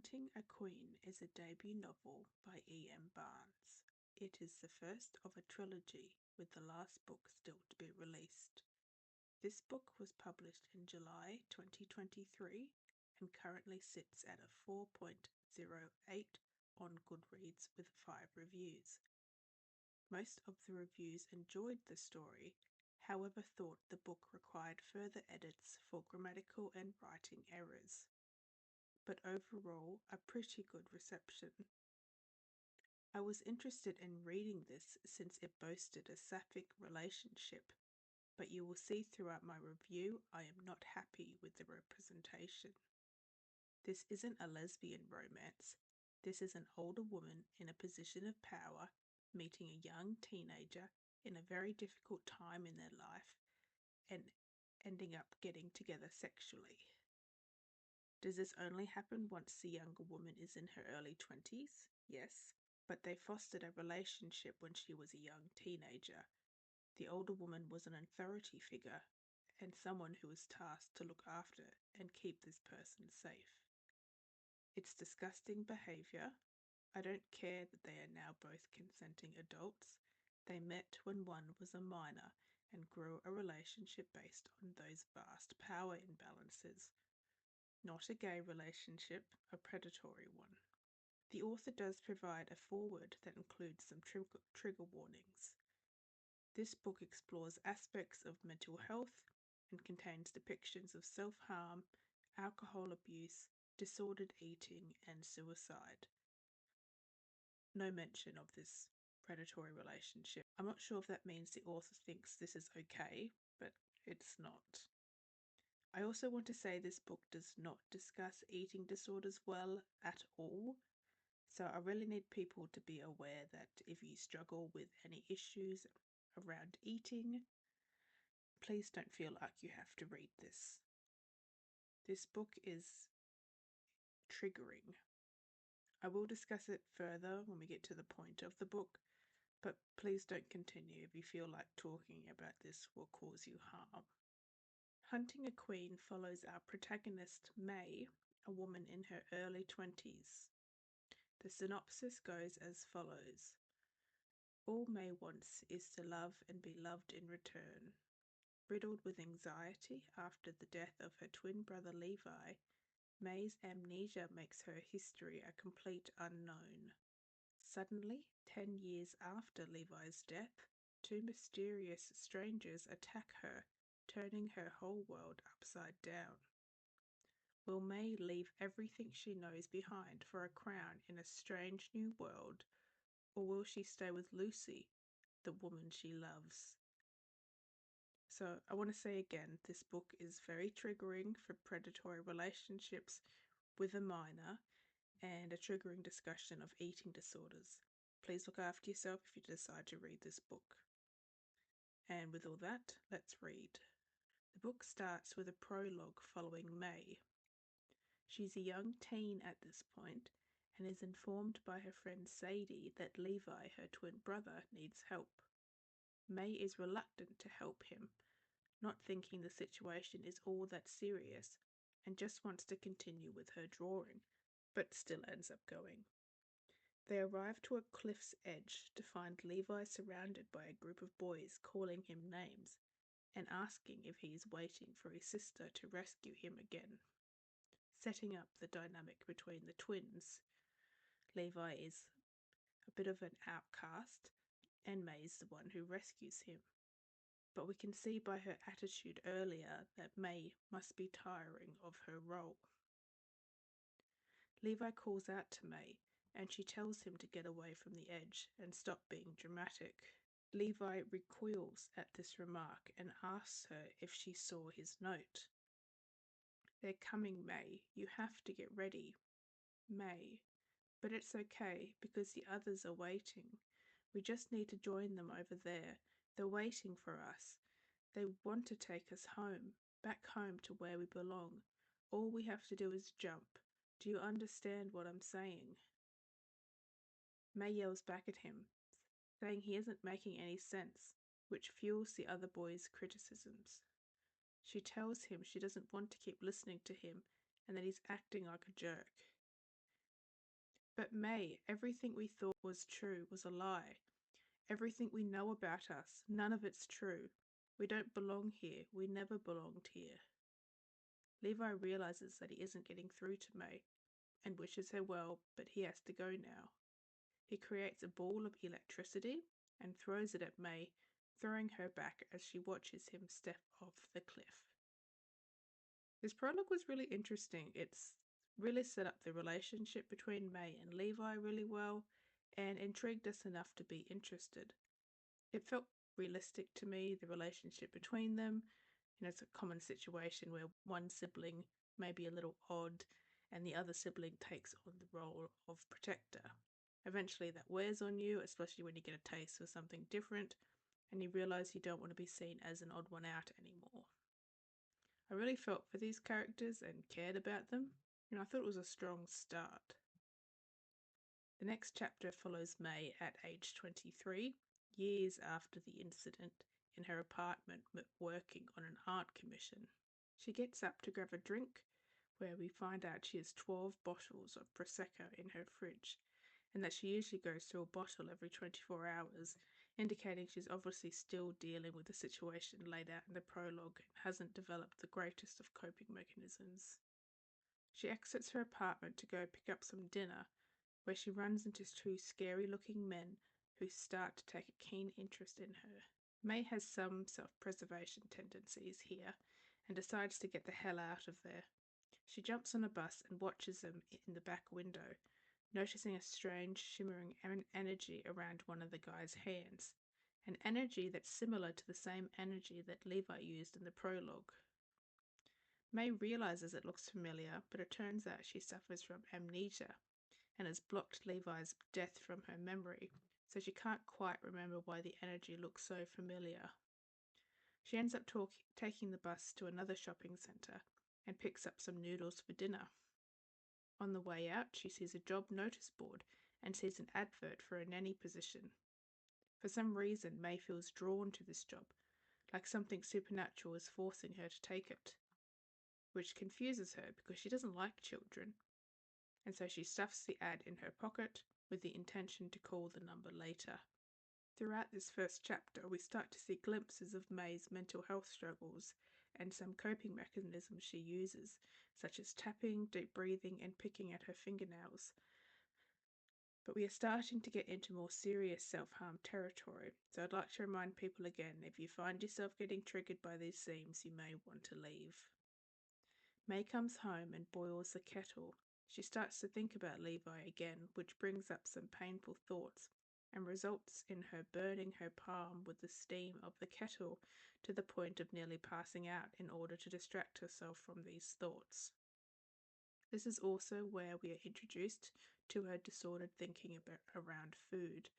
Hunting a Queen is a debut novel by E.M Barnes. It is the first of a trilogy, with the last book still to be released. This book was published in July 2023 and currently sits at a 4.08 on Goodreads with 5 reviews. Most of the reviews enjoyed the story, however thought the book required further edits for grammatical and writing errors, but overall a pretty good reception. I was interested in reading this since it boasted a sapphic relationship, but you will see throughout my review I am not happy with the representation. This isn't a lesbian romance. This is an older woman in a position of power meeting a young teenager in a very difficult time in their life and ending up getting together sexually. Does this only happen once the younger woman is in her early 20s? Yes, but they fostered a relationship when she was a young teenager. The older woman was an authority figure and someone who was tasked to look after and keep this person safe. It's disgusting behaviour. I don't care that they are now both consenting adults. They met when one was a minor and grew a relationship based on those vast power imbalances. Not a gay relationship, a predatory one. The author does provide a foreword that includes some trigger warnings. This book explores aspects of mental health and contains depictions of self-harm, alcohol abuse, disordered eating, and suicide. No mention of this predatory relationship. I'm not sure if that means the author thinks this is okay, but it's not. I also want to say this book does not discuss eating disorders well at all. So I really need people to be aware that if you struggle with any issues around eating, please don't feel like you have to read this. This book is triggering. I will discuss it further when we get to the point of the book, but please don't continue if you feel like talking about this will cause you harm. Hunting a Queen follows our protagonist May, a woman in her early 20s. The synopsis goes as follows. All May wants is to love and be loved in return. Riddled with anxiety after the death of her twin brother Levi, May's amnesia makes her history a complete unknown. Suddenly, 10 years after Levi's death, two mysterious strangers attack her, turning her whole world upside down. Will May leave everything she knows behind for a crown in a strange new world, or will she stay with Lucy, the woman she loves? So I want to say again, this book is very triggering for predatory relationships with a minor and a triggering discussion of eating disorders. Please look after yourself if you decide to read this book. And with all that, let's read. The book starts with a prologue following May. She's a young teen at this point and is informed by her friend Sadie that Levi, her twin brother, needs help. May is reluctant to help him, not thinking the situation is all that serious, and just wants to continue with her drawing, but still ends up going. They arrive to a cliff's edge to find Levi surrounded by a group of boys calling him names and asking if he is waiting for his sister to rescue him again. Setting up the dynamic between the twins, Levi is a bit of an outcast and May's the one who rescues him. But we can see by her attitude earlier that May must be tiring of her role. Levi calls out to May, and she tells him to get away from the edge and stop being dramatic. Levi recoils at this remark and asks her if she saw his note. They're coming, May. You have to get ready. May. But it's okay, because the others are waiting. We just need to join them over there. They're waiting for us. They want to take us home, back home to where we belong. All we have to do is jump. Do you understand what I'm saying? May yells back at him, saying he isn't making any sense, which fuels the other boys' criticisms. She tells him she doesn't want to keep listening to him and that he's acting like a jerk. But May, everything we thought was true was a lie. Everything we know about us, none of it's true. We don't belong here. We never belonged here. Levi realizes that he isn't getting through to May and wishes her well, but he has to go now. He creates a ball of electricity and throws it at May, throwing her back as she watches him step off the cliff. This prologue was really interesting. It's really set up the relationship between May and Levi really well and intrigued us enough to be interested. It felt realistic to me, the relationship between them. It's a common situation where one sibling may be a little odd and the other sibling takes on the role of protector. Eventually that wears on you, especially when you get a taste for something different and you realize you don't want to be seen as an odd one out anymore. I really felt for these characters and cared about them, and I thought it was a strong start. The next chapter follows May at age 23, years after the incident, in her apartment working on an art commission. She gets up to grab a drink, where we find out she has 12 bottles of Prosecco in her fridge, and that she usually goes through a bottle every 24 hours, indicating she's obviously still dealing with the situation laid out in the prologue and hasn't developed the greatest of coping mechanisms. She exits her apartment to go pick up some dinner, where she runs into two scary-looking men who start to take a keen interest in her. May has some self-preservation tendencies here and decides to get the hell out of there. She jumps on a bus and watches them in the back window, noticing a strange shimmering energy around one of the guy's hands, an energy that's similar to the same energy that Levi used in the prologue. May realizes it looks familiar, but it turns out she suffers from amnesia and has blocked Levi's death from her memory, so she can't quite remember why the energy looks so familiar. She ends up taking the bus to another shopping centre and picks up some noodles for dinner. On the way out, she sees a job notice board and sees an advert for a nanny position. For some reason, May feels drawn to this job, like something supernatural is forcing her to take it, which confuses her because she doesn't like children, and so she stuffs the ad in her pocket with the intention to call the number later. Throughout this first chapter, we start to see glimpses of May's mental health struggles and some coping mechanisms she uses, such as tapping, deep breathing, and picking at her fingernails. But we are starting to get into more serious self-harm territory, so I'd like to remind people again, if you find yourself getting triggered by these themes, you may want to leave. May comes home and boils the kettle. She starts to think about Levi again, which brings up some painful thoughts and results in her burning her palm with the steam of the kettle to the point of nearly passing out in order to distract herself from these thoughts. This is also where we are introduced to her disordered thinking around food,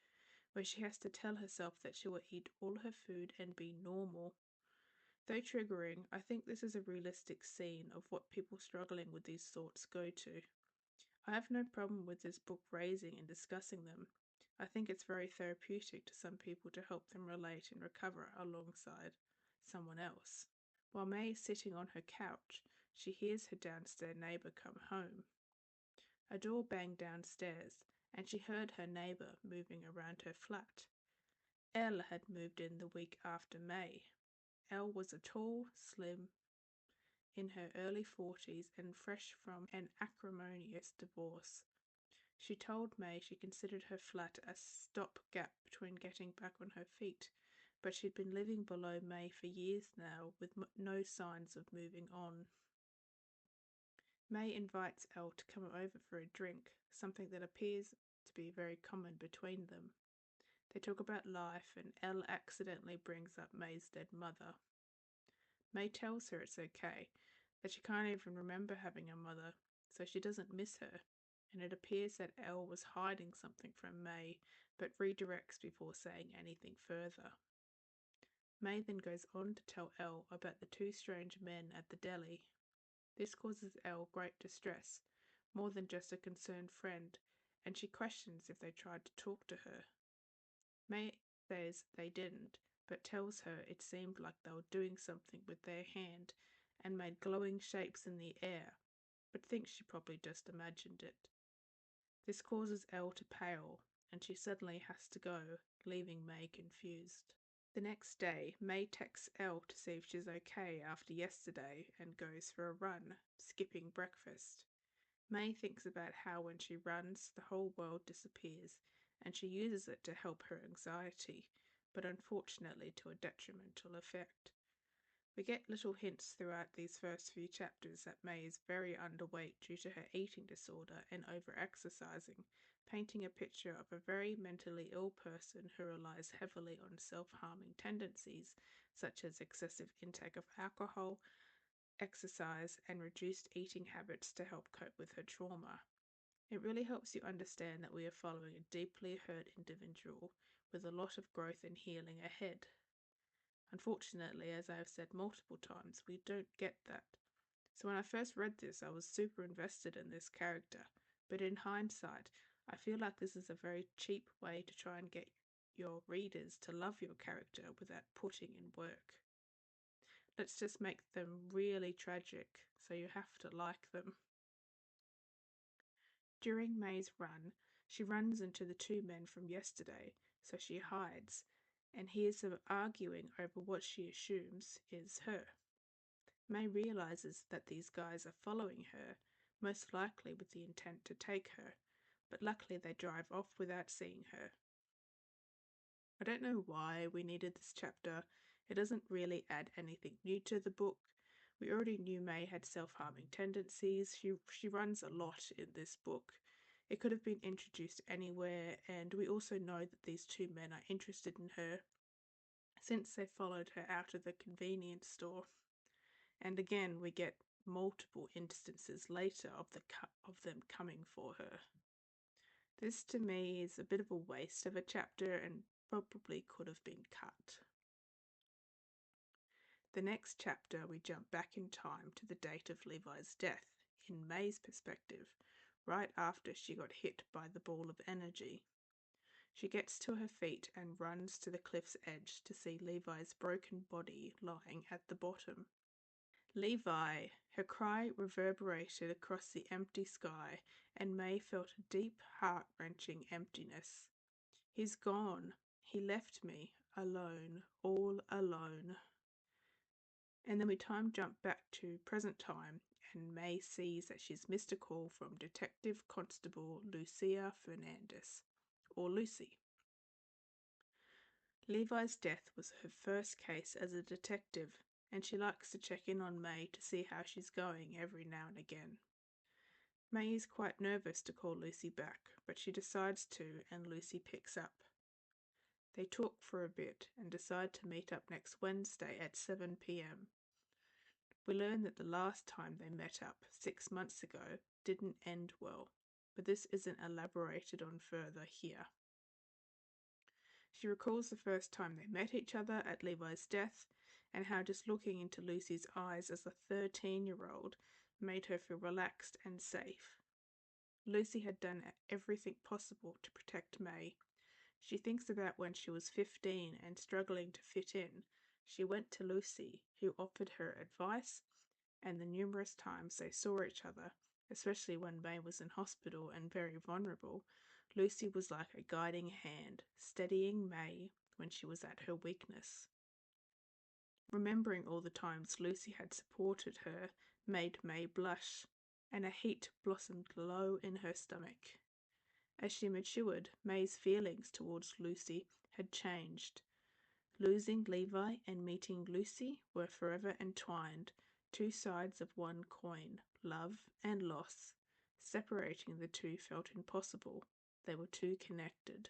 where she has to tell herself that she will eat all her food and be normal. Though triggering, I think this is a realistic scene of what people struggling with these thoughts go to. I have no problem with this book raising and discussing them. I think it's very therapeutic to some people to help them relate and recover alongside someone else. While May is sitting on her couch, she hears her downstairs neighbour come home. A door banged downstairs, and she heard her neighbour moving around her flat. Elle had moved in the week after May. Elle was a tall, slim, in her early 40s and fresh from an acrimonious divorce. She told May she considered her flat a stopgap between getting back on her feet, but she'd been living below May for years now with no signs of moving on. May invites Elle to come over for a drink, something that appears to be very common between them. They talk about life and Elle accidentally brings up May's dead mother. May tells her it's okay, that she can't even remember having a mother, so she doesn't miss her, and it appears that Elle was hiding something from May, but redirects before saying anything further. May then goes on to tell Elle about the two strange men at the deli. This causes Elle great distress, more than just a concerned friend, and she questions if they tried to talk to her. May says they didn't, but tells her it seemed like they were doing something with their hand and made glowing shapes in the air, but thinks she probably just imagined it. This causes Elle to pale, and she suddenly has to go, leaving May confused. The next day, May texts Elle to see if she's okay after yesterday and goes for a run, skipping breakfast. May thinks about how when she runs, the whole world disappears, and she uses it to help her anxiety, but unfortunately to a detrimental effect. We get little hints throughout these first few chapters that May is very underweight due to her eating disorder and over-exercising, painting a picture of a very mentally ill person who relies heavily on self-harming tendencies such as excessive intake of alcohol, exercise, and reduced eating habits to help cope with her trauma. It really helps you understand that we are following a deeply hurt individual with a lot of growth and healing ahead. Unfortunately, as I have said multiple times, we don't get that. So when I first read this, I was super invested in this character. But in hindsight, I feel like this is a very cheap way to try and get your readers to love your character without putting in work. Let's just make them really tragic, so you have to like them. During May's run, she runs into the two men from yesterday, so she hides and hears them arguing over what she assumes is her. May realizes that these guys are following her, most likely with the intent to take her, but luckily they drive off without seeing her. I don't know why we needed this chapter. It doesn't really add anything new to the book. We already knew May had self-harming tendencies. She runs a lot in this book. It could have been introduced anywhere, and we also know that these two men are interested in her since they followed her out of the convenience store. And again, we get multiple instances later of them coming for her. This to me is a bit of a waste of a chapter and probably could have been cut. The next chapter, we jump back in time to the date of Levi's death, in May's perspective, right after she got hit by the ball of energy. She gets to her feet and runs to the cliff's edge to see Levi's broken body lying at the bottom. Levi, her cry reverberated across the empty sky, and May felt a deep, heart-wrenching emptiness. He's gone. He left me, alone, all alone. And then we time jump back to present time, and May sees that she's missed a call from Detective Constable Lucia Fernandez, or Lucy. Levi's death was her first case as a detective, and she likes to check in on May to see how she's going every now and again. May is quite nervous to call Lucy back, but she decides to, and Lucy picks up. They talk for a bit and decide to meet up next Wednesday at 7 p.m. We learn that the last time they met up, 6 months ago, didn't end well, but this isn't elaborated on further here. She recalls the first time they met each other at Levi's death, and how just looking into Lucy's eyes as a 13-year-old made her feel relaxed and safe. Lucy had done everything possible to protect May. She thinks about when she was 15 and struggling to fit in. She went to Lucy, who offered her advice, and the numerous times they saw each other, especially when May was in hospital and very vulnerable, Lucy was like a guiding hand, steadying May when she was at her weakness. Remembering all the times Lucy had supported her made May blush, and a heat blossomed low in her stomach. As she matured, May's feelings towards Lucy had changed. Losing Levi and meeting Lucy were forever entwined, two sides of one coin, love and loss. Separating the two felt impossible. They were too connected.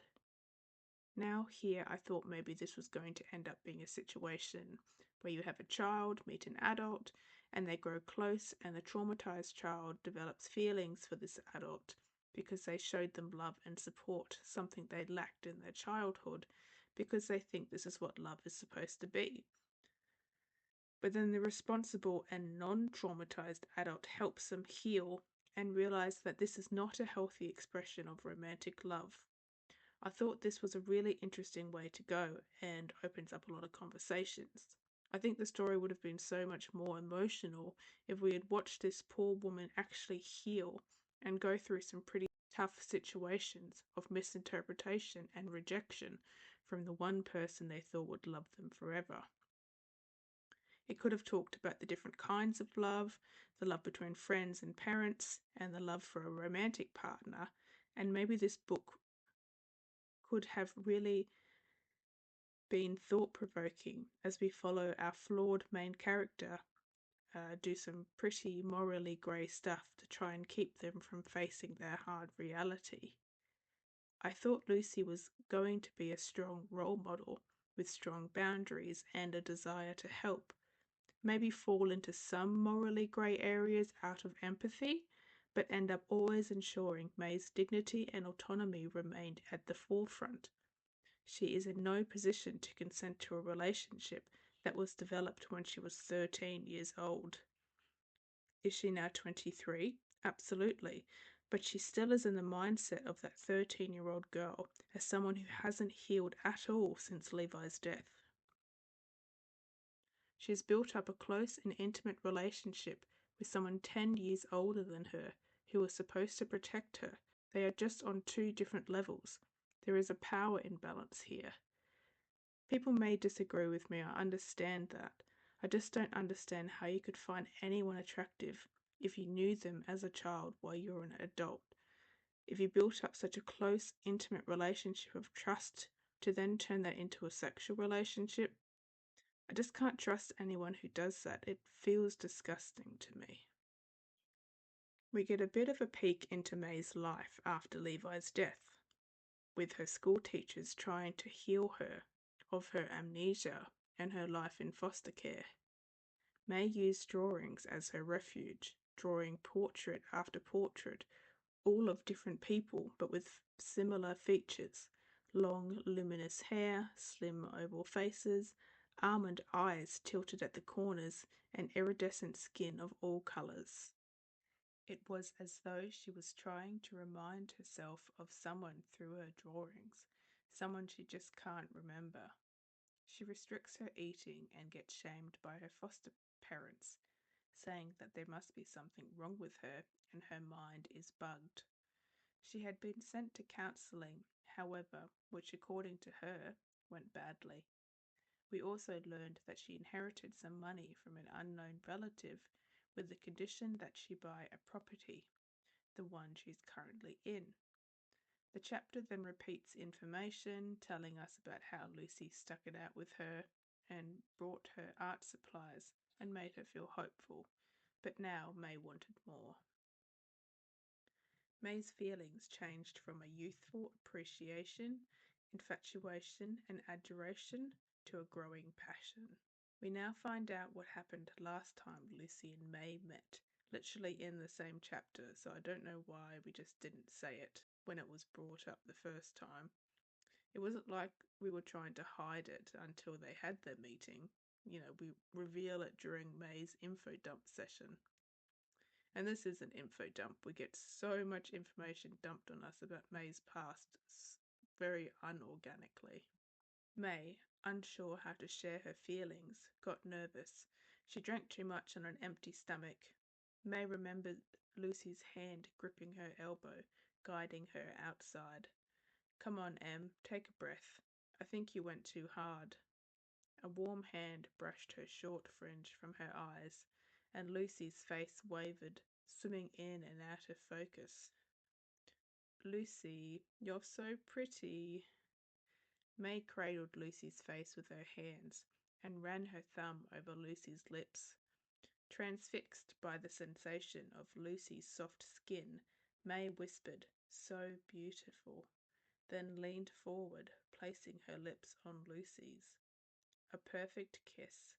Now here I thought maybe this was going to end up being a situation where you have a child meet an adult and they grow close, and the traumatized child develops feelings for this adult because they showed them love and support, something they lacked in their childhood, because they think this is what love is supposed to be. But then the responsible and non-traumatized adult helps them heal and realize that this is not a healthy expression of romantic love. I thought this was a really interesting way to go and opens up a lot of conversations. I think the story would have been so much more emotional if we had watched this poor woman actually heal and go through some pretty tough situations of misinterpretation and rejection from the one person they thought would love them forever. It could have talked about the different kinds of love, the love between friends and parents, and the love for a romantic partner. And maybe this book could have really been thought-provoking as we follow our flawed main character do some pretty morally grey stuff to try and keep them from facing their hard reality. I thought Lucy was going to be a strong role model with strong boundaries and a desire to help, maybe fall into some morally grey areas out of empathy, but end up always ensuring May's dignity and autonomy remained at the forefront. She is in no position to consent to a relationship that was developed when she was 13 years old. Is she now 23? Absolutely. But she still is in the mindset of that 13-year-old girl as someone who hasn't healed at all since Levi's death. She has built up a close and intimate relationship with someone 10 years older than her who was supposed to protect her. They are just on two different levels. There is a power imbalance here. People may disagree with me, I understand that. I just don't understand how you could find anyone attractive if you knew them as a child while you're an adult. If you built up such a close, intimate relationship of trust to then turn that into a sexual relationship, I just can't trust anyone who does that. It feels disgusting to me. We get a bit of a peek into May's life after Levi's death, with her school teachers trying to heal her of her amnesia and her life in foster care. May used drawings as her refuge, drawing portrait after portrait, all of different people but with similar features: long, luminous hair, slim oval faces, almond eyes tilted at the corners, and iridescent skin of all colours. It was as though she was trying to remind herself of someone through her drawings, someone she just can't remember. She restricts her eating and gets shamed by her foster parents, saying that there must be something wrong with her and her mind is bugged. She had been sent to counselling, however, which according to her went badly. We also learned that she inherited some money from an unknown relative with the condition that she buy a property, the one she's currently in. The chapter then repeats information, telling us about how Lucy stuck it out with her and brought her art supplies and made her feel hopeful, but now May wanted more. May's feelings changed from a youthful appreciation, infatuation, and adoration to a growing passion. We now find out what happened last time Lucy and May met, literally in the same chapter, so I don't know why we just didn't say it when it was brought up the first time. It wasn't like we were trying to hide it until they had their meeting. We reveal it during May's info dump session. And this is an info dump. We get so much information dumped on us about May's past very unorganically. May, unsure how to share her feelings, got nervous. She drank too much on an empty stomach. May remembered Lucy's hand gripping her elbow, guiding her outside. "Come on, Em, take a breath. I think you went too hard." A warm hand brushed her short fringe from her eyes, and Lucy's face wavered, swimming in and out of focus. "Lucy, you're so pretty." May cradled Lucy's face with her hands and ran her thumb over Lucy's lips. Transfixed by the sensation of Lucy's soft skin, May whispered, "So beautiful," then leaned forward, placing her lips on Lucy's. A perfect kiss.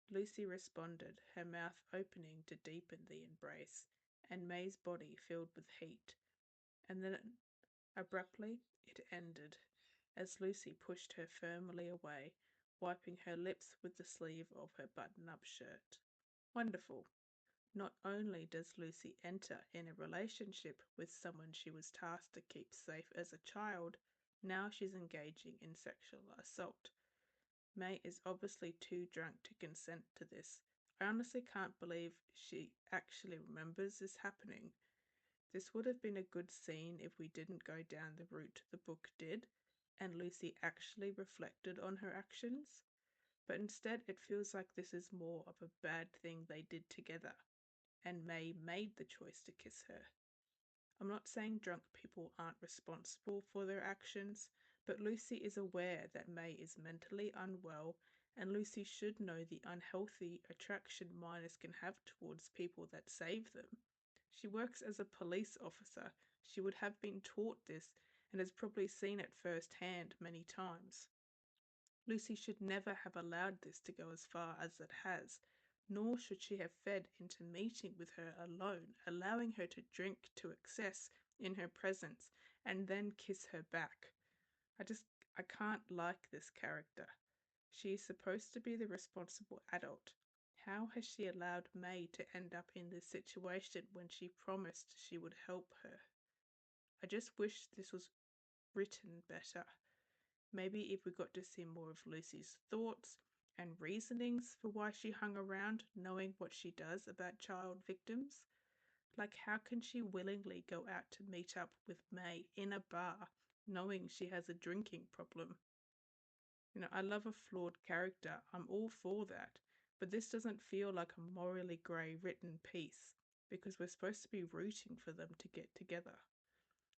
Lucy responded, her mouth opening to deepen the embrace, and May's body filled with heat. And then, abruptly, it ended, as Lucy pushed her firmly away, wiping her lips with the sleeve of her button-up shirt. Wonderful. Not only does Lucy enter in a relationship with someone she was tasked to keep safe as a child, now she's engaging in sexual assault. May is obviously too drunk to consent to this. I honestly can't believe she actually remembers this happening. This would have been a good scene if we didn't go down the route the book did, and Lucy actually reflected on her actions. But instead, it feels like this is more of a bad thing they did together, and May made the choice to kiss her. I'm not saying drunk people aren't responsible for their actions, but Lucy is aware that May is mentally unwell, and Lucy should know the unhealthy attraction minors can have towards people that save them. She works as a police officer. She would have been taught this and has probably seen it firsthand many times. Lucy should never have allowed this to go as far as it has, nor should she have fed into meeting with her alone, allowing her to drink to excess in her presence and then kiss her back. I can't like this character. She is supposed to be the responsible adult. How has she allowed May to end up in this situation when she promised she would help her? I just wish this was written better. Maybe if we got to see more of Lucy's thoughts and reasonings for why she hung around, knowing what she does about child victims. Like, how can she willingly go out to meet up with May in a bar, knowing she has a drinking problem? I love a flawed character. I'm all for that. But this doesn't feel like a morally grey written piece because we're supposed to be rooting for them to get together.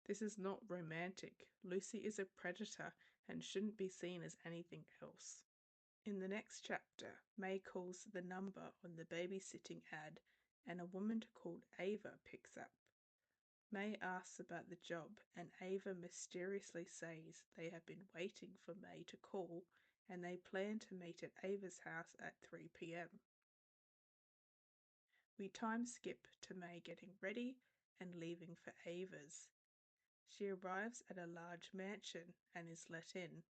This is not romantic. Lucy is a predator and shouldn't be seen as anything else. In the next chapter, May calls the number on the babysitting ad and a woman called Ava picks up. May asks about the job and Ava mysteriously says they have been waiting for May to call and they plan to meet at Ava's house at 3 p.m. We time skip to May getting ready and leaving for Ava's. She arrives at a large mansion and is let in,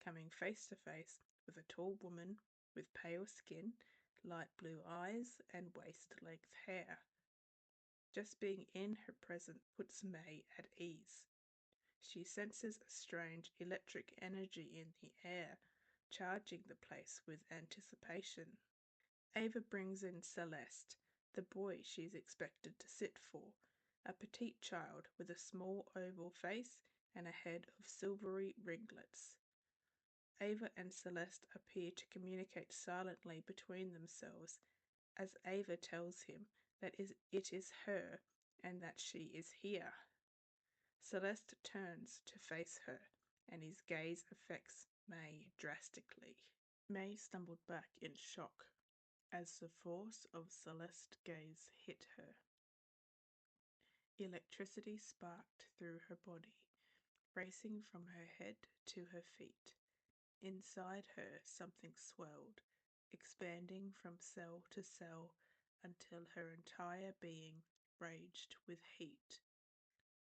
coming face to face with a tall woman with pale skin, light blue eyes, and waist-length hair. Just being in her presence puts May at ease. She senses a strange electric energy in the air, charging the place with anticipation. Ava brings in Celeste, the boy she is expected to sit for, a petite child with a small oval face and a head of silvery ringlets. Ava and Celeste appear to communicate silently between themselves as Ava tells him that it is her and that she is here. Celeste turns to face her and his gaze affects May drastically. May stumbled back in shock as the force of Celeste's gaze hit her. Electricity sparked through her body, racing from her head to her feet. Inside her, something swelled, expanding from cell to cell until her entire being raged with heat.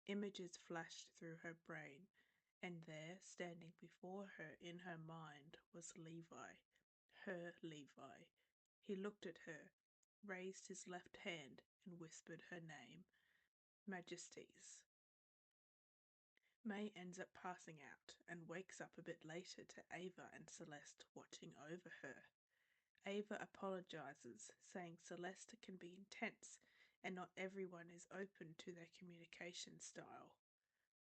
Images flashed through her brain, and there, standing before her in her mind, was Levi, her Levi. He looked at her, raised his left hand, and whispered her name, Majesties. May ends up passing out and wakes up a bit later to Ava and Celeste watching over her. Ava apologizes, saying Celeste can be intense and not everyone is open to their communication style.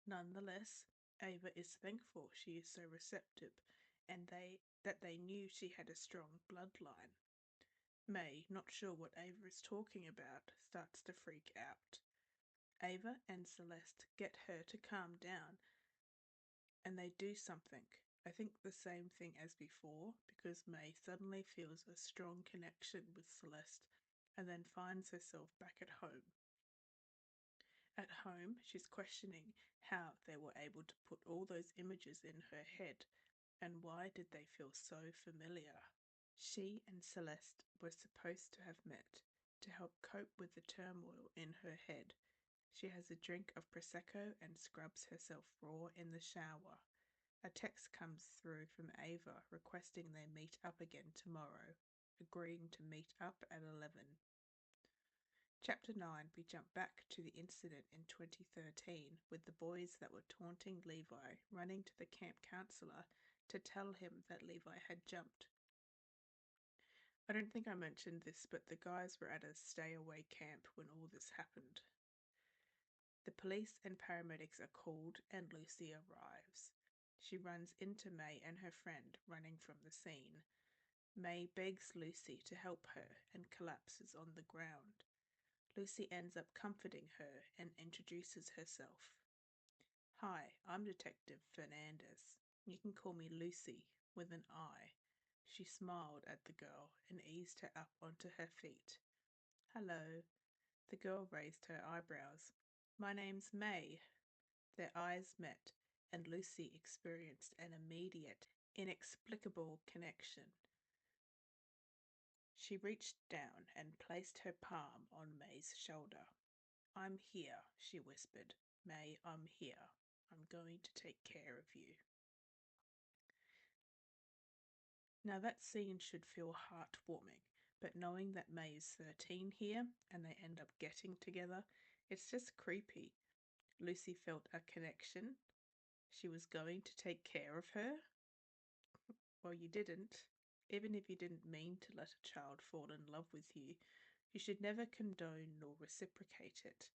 Nonetheless, Ava is thankful she is so receptive and that they knew she had a strong bloodline. May, not sure what Ava is talking about, starts to freak out. Ava and Celeste get her to calm down and they do something. I think the same thing as before because May suddenly feels a strong connection with Celeste and then finds herself back at home. At home, she's questioning how they were able to put all those images in her head and why did they feel so familiar. She and Celeste were supposed to have met to help cope with the turmoil in her head. She has a drink of Prosecco and scrubs herself raw in the shower. A text comes through from Ava requesting they meet up again tomorrow, agreeing to meet up at 11. Chapter 9, we jump back to the incident in 2013 with the boys that were taunting Levi running to the camp counselor to tell him that Levi had jumped. I don't think I mentioned this, but the guys were at a stay away camp when all this happened. The police and paramedics are called and Lucy arrives. She runs into May and her friend running from the scene. May begs Lucy to help her and collapses on the ground. Lucy ends up comforting her and introduces herself. Hi, I'm Detective Fernandez. You can call me Lucy, with an I. She smiled at the girl and eased her up onto her feet. Hello. The girl raised her eyebrows. My name's May. Their eyes met, and Lucy experienced an immediate, inexplicable connection. She reached down and placed her palm on May's shoulder. I'm here, she whispered. May, I'm here. I'm going to take care of you. Now that scene should feel heartwarming, but knowing that May is 13 here and they end up getting together, it's just creepy. Lucy felt a connection. She was going to take care of her. Well, you didn't. Even if you didn't mean to let a child fall in love with you, you should never condone nor reciprocate it.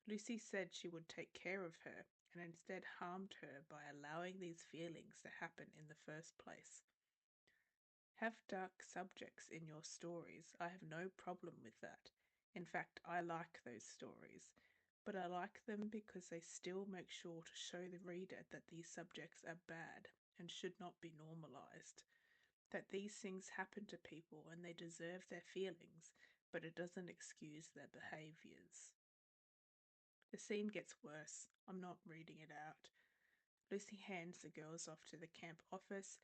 Lucy said she would take care of her and instead harmed her by allowing these feelings to happen in the first place. Have dark subjects in your stories. I have no problem with that. In fact, I like those stories, but I like them because they still make sure to show the reader that these subjects are bad and should not be normalized. That these things happen to people and they deserve their feelings, but it doesn't excuse their behaviors. The scene gets worse. I'm not reading it out. Lucy hands the girls off to the camp office,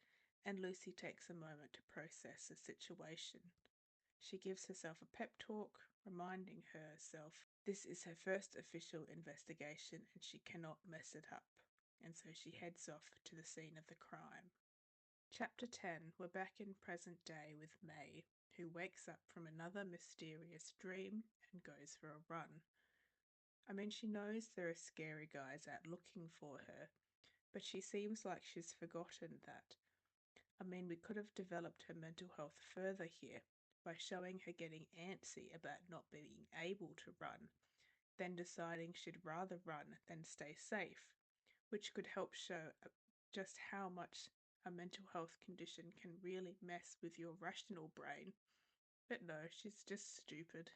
and Lucy takes a moment to process the situation. She gives herself a pep talk, reminding herself this is her first official investigation and she cannot mess it up. And so she heads off to the scene of the crime. Chapter 10. We're back in present day with May, who wakes up from another mysterious dream and goes for a run. I mean, she knows there are scary guys out looking for her, but she seems like she's forgotten that. I mean, we could have developed her mental health further here by showing her getting antsy about not being able to run, then deciding she'd rather run than stay safe, which could help show just how much a mental health condition can really mess with your rational brain. But no, she's just stupid.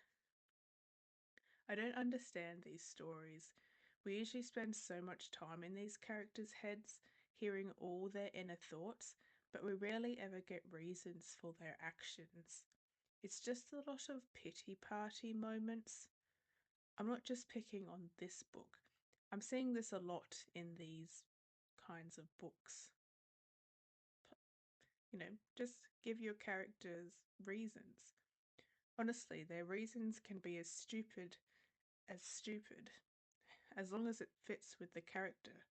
I don't understand these stories. We usually spend so much time in these characters' heads, hearing all their inner thoughts, but we rarely ever get reasons for their actions. It's just a lot of pity party moments. I'm not just picking on this book. I'm seeing this a lot in these kinds of books. You know, just give your characters reasons. Honestly, their reasons can be as stupid, as long as it fits with the character.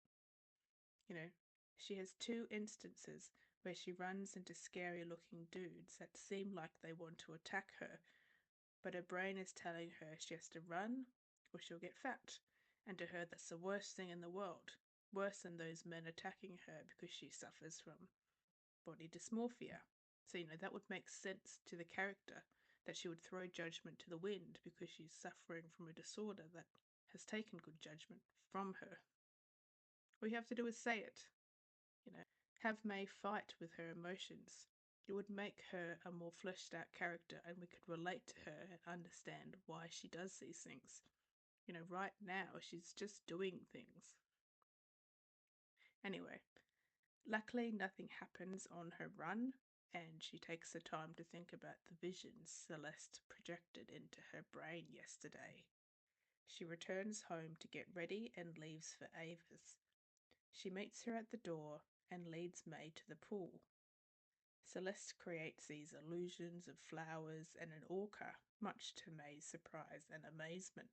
You know, she has two instances where she runs into scary looking dudes that seem like they want to attack her, but her brain is telling her she has to run or she'll get fat. And to her, that's the worst thing in the world. Worse than those men attacking her because she suffers from body dysmorphia. So, that would make sense to the character that she would throw judgment to the wind because she's suffering from a disorder that has taken good judgment from her. All you have to do is say it. Have May fight with her emotions. It would make her a more fleshed out character and we could relate to her and understand why she does these things. Right now she's just doing things. Anyway, luckily nothing happens on her run and she takes the time to think about the visions Celeste projected into her brain yesterday. She returns home to get ready and leaves for Ava's. She meets her at the door and leads May to the pool. Celeste creates these illusions of flowers and an orca, much to May's surprise and amazement.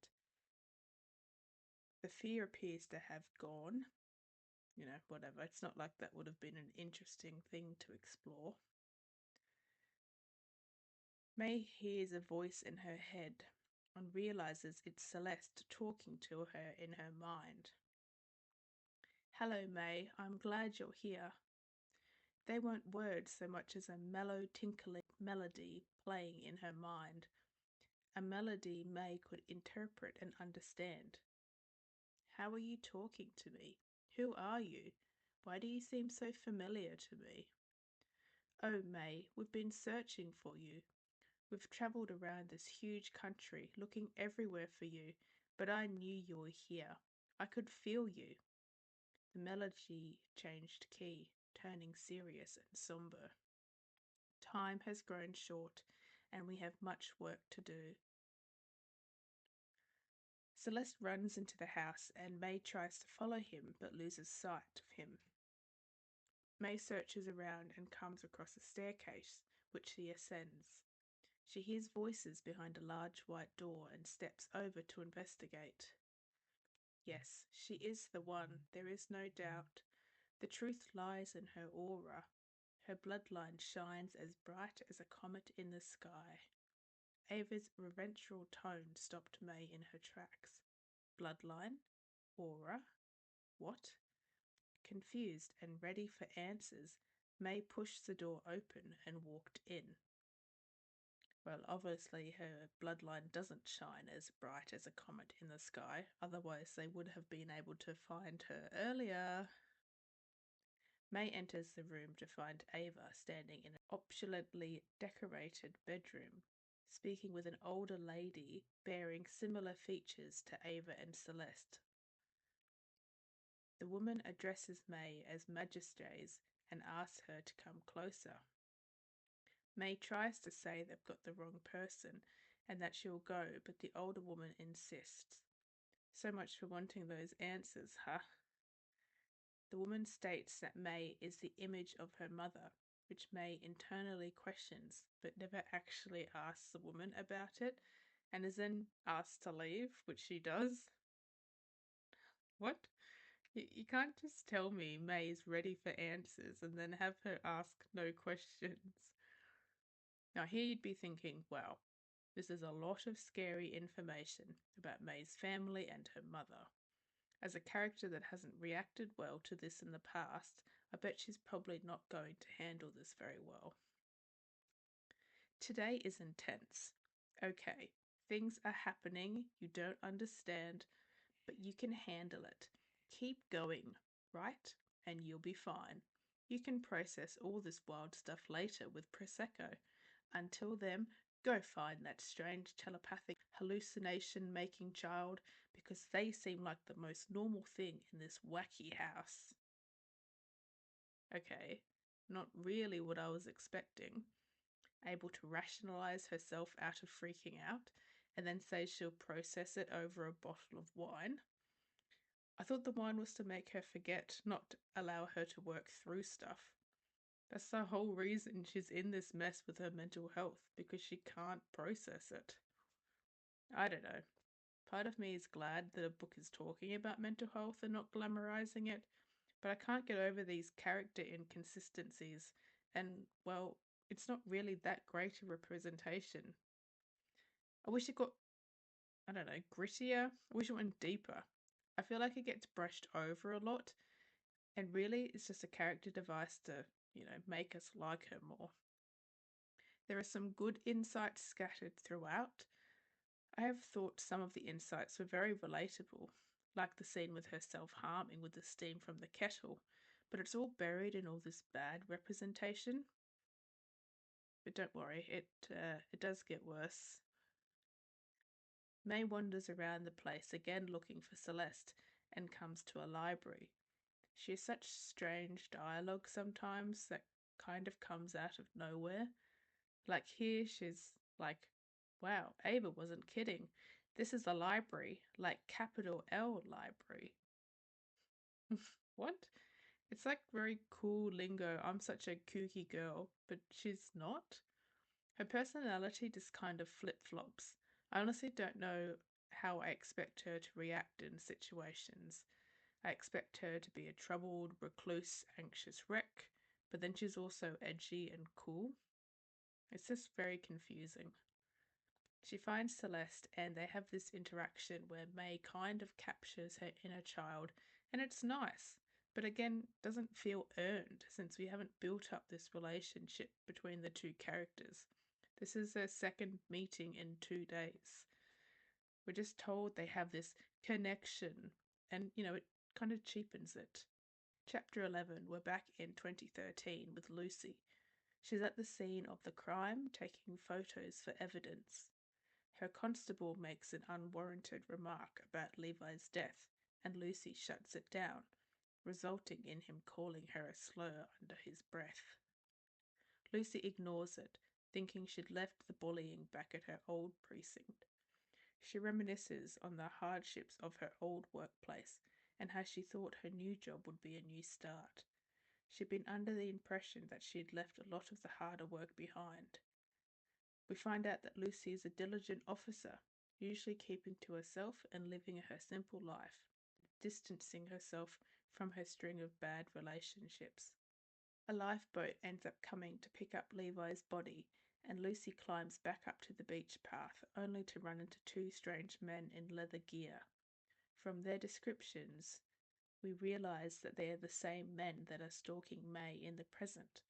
The fear appears to have gone. Whatever. It's not like that would have been an interesting thing to explore. May hears a voice in her head and realizes it's Celeste talking to her in her mind. Hello, May. I'm glad you're here. They weren't words so much as a mellow, tinkling melody playing in her mind. A melody May could interpret and understand. How are you talking to me? Who are you? Why do you seem so familiar to me? Oh, May, we've been searching for you. We've travelled around this huge country, looking everywhere for you, but I knew you were here. I could feel you. The melody changed key, turning serious and sombre. Time has grown short, and we have much work to do. Celeste runs into the house, and May tries to follow him but loses sight of him. May searches around and comes across a staircase, which she ascends. She hears voices behind a large white door and steps over to investigate. Yes, she is the one, there is no doubt. The truth lies in her aura. Her bloodline shines as bright as a comet in the sky. Ava's reverential tone stopped May in her tracks. Bloodline? Aura? What? Confused and ready for answers, May pushed the door open and walked in. Well, obviously her bloodline doesn't shine as bright as a comet in the sky, otherwise they would have been able to find her earlier. May enters the room to find Ava standing in an opulently decorated bedroom, speaking with an older lady bearing similar features to Ava and Celeste. The woman addresses May as Majestres and asks her to come closer. May tries to say they've got the wrong person and that she'll go, but the older woman insists. So much for wanting those answers, huh? The woman states that May is the image of her mother, which May internally questions, but never actually asks the woman about it, and is then asked to leave, which she does. What? You can't just tell me May is ready for answers and then have her ask no questions. Now, here you'd be thinking, well, this is a lot of scary information about May's family and her mother. As a character that hasn't reacted well to this in the past, I bet she's probably not going to handle this very well. Today is intense. Okay, things are happening you don't understand, but you can handle it. Keep going, right? And you'll be fine. You can process all this wild stuff later with Prosecco. Until then, go find that strange telepathic hallucination making child because they seem like the most normal thing in this wacky house. Okay, not really what I was expecting. Able to rationalize herself out of freaking out and then say she'll process it over a bottle of wine. I thought the wine was to make her forget, not allow her to work through stuff. That's the whole reason she's in this mess with her mental health, because she can't process it. I don't know. Part of me is glad that a book is talking about mental health and not glamorizing it, but I can't get over these character inconsistencies, and, well, it's not really that great a representation. I wish it got, I don't know, grittier. I wish it went deeper. I feel like it gets brushed over a lot, and really it's just a character device to, make us like her more. There are some good insights scattered throughout. I have thought some of the insights were very relatable, like the scene with her self-harming with the steam from the kettle, but it's all buried in all this bad representation. But don't worry, it does get worse. May wanders around the place again looking for Celeste and comes to a library. She has such strange dialogue sometimes that kind of comes out of nowhere. Like here, she's like, wow, Ava wasn't kidding. This is a library, like capital L library. What? It's like very cool lingo. I'm such a kooky girl, but she's not. Her personality just kind of flip-flops. I honestly don't know how I expect her to react in situations. I expect her to be a troubled, recluse, anxious wreck, but then she's also edgy and cool. It's just very confusing. She finds Celeste and they have this interaction where May kind of captures her inner child, and it's nice, but again, doesn't feel earned since we haven't built up this relationship between the two characters. This is their second meeting in 2 days. We're just told they have this connection, and it kind of cheapens it. Chapter 11, we're back in 2013 with Lucy. She's at the scene of the crime, taking photos for evidence. Her constable makes an unwarranted remark about Levi's death, and Lucy shuts it down, resulting in him calling her a slur under his breath. Lucy ignores it, thinking she'd left the bullying back at her old precinct. She reminisces on the hardships of her old workplace and how she thought her new job would be a new start. She'd been under the impression that she had left a lot of the harder work behind. We find out that Lucy is a diligent officer, usually keeping to herself and living her simple life, distancing herself from her string of bad relationships. A lifeboat ends up coming to pick up Levi's body, and Lucy climbs back up to the beach path, only to run into two strange men in leather gear. From their descriptions, we realise that they are the same men that are stalking May in the present.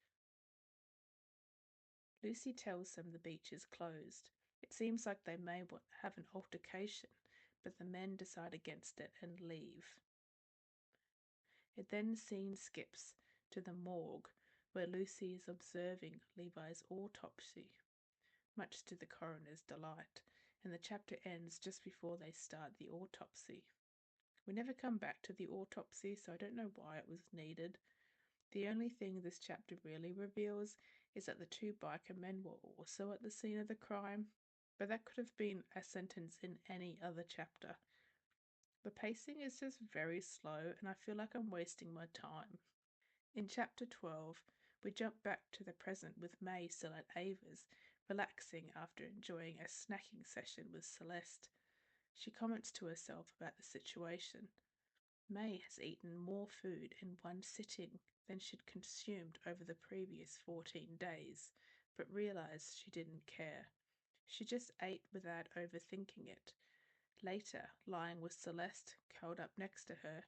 Lucy tells them the beach is closed. It seems like they may have an altercation, but the men decide against it and leave. It then scene skips to the morgue, where Lucy is observing Levi's autopsy, much to the coroner's delight, and the chapter ends just before they start the autopsy. We never come back to the autopsy, so I don't know why it was needed. The only thing this chapter really reveals is that the two biker men were also at the scene of the crime, but that could have been a sentence in any other chapter. The pacing is just very slow, and I feel like I'm wasting my time. In chapter 12, we jump back to the present with May still at Ava's, relaxing after enjoying a snacking session with Celeste. She comments to herself about the situation. May has eaten more food in one sitting than she'd consumed over the previous 14 days, but realised she didn't care. She just ate without overthinking it. Later, lying with Celeste curled up next to her,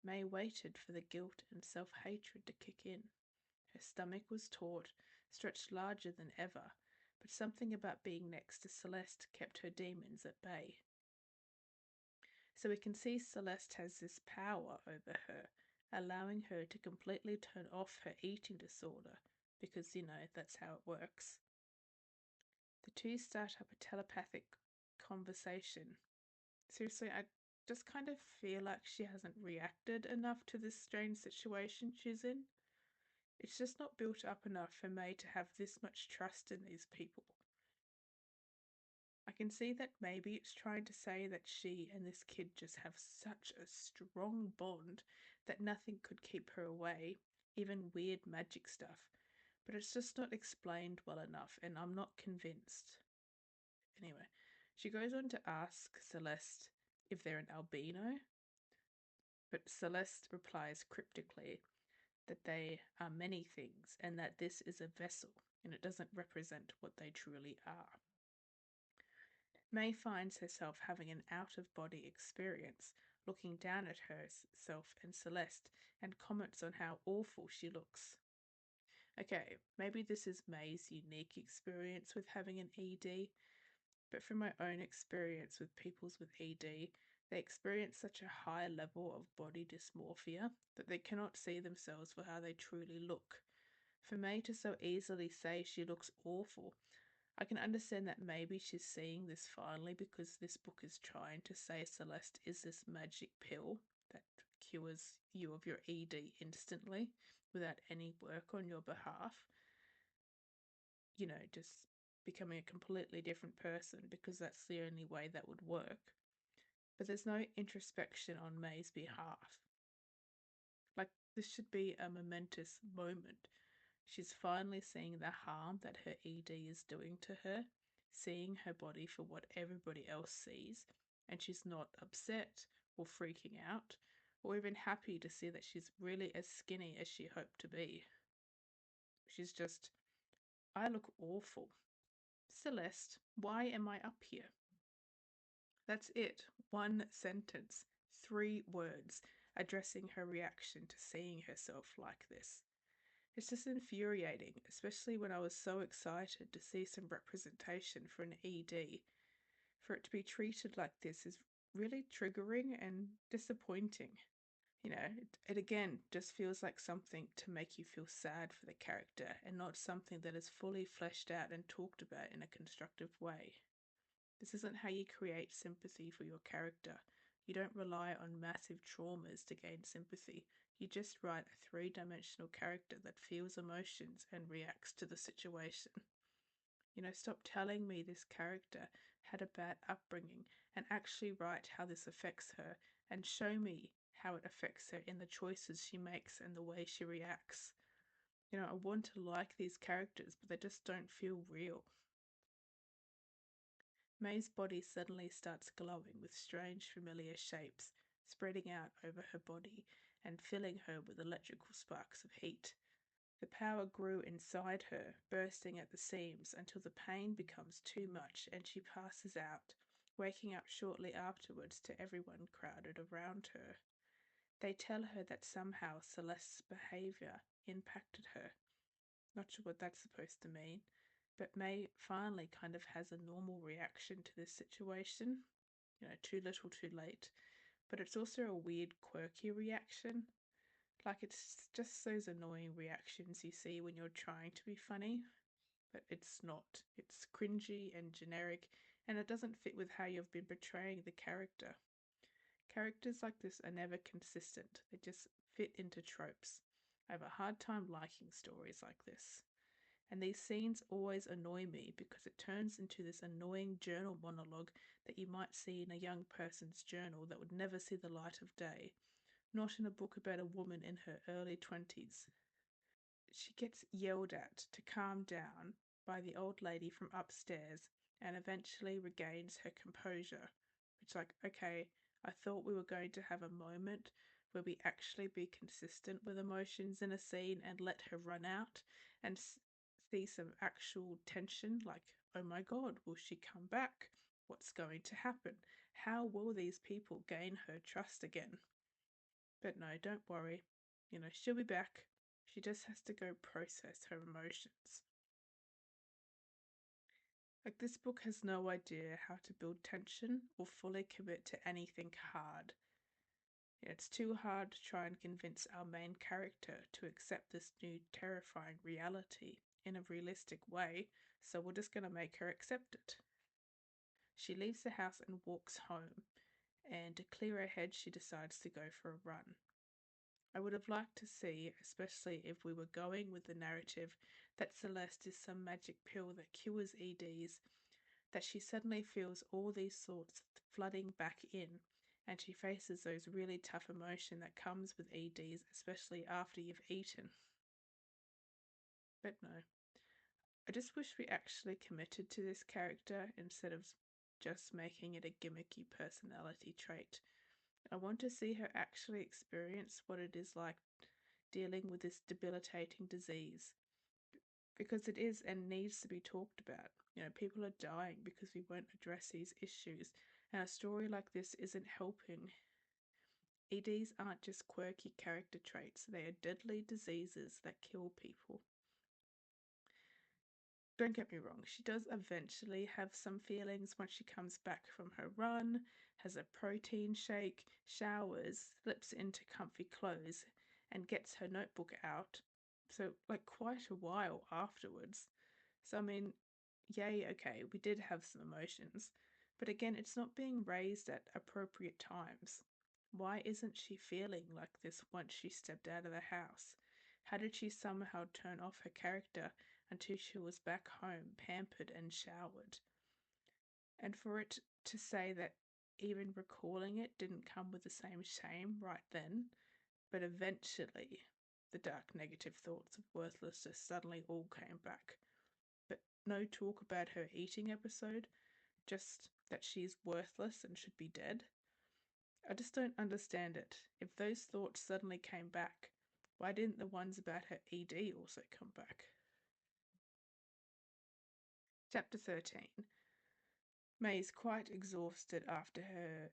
May waited for the guilt and self-hatred to kick in. Her stomach was taut, stretched larger than ever, but something about being next to Celeste kept her demons at bay. So we can see Celeste has this power over her, allowing her to completely turn off her eating disorder, because, that's how it works. The two start up a telepathic conversation. Seriously, I just kind of feel like she hasn't reacted enough to this strange situation she's in. It's just not built up enough for May to have this much trust in these people. I can see that maybe it's trying to say that she and this kid just have such a strong bond that nothing could keep her away, even weird magic stuff. But it's just not explained well enough, and I'm not convinced. Anyway, she goes on to ask Celeste if they're an albino, but Celeste replies cryptically that they are many things and that this is a vessel and it doesn't represent what they truly are. May finds herself having an out-of-body experience, looking down at herself and Celeste, and comments on how awful she looks. Okay, maybe this is May's unique experience with having an ED, but from my own experience with people with ED, they experience such a high level of body dysmorphia that they cannot see themselves for how they truly look. For May to so easily say she looks awful, I can understand that maybe she's seeing this finally because this book is trying to say Celeste is this magic pill that cures you of your ED instantly without any work on your behalf. Just becoming a completely different person because that's the only way that would work. But there's no introspection on May's behalf. Like, this should be a momentous moment. She's finally seeing the harm that her ED is doing to her, seeing her body for what everybody else sees, and she's not upset or freaking out, or even happy to see that she's really as skinny as she hoped to be. She's just, I look awful. Celeste, why am I up here? That's it. One sentence, 3 words, addressing her reaction to seeing herself like this. It's just infuriating, especially when I was so excited to see some representation for an ED. For it to be treated like this is really triggering and disappointing. It again just feels like something to make you feel sad for the character and not something that is fully fleshed out and talked about in a constructive way. This isn't how you create sympathy for your character. You don't rely on massive traumas to gain sympathy. You just write a three-dimensional character that feels emotions and reacts to the situation. Stop telling me this character had a bad upbringing and actually write how this affects her and show me how it affects her in the choices she makes and the way she reacts. I want to like these characters, but they just don't feel real. May's body suddenly starts glowing with strange familiar shapes, spreading out over her body and filling her with electrical sparks of heat. The power grew inside her, bursting at the seams until the pain becomes too much and she passes out, waking up shortly afterwards to everyone crowded around her. They tell her that somehow Celeste's behaviour impacted her. Not sure what that's supposed to mean, but May finally kind of has a normal reaction to this situation. Too little, too late. But it's also a weird, quirky reaction. Like, it's just those annoying reactions you see when you're trying to be funny, but it's not. It's cringy and generic, and it doesn't fit with how you've been portraying the character. Characters like this are never consistent, they just fit into tropes. I have a hard time liking stories like this. And these scenes always annoy me because it turns into this annoying journal monologue that you might see in a young person's journal that would never see the light of day, not in a book about a woman in her early 20s. She gets yelled at to calm down by the old lady from upstairs and eventually regains her composure. It's like, okay, I thought we were going to have a moment where we actually be consistent with emotions in a scene and let her run out and see some actual tension, like, oh my god, will she come back? What's going to happen? How will these people gain her trust again? But no, don't worry. She'll be back. She just has to go process her emotions. Like, this book has no idea how to build tension or fully commit to anything hard. It's too hard to try and convince our main character to accept this new terrifying reality in a realistic way, so we're just going to make her accept it. She leaves the house and walks home, and to clear her head, she decides to go for a run. I would have liked to see, especially if we were going with the narrative that Celeste is some magic pill that cures EDs, that she suddenly feels all these thoughts flooding back in and she faces those really tough emotion that comes with EDs, especially after you've eaten. But no, I just wish we actually committed to this character instead of just making it a gimmicky personality trait. I want to see her actually experience what it is like dealing with this debilitating disease, because it is and needs to be talked about. People are dying because we won't address these issues, and a story like this isn't helping. EDs aren't just quirky character traits, they are deadly diseases that kill people. Don't get me wrong, she does eventually have some feelings once she comes back from her run, has a protein shake, showers, slips into comfy clothes, and gets her notebook out. So, like, quite a while afterwards. So, I mean, yay, okay, we did have some emotions. But again, it's not being raised at appropriate times. Why isn't she feeling like this once she stepped out of the house? How did she somehow turn off her character until she was back home, pampered and showered? And for it to say that even recalling it didn't come with the same shame right then, but eventually the dark negative thoughts of worthlessness suddenly all came back. But no talk about her eating episode, just that she's worthless and should be dead. I just don't understand it. If those thoughts suddenly came back, why didn't the ones about her ED also come back? Chapter 13. May is quite exhausted after her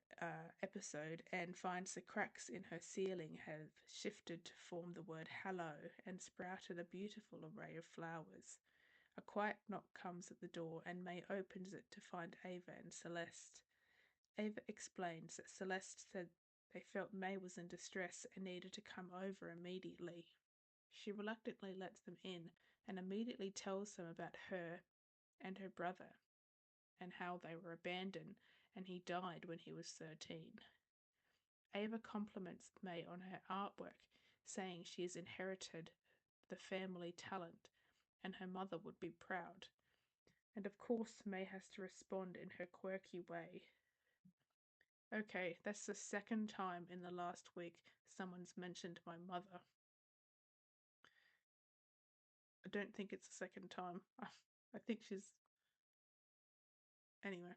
episode and finds the cracks in her ceiling have shifted to form the word hello and sprouted a beautiful array of flowers. A quiet knock comes at the door and May opens it to find Ava and Celeste. Ava explains that Celeste said they felt May was in distress and needed to come over immediately. She reluctantly lets them in and immediately tells them about her and her brother and how they were abandoned and he died when he was 13. Ava compliments May on her artwork, saying she has inherited the family talent and her mother would be proud. And of course, May has to respond in her quirky way. Okay, that's the second time in the last week someone's mentioned my mother. I don't think it's the second time. I think she's. Anyway.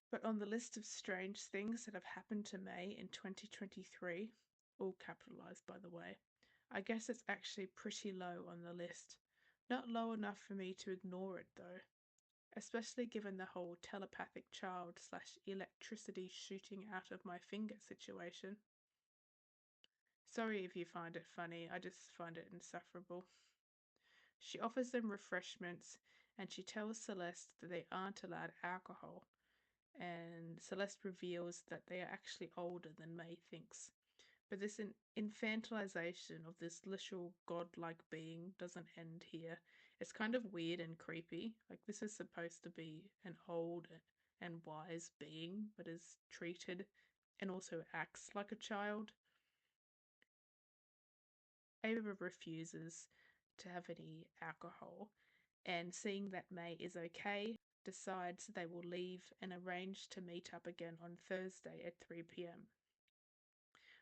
But on the list of strange things that have happened to May in 2023, all capitalised by the way, I guess it's actually pretty low on the list. Not low enough for me to ignore it though, especially given the whole telepathic child slash electricity shooting out of my finger situation. Sorry if you find it funny, I just find it insufferable. She offers them refreshments and she tells Celeste that they aren't allowed alcohol, and Celeste reveals that they are actually older than May thinks. But this infantilization of this literal godlike being doesn't end here. It's kind of weird and creepy. Like, this is supposed to be an old and wise being, but is treated and also acts like a child. Ava refuses to have any alcohol, and seeing that May is okay, decides they will leave and arrange to meet up again on Thursday at 3 pm.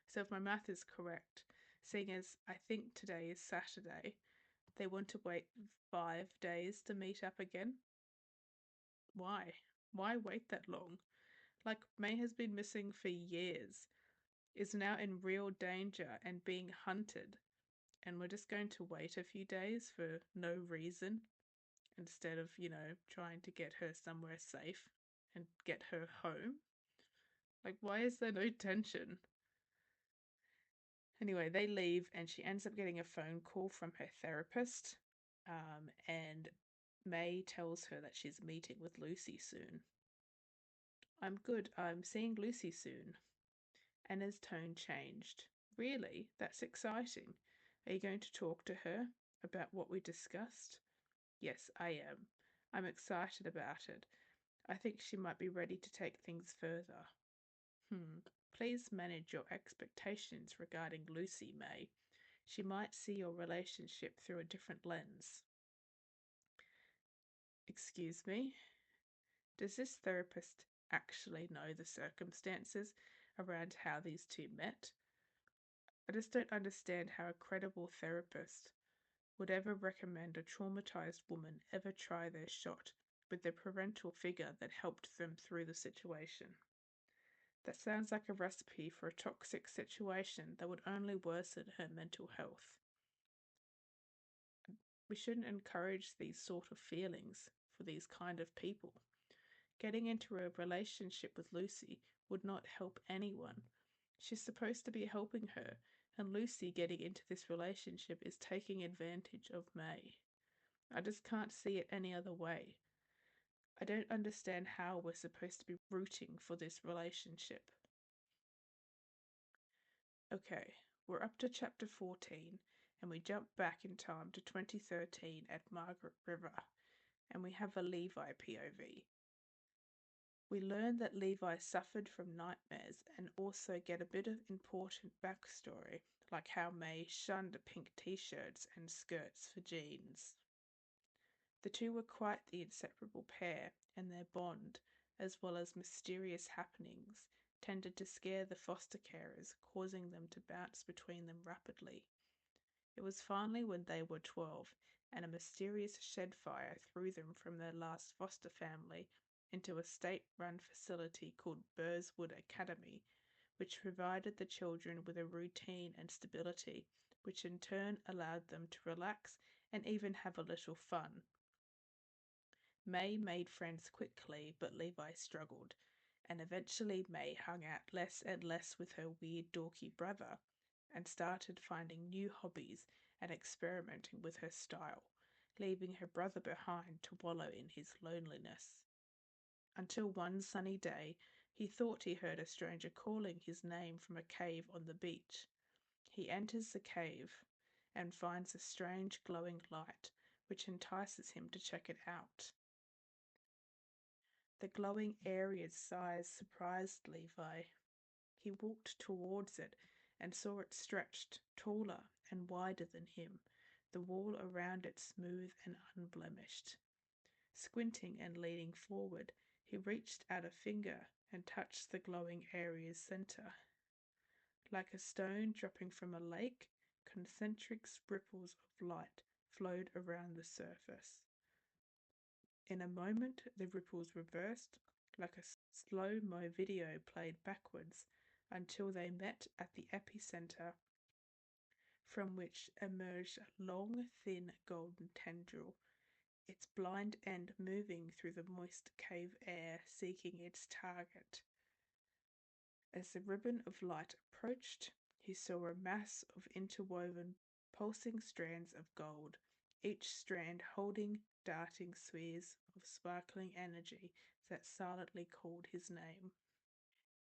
So, if my math is correct, seeing as I think today is Saturday, they want to wait 5 days to meet up again. Why? Why wait that long? Like, May has been missing for years, is now in real danger and being hunted, and we're just going to wait a few days for no reason instead of, trying to get her somewhere safe and get her home. Like, why is there no tension? Anyway, they leave and she ends up getting a phone call from her therapist. And May tells her that she's meeting with Lucy soon. I'm good, I'm seeing Lucy soon. Anna's tone changed. Really? That's exciting. Are you going to talk to her about what we discussed? Yes, I am. I'm excited about it. I think she might be ready to take things further. Please manage your expectations regarding Lucy, May. She might see your relationship through a different lens. Excuse me? Does this therapist actually know the circumstances around how these two met? I just don't understand how a credible therapist would ever recommend a traumatized woman ever try their shot with the parental figure that helped them through the situation. That sounds like a recipe for a toxic situation that would only worsen her mental health. We shouldn't encourage these sort of feelings for these kind of people. Getting into a relationship with Lucy would not help anyone. She's supposed to be helping her, and Lucy getting into this relationship is taking advantage of May. I just can't see it any other way. I don't understand how we're supposed to be rooting for this relationship. Okay, we're up to chapter 14, and we jump back in time to 2013 at Margaret River, and we have a Levi POV. We learn that Levi suffered from nightmares and also get a bit of important backstory, like how May shunned pink t-shirts and skirts for jeans. The two were quite the inseparable pair, and their bond, as well as mysterious happenings, tended to scare the foster carers, causing them to bounce between them rapidly. It was finally when they were 12 and a mysterious shed fire threw them from their last foster family into a state-run facility called Burswood Academy, which provided the children with a routine and stability, which in turn allowed them to relax and even have a little fun. May made friends quickly, but Levi struggled, and eventually May hung out less and less with her weird dorky brother and started finding new hobbies and experimenting with her style, leaving her brother behind to wallow in his loneliness. until one sunny day he thought he heard a stranger calling his name from a cave on the beach. He enters the cave and finds a strange glowing light, which entices him to check it out. The glowing area's size surprised Levi. He walked towards it and saw it stretched, taller and wider than him, the wall around it smooth and unblemished. Squinting and leaning forward, he reached out a finger and touched the glowing area's center. Like a stone dropping from a lake, concentric ripples of light flowed around the surface. In a moment, the ripples reversed, like a slow-mo video played backwards, until they met at the epicenter, from which emerged a long, thin golden tendril, its blind end moving through the moist cave air, seeking its target. As the ribbon of light approached, he saw a mass of interwoven, pulsing strands of gold, each strand holding darting spheres of sparkling energy that silently called his name.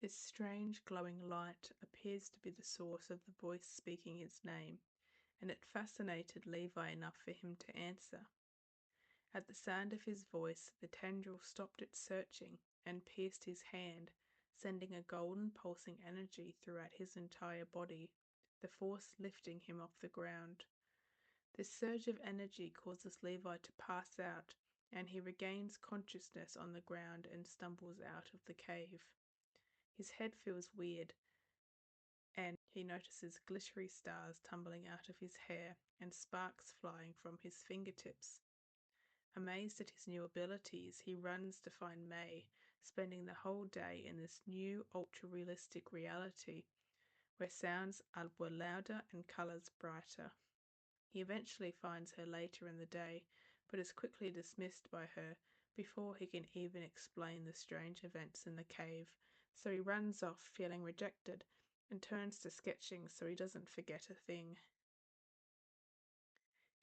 This strange glowing light appears to be the source of the voice speaking his name, and it fascinated Levi enough for him to answer. At the sound of his voice, the tendril stopped its searching and pierced his hand, sending a golden pulsing energy throughout his entire body, the force lifting him off the ground. This surge of energy causes Levi to pass out, and he regains consciousness on the ground and stumbles out of the cave. His head feels weird, and he notices glittery stars tumbling out of his hair and sparks flying from his fingertips. Amazed at his new abilities, he runs to find May, spending the whole day in this new ultra-realistic reality, where sounds were louder and colours brighter. He eventually finds her later in the day, but is quickly dismissed by her before he can even explain the strange events in the cave, so he runs off feeling rejected and turns to sketching so he doesn't forget a thing.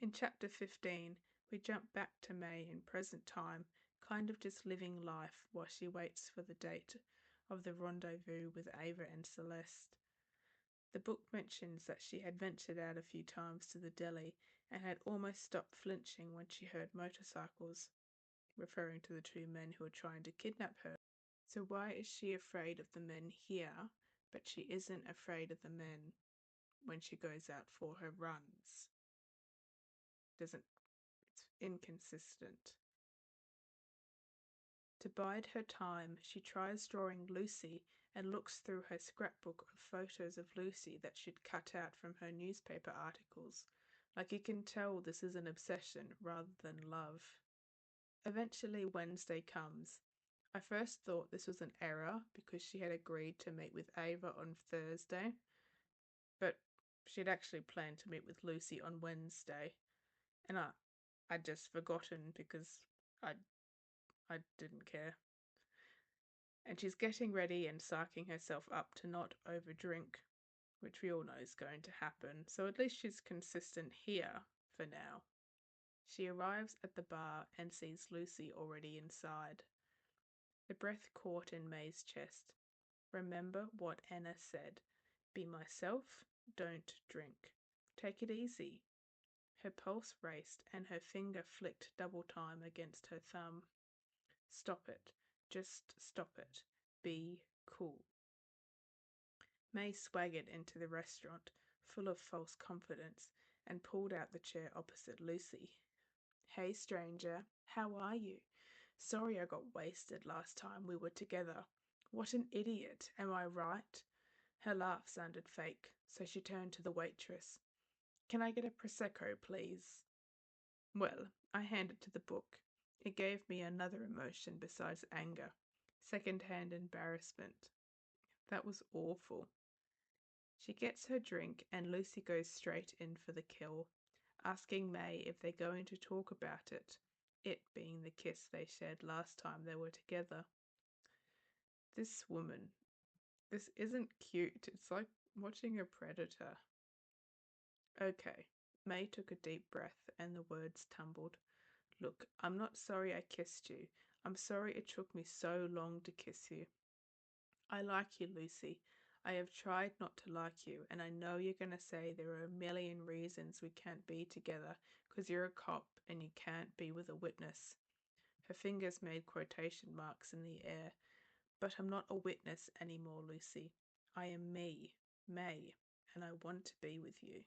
In chapter 15, we jump back to May in present time, kind of just living life while she waits for the date of the rendezvous with Ava and Celeste. The book mentions that she had ventured out a few times to the deli and had almost stopped flinching when she heard motorcycles, referring to the two men who were trying to kidnap her. So why is she afraid of the men here, but she isn't afraid of the men when she goes out for her runs? It's inconsistent. To bide her time, she tries drawing Lucy and looks through her scrapbook of photos of Lucy that she'd cut out from her newspaper articles. Like, you can tell this is an obsession rather than love. Eventually Wednesday comes. I first thought this was an error because she had agreed to meet with Ava on Thursday, but she'd actually planned to meet with Lucy on Wednesday, and I'd just forgotten because I didn't care. And she's getting ready and psyching herself up to not overdrink, which we all know is going to happen, so at least she's consistent here for now. She arrives at the bar and sees Lucy already inside. The breath caught in May's chest. Remember what Anna said. Be myself, don't drink. Take it easy. Her pulse raced and her finger flicked double time against her thumb. Stop it. Just stop it. Be cool. May swaggered into the restaurant, full of false confidence, and pulled out the chair opposite Lucy. Hey, stranger, how are you? Sorry I got wasted last time we were together. What an idiot, am I right? Her laugh sounded fake, so she turned to the waitress. Can I get a Prosecco, please? Well, I handed to the book. It gave me another emotion besides anger. Second-hand embarrassment. That was awful. She gets her drink and Lucy goes straight in for the kill, asking May if they're going to talk about it being the kiss they shared last time they were together. This woman, this isn't cute. It's like watching a predator. Okay. May took a deep breath and the words tumbled. Look, I'm not sorry I kissed you. I'm sorry it took me so long to kiss you. I like you, Lucy. I have tried not to like you, and I know you're going to say there are a million reasons we can't be together because you're a cop and you can't be with a witness. Her fingers made quotation marks in the air. But I'm not a witness anymore, Lucy. I am me, May, and I want to be with you.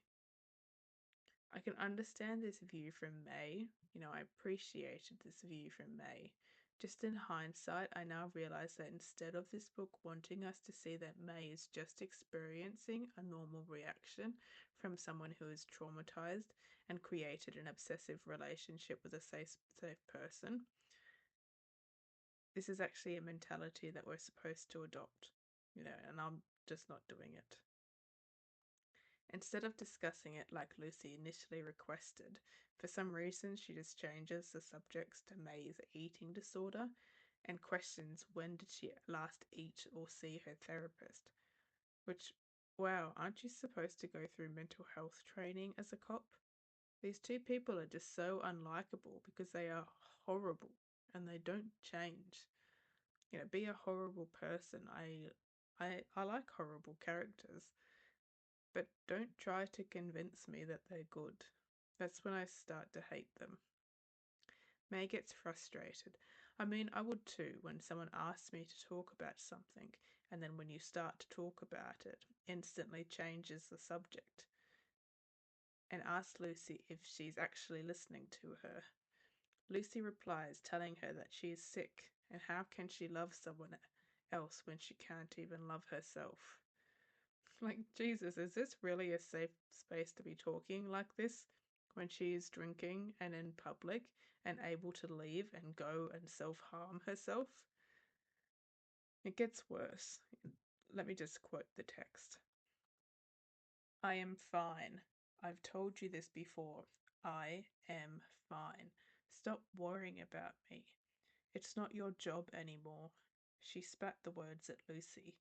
I can understand this view from May. I appreciated this view from May. Just in hindsight, I now realize that instead of this book wanting us to see that May is just experiencing a normal reaction from someone who is traumatized and created an obsessive relationship with a safe person, this is actually a mentality that we're supposed to adopt, and I'm just not doing it. Instead of discussing it like Lucy initially requested, for some reason she just changes the subjects to May's eating disorder and questions when did she last eat or see her therapist. Which, wow, aren't you supposed to go through mental health training as a cop? These two people are just so unlikable because they are horrible and they don't change. Be a horrible person. I like horrible characters, but don't try to convince me that they're good. That's when I start to hate them. May gets frustrated. I mean, I would too when someone asks me to talk about something, and then when you start to talk about it, instantly changes the subject and asks Lucy if she's actually listening to her. Lucy replies, telling her that she is sick, and how can she love someone else when she can't even love herself? Like, Jesus, is this really a safe space to be talking like this when she is drinking and in public and able to leave and go and self-harm herself? It gets worse. Let me just quote the text. I am fine. I've told you this before. I am fine. Stop worrying about me. It's not your job anymore. She spat the words at Lucy.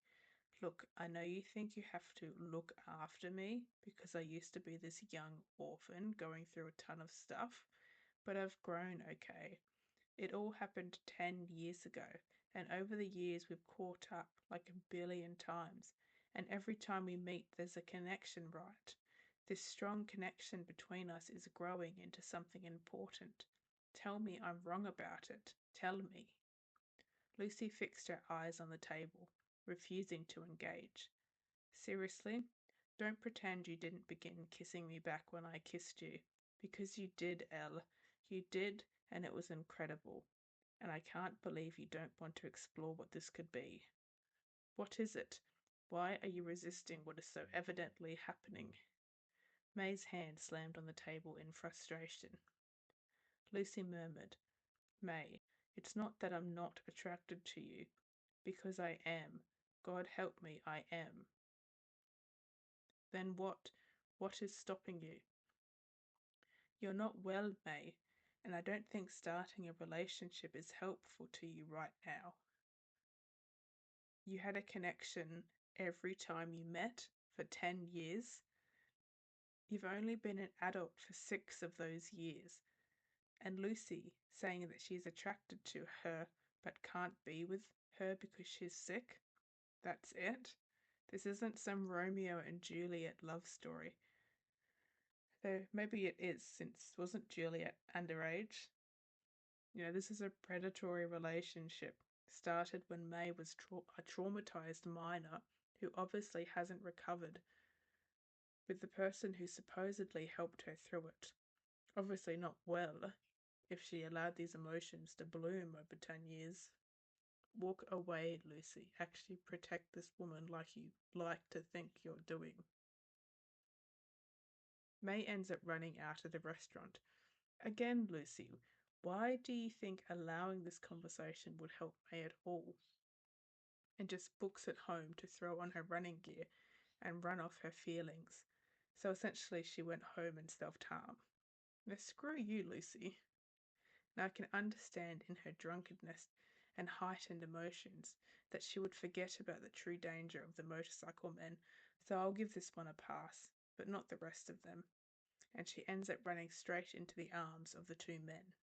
Look, I know you think you have to look after me because I used to be this young orphan going through a ton of stuff, but I've grown, okay? It all happened 10 years ago, and over the years we've caught up like a billion times, and every time we meet there's a connection, right? This strong connection between us is growing into something important. Tell me I'm wrong about it. Tell me. Lucy fixed her eyes on the table, refusing to engage. Seriously? Don't pretend you didn't begin kissing me back when I kissed you. Because you did, Elle. You did, and it was incredible. And I can't believe you don't want to explore what this could be. What is it? Why are you resisting what is so evidently happening? May's hand slammed on the table in frustration. Lucy murmured, May, it's not that I'm not attracted to you. Because I am. God help me, I am. Then what? What is stopping you? You're not well, May, and I don't think starting a relationship is helpful to you right now. You had a connection every time you met for 10 years. You've only been an adult for 6 of those years. And Lucy saying that she's attracted to her but can't be with her because she's sick. That's it. This isn't some Romeo and Juliet love story. Though maybe it is, since wasn't Juliet underage? This is a predatory relationship. Started when May was a traumatized minor who obviously hasn't recovered with the person who supposedly helped her through it. Obviously not well if she allowed these emotions to bloom over 10 years. Walk away, Lucy. Actually protect this woman like you like to think you're doing. May ends up running out of the restaurant. Again, Lucy, why do you think allowing this conversation would help May at all? And just books it home to throw on her running gear and run off her feelings. So essentially, she went home and self-harm. Now, screw you, Lucy. Now, I can understand in her drunkenness and heightened emotions that she would forget about the true danger of the motorcycle men, so I'll give this one a pass, but not the rest of them. And she ends up running straight into the arms of the two men.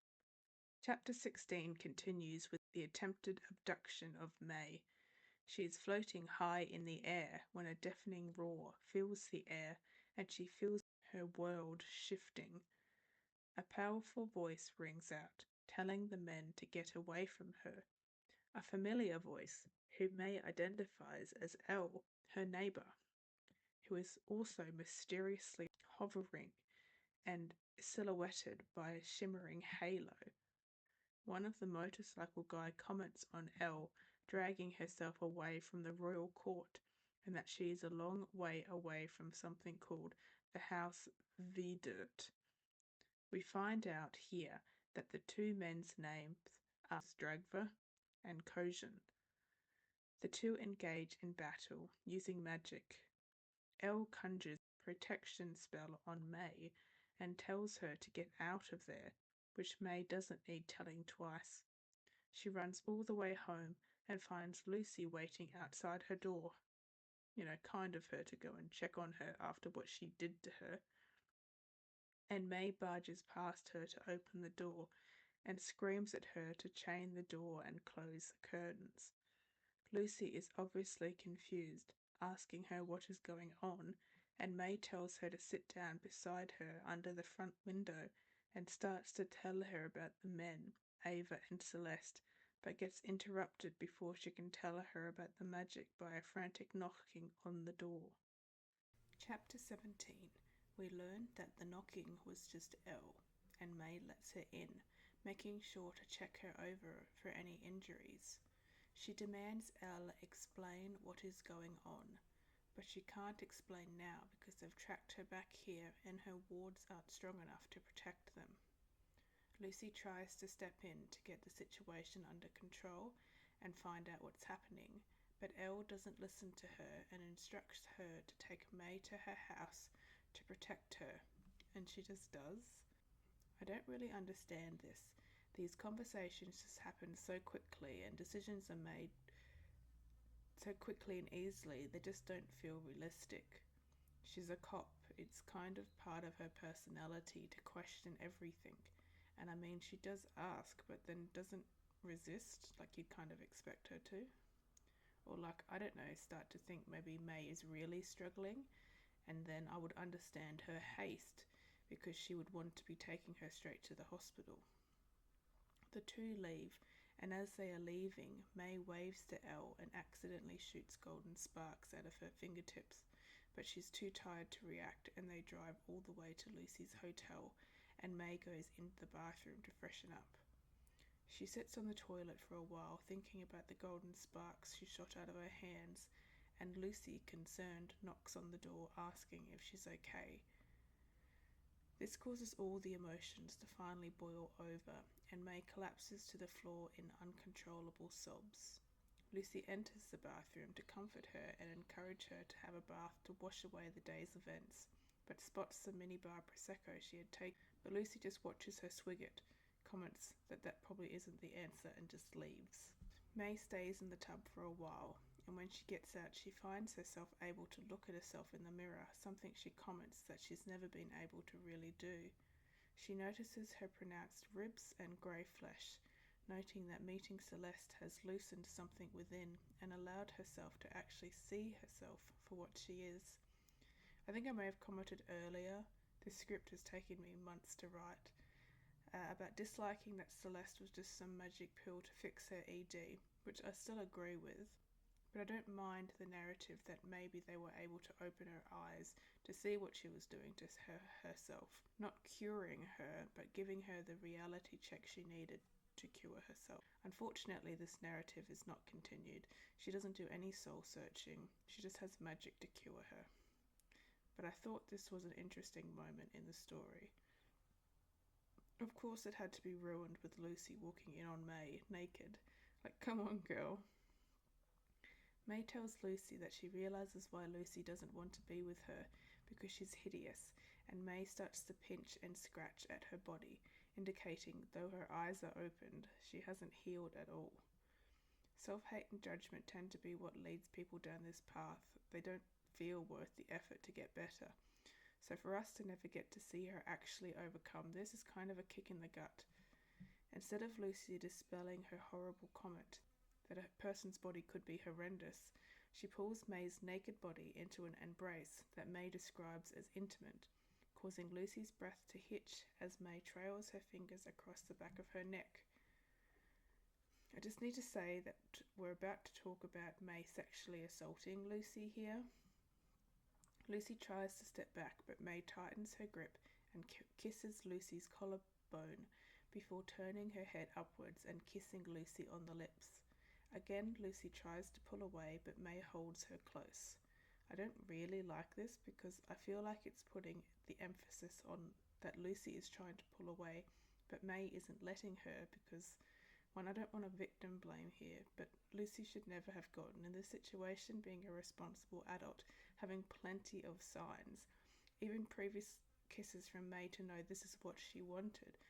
Chapter 16 continues with the attempted abduction of May. She is floating high in the air when a deafening roar fills the air and she feels her world shifting. A powerful voice rings out, telling the men to get away from her. A familiar voice, who May identifies as Elle, her neighbour, who is also mysteriously hovering and silhouetted by a shimmering halo. One of the motorcycle guy comments on Elle dragging herself away from the royal court and that she is a long way away from something called the House Vedert. We find out here that the two men's names are Stragva and Kojin. The two engage in battle using magic. Elle conjures a protection spell on May and tells her to get out of there, which May doesn't need telling twice. She runs all the way home and finds Lucy waiting outside her door. Kind of her to go and check on her after what she did to her. And May barges past her to open the door and screams at her to chain the door and close the curtains. Lucy is obviously confused, asking her what is going on, and May tells her to sit down beside her under the front window and starts to tell her about the men, Ava and Celeste, but gets interrupted before she can tell her about the magic by a frantic knocking on the door. Chapter 17. We learn that the knocking was just Elle, and May lets her in, making sure to check her over for any injuries. She demands Elle explain what is going on, but she can't explain now because they've tracked her back here and her wards aren't strong enough to protect them. Lucy tries to step in to get the situation under control and find out what's happening, but Elle doesn't listen to her and instructs her to take May to her house to protect her, and she just does. I don't really understand this. These conversations just happen so quickly and decisions are made so quickly and easily, they just don't feel realistic. She's a cop. It's kind of part of her personality to question everything. And I mean, she does ask, but then doesn't resist like you'd kind of expect her to. Or like, I don't know, start to think maybe May is really struggling, and then I would understand her haste because she would want to be taking her straight to the hospital. The two leave, and as they are leaving, May waves to Elle and accidentally shoots golden sparks out of her fingertips, but she's too tired to react, and they drive all the way to Lucy's hotel, and May goes into the bathroom to freshen up. She sits on the toilet for a while, thinking about the golden sparks she shot out of her hands, and Lucy, concerned, knocks on the door asking if she's okay. This causes all the emotions to finally boil over, and May collapses to the floor in uncontrollable sobs. Lucy enters the bathroom to comfort her and encourage her to have a bath to wash away the day's events, but spots the minibar Prosecco she had taken. But Lucy just watches her swig it, comments that probably isn't the answer, and just leaves. May stays in the tub for a while, and when she gets out she finds herself able to look at herself in the mirror, something she comments that she's never been able to really do. She notices her pronounced ribs and grey flesh, noting that meeting Celeste has loosened something within and allowed herself to actually see herself for what she is. I think I may have commented earlier, this script has taken me months to write, about disliking that Celeste was just some magic pill to fix her ED, which I still agree with. But I don't mind the narrative that maybe they were able to open her eyes to see what she was doing to herself. Not curing her, but giving her the reality check she needed to cure herself. Unfortunately, this narrative is not continued. She doesn't do any soul searching. She just has magic to cure her. But I thought this was an interesting moment in the story. Of course, it had to be ruined with Lucy walking in on May naked. Like, come on, girl. May tells Lucy that she realizes why Lucy doesn't want to be with her because she's hideous, and May starts to pinch and scratch at her body, indicating though her eyes are opened, she hasn't healed at all. Self-hate and judgment tend to be what leads people down this path. They don't feel worth the effort to get better. So for us to never get to see her actually overcome this is kind of a kick in the gut. Instead of Lucy dispelling her horrible comment that a person's body could be horrendous, she pulls May's naked body into an embrace that May describes as intimate, causing Lucy's breath to hitch as May trails her fingers across the back of her neck. I just need to say that we're about to talk about May sexually assaulting Lucy here. Lucy tries to step back, but May tightens her grip and kisses Lucy's collarbone before turning her head upwards and kissing Lucy on the lips. Again, Lucy tries to pull away, but May holds her close. I don't really like this because I feel like it's putting the emphasis on that Lucy is trying to pull away, but May isn't letting her because, one, I don't want to victim blame here, but Lucy should never have gotten in this situation, being a responsible adult, having plenty of signs, even previous kisses from May to know this is what she wanted.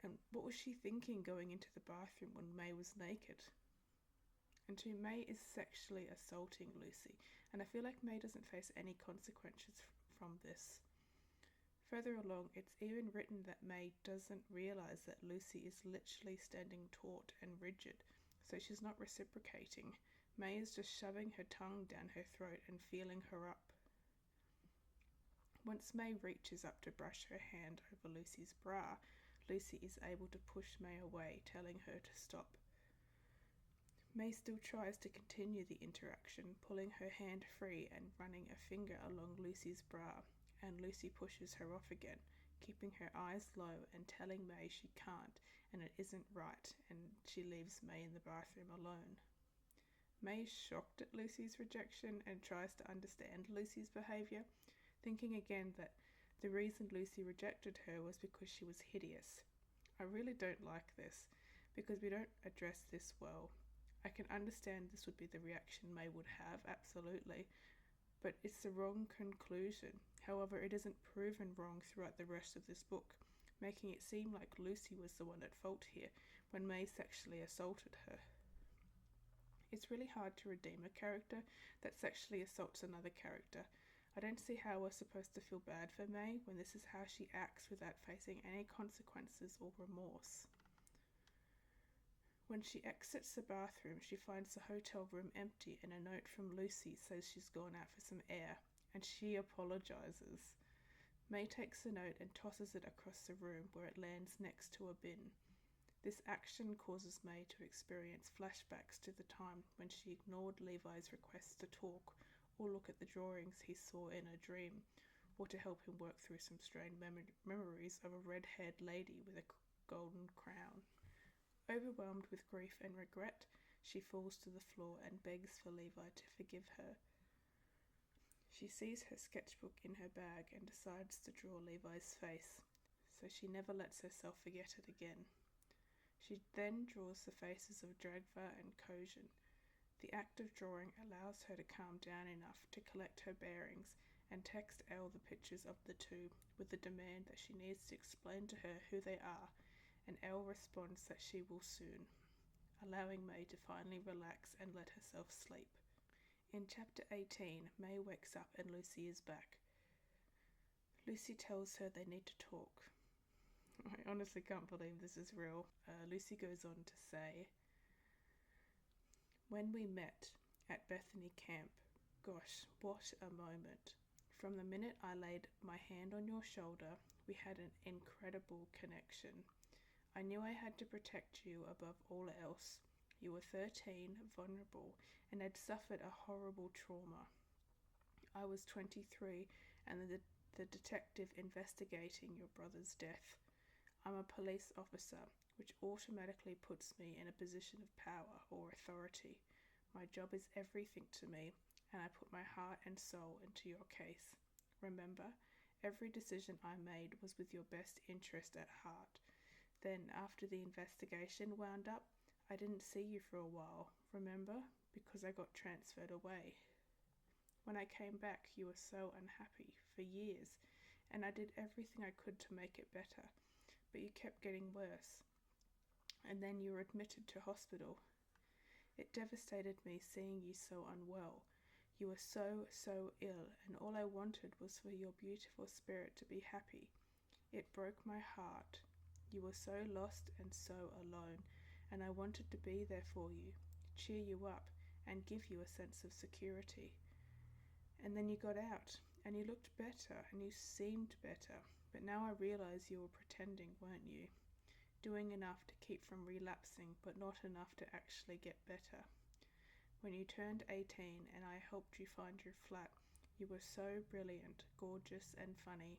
And what was she thinking going into the bathroom when May was naked? And two, May is sexually assaulting Lucy, and I feel like May doesn't face any consequences from this. Further along, it's even written that May doesn't realise that Lucy is literally standing taut and rigid, so she's not reciprocating. May is just shoving her tongue down her throat and feeling her up. Once May reaches up to brush her hand over Lucy's bra, Lucy is able to push May away, telling her to stop. May still tries to continue the interaction, pulling her hand free and running a finger along Lucy's bra, and Lucy pushes her off again, keeping her eyes low and telling May she can't and it isn't right, and she leaves May in the bathroom alone. May is shocked at Lucy's rejection and tries to understand Lucy's behaviour, thinking again that the reason Lucy rejected her was because she was hideous. I really don't like this, because we don't address this well. I can understand this would be the reaction May would have, absolutely, but it's the wrong conclusion. However, it isn't proven wrong throughout the rest of this book, making it seem like Lucy was the one at fault here when May sexually assaulted her. It's really hard to redeem a character that sexually assaults another character. I don't see how we're supposed to feel bad for May when this is how she acts without facing any consequences or remorse. When she exits the bathroom, she finds the hotel room empty and a note from Lucy says she's gone out for some air, and she apologises. May takes the note and tosses it across the room where it lands next to a bin. This action causes May to experience flashbacks to the time when she ignored Levi's requests to talk or look at the drawings he saw in a dream, or to help him work through some strange memories of a red-haired lady with a golden crown. Overwhelmed with grief and regret, she falls to the floor and begs for Levi to forgive her. She sees her sketchbook in her bag and decides to draw Levi's face, so she never lets herself forget it again. She then draws the faces of Dragva and Kojin. The act of drawing allows her to calm down enough to collect her bearings and text Elle the pictures of the two with the demand that she needs to explain to her who they are, and Elle responds that she will soon, allowing May to finally relax and let herself sleep. In chapter 18, May wakes up and Lucy is back. Lucy tells her they need to talk. I honestly can't believe this is real. Lucy goes on to say, "When we met at Bethany Camp, gosh, what a moment. From the minute I laid my hand on your shoulder, we had an incredible connection. I knew I had to protect you above all else. You were 13, vulnerable, and had suffered a horrible trauma. I was 23 and the detective investigating your brother's death. I'm a police officer, which automatically puts me in a position of power or authority. My job is everything to me, and I put my heart and soul into your case. Remember, every decision I made was with your best interest at heart. Then, after the investigation wound up, I didn't see you for a while, remember? Because I got transferred away. When I came back, you were so unhappy for years, and I did everything I could to make it better, but you kept getting worse. And then you were admitted to hospital. It devastated me seeing you so unwell. You were so ill, and all I wanted was for your beautiful spirit to be happy. It broke my heart. You were so lost and so alone, and I wanted to be there for you, cheer you up, and give you a sense of security. And then you got out, and you looked better, and you seemed better, but now I realize you were pretending, weren't you? Doing enough to keep from relapsing, but not enough to actually get better. When you turned 18 and I helped you find your flat, you were so brilliant, gorgeous and funny.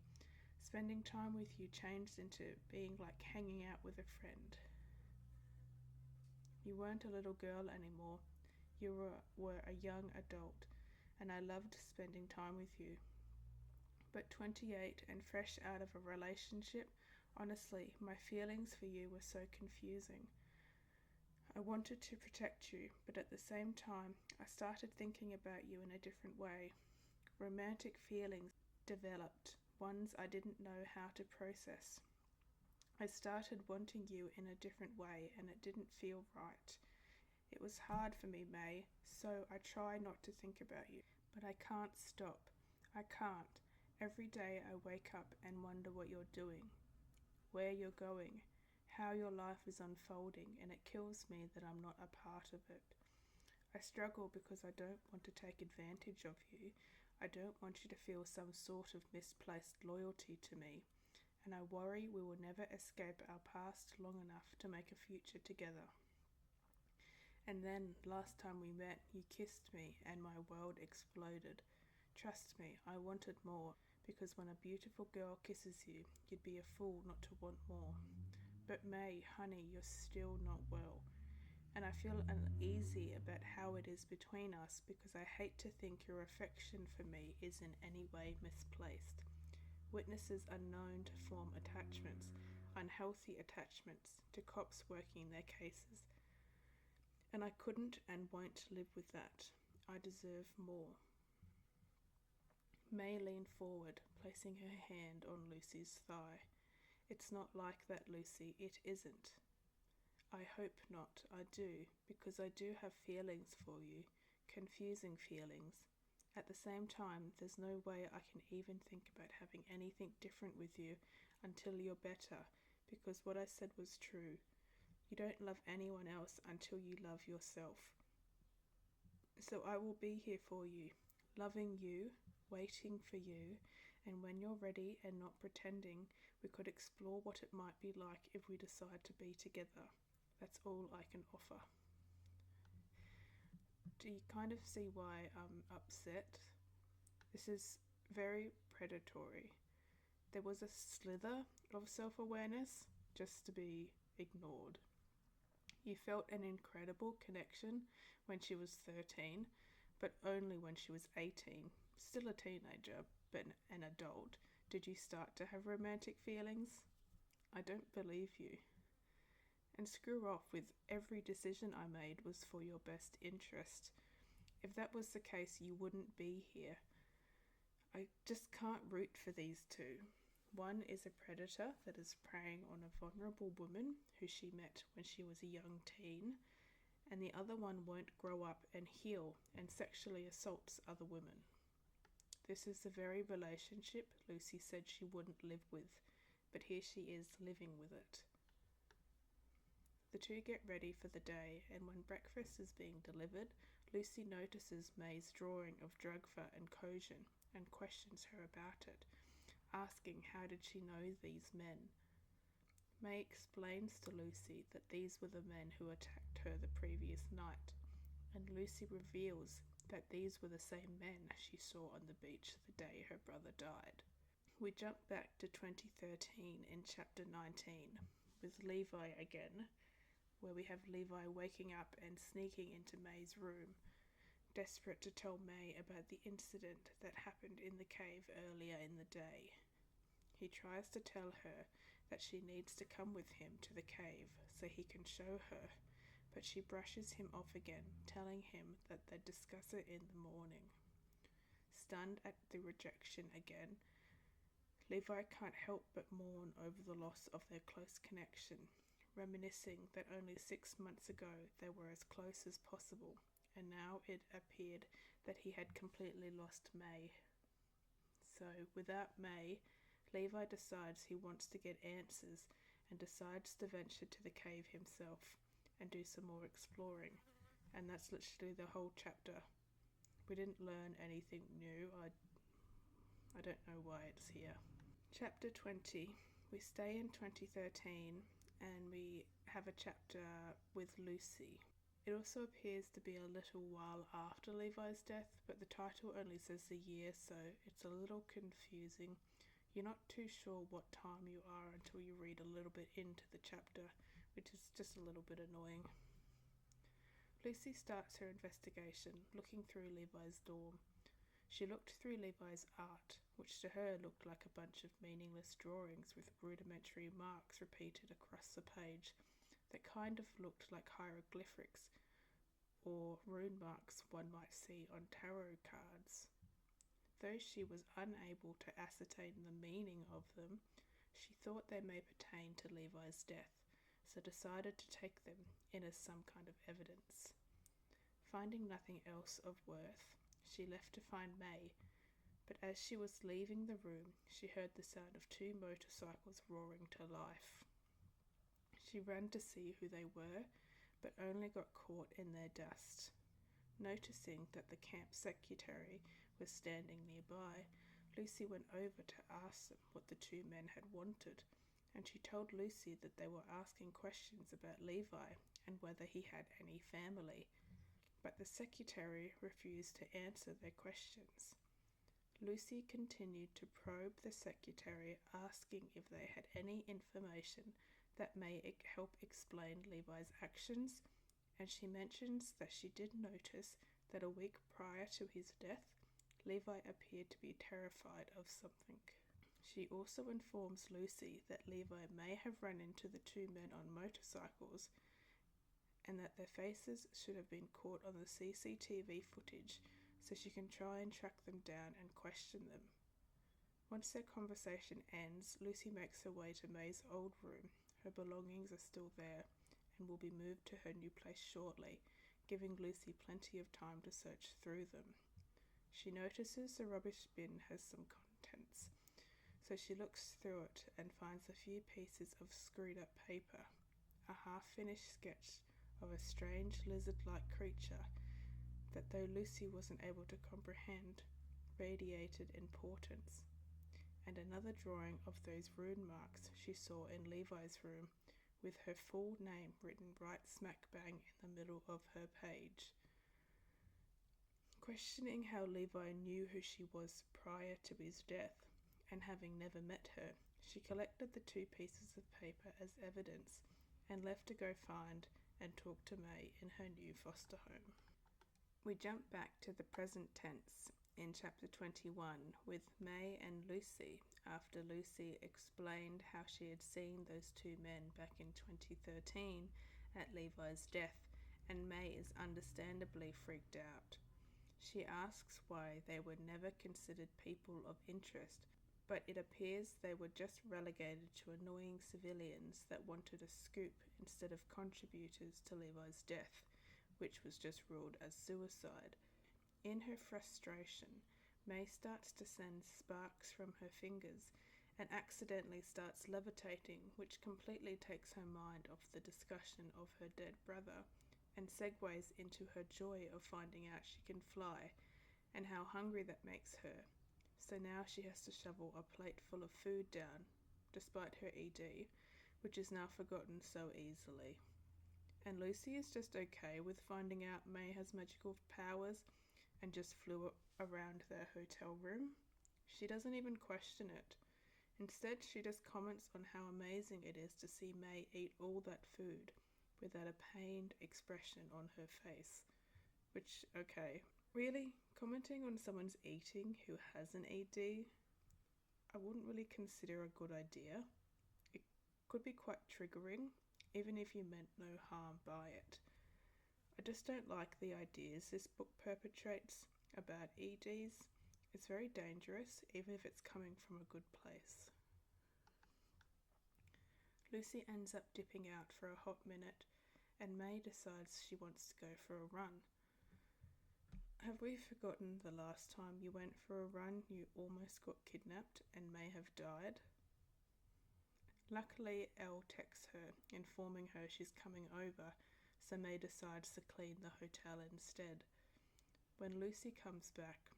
Spending time with you changed into being like hanging out with a friend. You weren't a little girl anymore. You were a young adult, and I loved spending time with you. But 28 and fresh out of a relationship, honestly, my feelings for you were so confusing. I wanted to protect you, but at the same time, I started thinking about you in a different way. Romantic feelings developed, ones I didn't know how to process. I started wanting you in a different way, and it didn't feel right. It was hard for me, May, so I try not to think about you. But I can't stop. I can't. Every day I wake up and wonder what you're doing, where you're going, how your life is unfolding, and it kills me that I'm not a part of it. I struggle because I don't want to take advantage of you. I don't want you to feel some sort of misplaced loyalty to me, and I worry we will never escape our past long enough to make a future together. And then, last time we met, you kissed me and my world exploded. Trust me, I wanted more, because when a beautiful girl kisses you, you'd be a fool not to want more. But May, honey, you're still not well. And I feel uneasy about how it is between us, because I hate to think your affection for me is in any way misplaced. Witnesses are known to form attachments, unhealthy attachments, to cops working their cases. And I couldn't and won't live with that. I deserve more. May leaned forward, placing her hand on Lucy's thigh. It's not like that, Lucy, it isn't. I hope not, I do, because I do have feelings for you, confusing feelings. At the same time, there's no way I can even think about having anything different with you until you're better, because what I said was true. You don't love anyone else until you love yourself. So I will be here for you, loving you, waiting for you, and when you're ready and not pretending, we could explore what it might be like if we decide to be together. That's all I can offer. Do you kind of see why I'm upset? This is very predatory. There was a slither of self-awareness just to be ignored. You felt an incredible connection when she was 13, but only when she was 18. Still a teenager, but an adult. Did you start to have romantic feelings? I don't believe you. And screw off with every decision I made was for your best interest. If that was the case, you wouldn't be here. I just can't root for these two. One is a predator that is preying on a vulnerable woman who she met when she was a young teen, and the other one won't grow up and heal and sexually assaults other women. This is the very relationship Lucy said she wouldn't live with, but here she is living with it. The two get ready for the day, and when breakfast is being delivered, Lucy notices May's drawing of Drugva and Kojin and questions her about it, asking how did she know these men. May explains to Lucy that these were the men who attacked her the previous night, and Lucy reveals that these were the same men she saw on the beach the day her brother died. We jump back to 2013 in chapter 19, with Levi again, where we have Levi waking up and sneaking into May's room, desperate to tell May about the incident that happened in the cave earlier in the day. He tries to tell her that she needs to come with him to the cave so he can show her, but she brushes him off again, telling him that they'd discuss it in the morning. Stunned at the rejection again, Levi can't help but mourn over the loss of their close connection, reminiscing that only 6 months ago they were as close as possible, and now it appeared that he had completely lost May. So, without May, Levi decides he wants to get answers and decides to venture to the cave himself and do some more exploring. And that's literally the whole chapter. We didn't learn anything new. I don't know why it's here. Chapter 20. We stay in 2013 and we have a chapter with Lucy. It also appears to be a little while after Levi's death, but the title only says the year, so it's a little confusing. You're not too sure what time you are until you read a little bit into the chapter, which is just a little bit annoying. Lucy starts her investigation, looking through Levi's dorm. She looked through Levi's art, which to her looked like a bunch of meaningless drawings with rudimentary marks repeated across the page that kind of looked like hieroglyphics or rune marks one might see on tarot cards. Though she was unable to ascertain the meaning of them, she thought they may pertain to Levi's death, so decided to take them in as some kind of evidence. Finding nothing else of worth, she left to find May, but as she was leaving the room, she heard the sound of 2 motorcycles roaring to life. She ran to see who they were, but only got caught in their dust. Noticing that the camp secretary was standing nearby, Lucy went over to ask them what the 2 men had wanted, and she told Lucy that they were asking questions about Levi and whether he had any family, but the secretary refused to answer their questions. Lucy continued to probe the secretary, asking if they had any information that may help explain Levi's actions, and she mentions that she did notice that a week prior to his death, Levi appeared to be terrified of something. She also informs Lucy that Levi may have run into the 2 men on motorcycles and that their faces should have been caught on the CCTV footage so she can try and track them down and question them. Once their conversation ends, Lucy makes her way to May's old room. Her belongings are still there and will be moved to her new place shortly, giving Lucy plenty of time to search through them. She notices the rubbish bin has some contents, so she looks through it and finds a few pieces of screwed up paper, a half-finished sketch of a strange lizard-like creature that, though Lucy wasn't able to comprehend, radiated importance, and another drawing of those rune marks she saw in Levi's room, with her full name written right smack bang in the middle of her page. Questioning how Levi knew who she was prior to his death, and having never met her, she collected the 2 pieces of paper as evidence and left to go find and talk to May in her new foster home. We jump back to the present tense in chapter 21 with May and Lucy after Lucy explained how she had seen those 2 men back in 2013 at Levi's death, and May is understandably freaked out. She asks why they were never considered people of interest, but it appears they were just relegated to annoying civilians that wanted a scoop instead of contributors to Levi's death, which was just ruled as suicide. In her frustration, May starts to send sparks from her fingers and accidentally starts levitating, which completely takes her mind off the discussion of her dead brother and segues into her joy of finding out she can fly and how hungry that makes her. So now she has to shovel a plate full of food down, despite her ED, which is now forgotten so easily. And Lucy is just okay with finding out May has magical powers and just flew around their hotel room. She doesn't even question it. Instead, she just comments on how amazing it is to see May eat all that food without a pained expression on her face. Which, okay, really? Commenting on someone's eating who has an ED? I wouldn't really consider a good idea. It could be quite triggering, even if you meant no harm by it. I just don't like the ideas this book perpetrates about EDs. It's very dangerous, even if it's coming from a good place. Lucy ends up dipping out for a hot minute, and May decides she wants to go for a run. Have we forgotten the last time you went for a run you almost got kidnapped and may have died? Luckily, Elle texts her, informing her she's coming over, so May decides to clean the hotel instead. When Lucy comes back,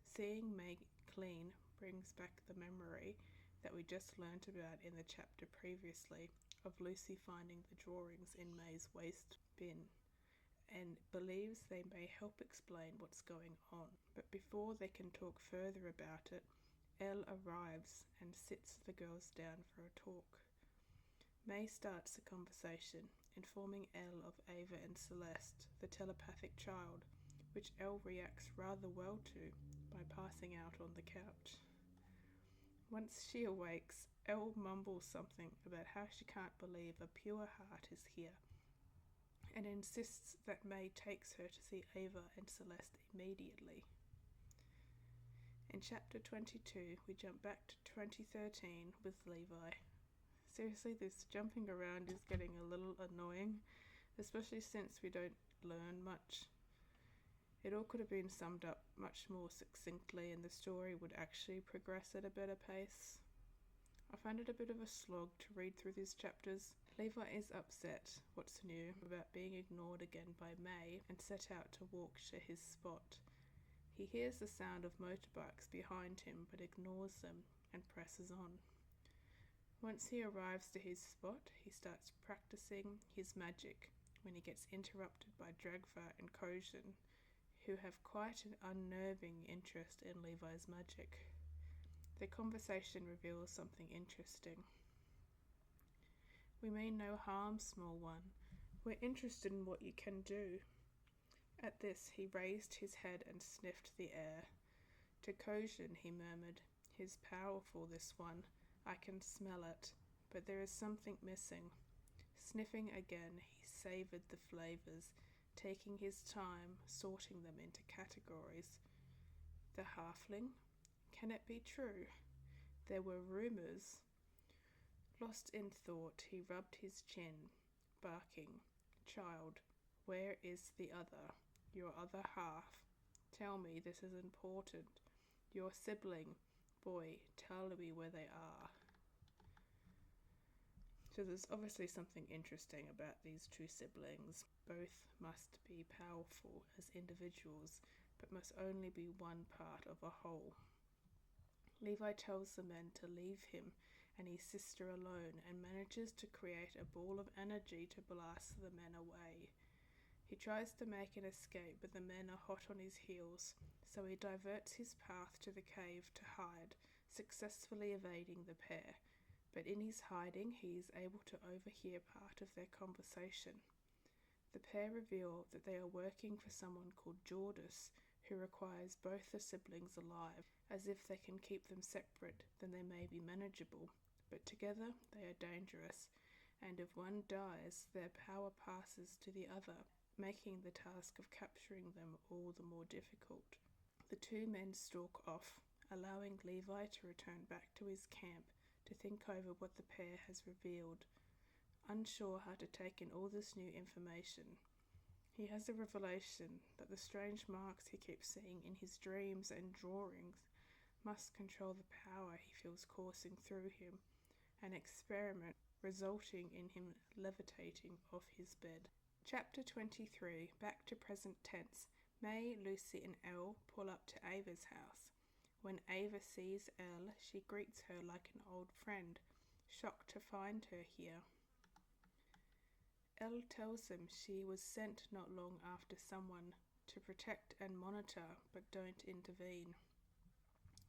seeing May clean brings back the memory that we just learnt about in the chapter previously of Lucy finding the drawings in May's waste bin, and believes they may help explain what's going on. But before they can talk further about it, Elle arrives and sits the girls down for a talk. May starts the conversation, informing Elle of Ava and Celeste, the telepathic child, which Elle reacts rather well to by passing out on the couch. Once she awakes, Elle mumbles something about how she can't believe a pure heart is here, and insists that May takes her to see Ava and Celeste immediately. In chapter 22, we jump back to 2013 with Levi. Seriously, this jumping around is getting a little annoying, especially since we don't learn much. It all could have been summed up much more succinctly and the story would actually progress at a better pace. I find it a bit of a slog to read through these chapters. Levi is upset, what's new, about being ignored again by May and set out to walk to his spot. He hears the sound of motorbikes behind him but ignores them and presses on. Once he arrives to his spot, he starts practicing his magic when he gets interrupted by Dragva and Kojin, who have quite an unnerving interest in Levi's magic. The conversation reveals something interesting. "We mean no harm, small one. We're interested in what you can do." At this, he raised his head and sniffed the air. To Kojin, he murmured, "He's powerful, this one. I can smell it, but there is something missing." Sniffing again, he savoured the flavours, taking his time, sorting them into categories. The halfling? Can it be true? There were rumours. Lost in thought, he rubbed his chin, barking, "Child, where is the other? Your other half? Tell me, this is important. Your sibling. Boy, tell me where they are." So there's obviously something interesting about these two siblings. Both must be powerful as individuals, but must only be one part of a whole. Levi tells the men to leave him and his sister alone and manages to create a ball of energy to blast the men away. He tries to make an escape, but the men are hot on his heels, so he diverts his path to the cave to hide, successfully evading the pair. But in his hiding, he is able to overhear part of their conversation. The pair reveal that they are working for someone called Jordis, who requires both the siblings alive, as if they can keep them separate, then they may be manageable, but together they are dangerous, and if one dies, their power passes to the other, making the task of capturing them all the more difficult. The two men stalk off, allowing Levi to return back to his camp to think over what the pair has revealed. Unsure how to take in all this new information, he has a revelation that the strange marks he keeps seeing in his dreams and drawings must control the power he feels coursing through him, an experiment resulting in him levitating off his bed. Chapter 23, back to present tense. May, Lucy and Elle pull up to Ava's house. When Ava sees Elle, she greets her like an old friend, shocked to find her here. Elle tells them she was sent not long after someone to protect and monitor, but don't intervene.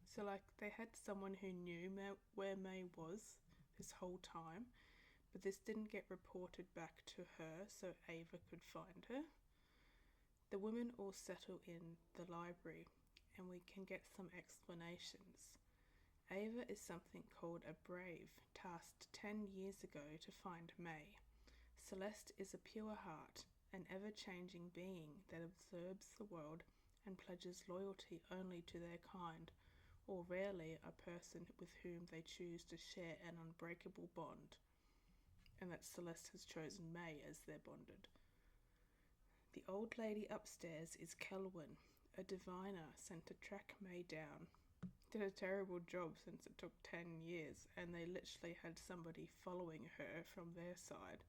So they had someone who knew where May was this whole time, but this didn't get reported back to her so Ava could find her. The women all settle in the library and we can get some explanations. Ava is something called a brave, tasked 10 years ago to find May. Celeste is a pure heart, an ever-changing being that observes the world and pledges loyalty only to their kind, or rarely a person with whom they choose to share an unbreakable bond, and that Celeste has chosen May as their bonded. The old lady upstairs is Kelwyn, a diviner sent to track May down. did a terrible job since it took 10 years and they literally had somebody following her from their side,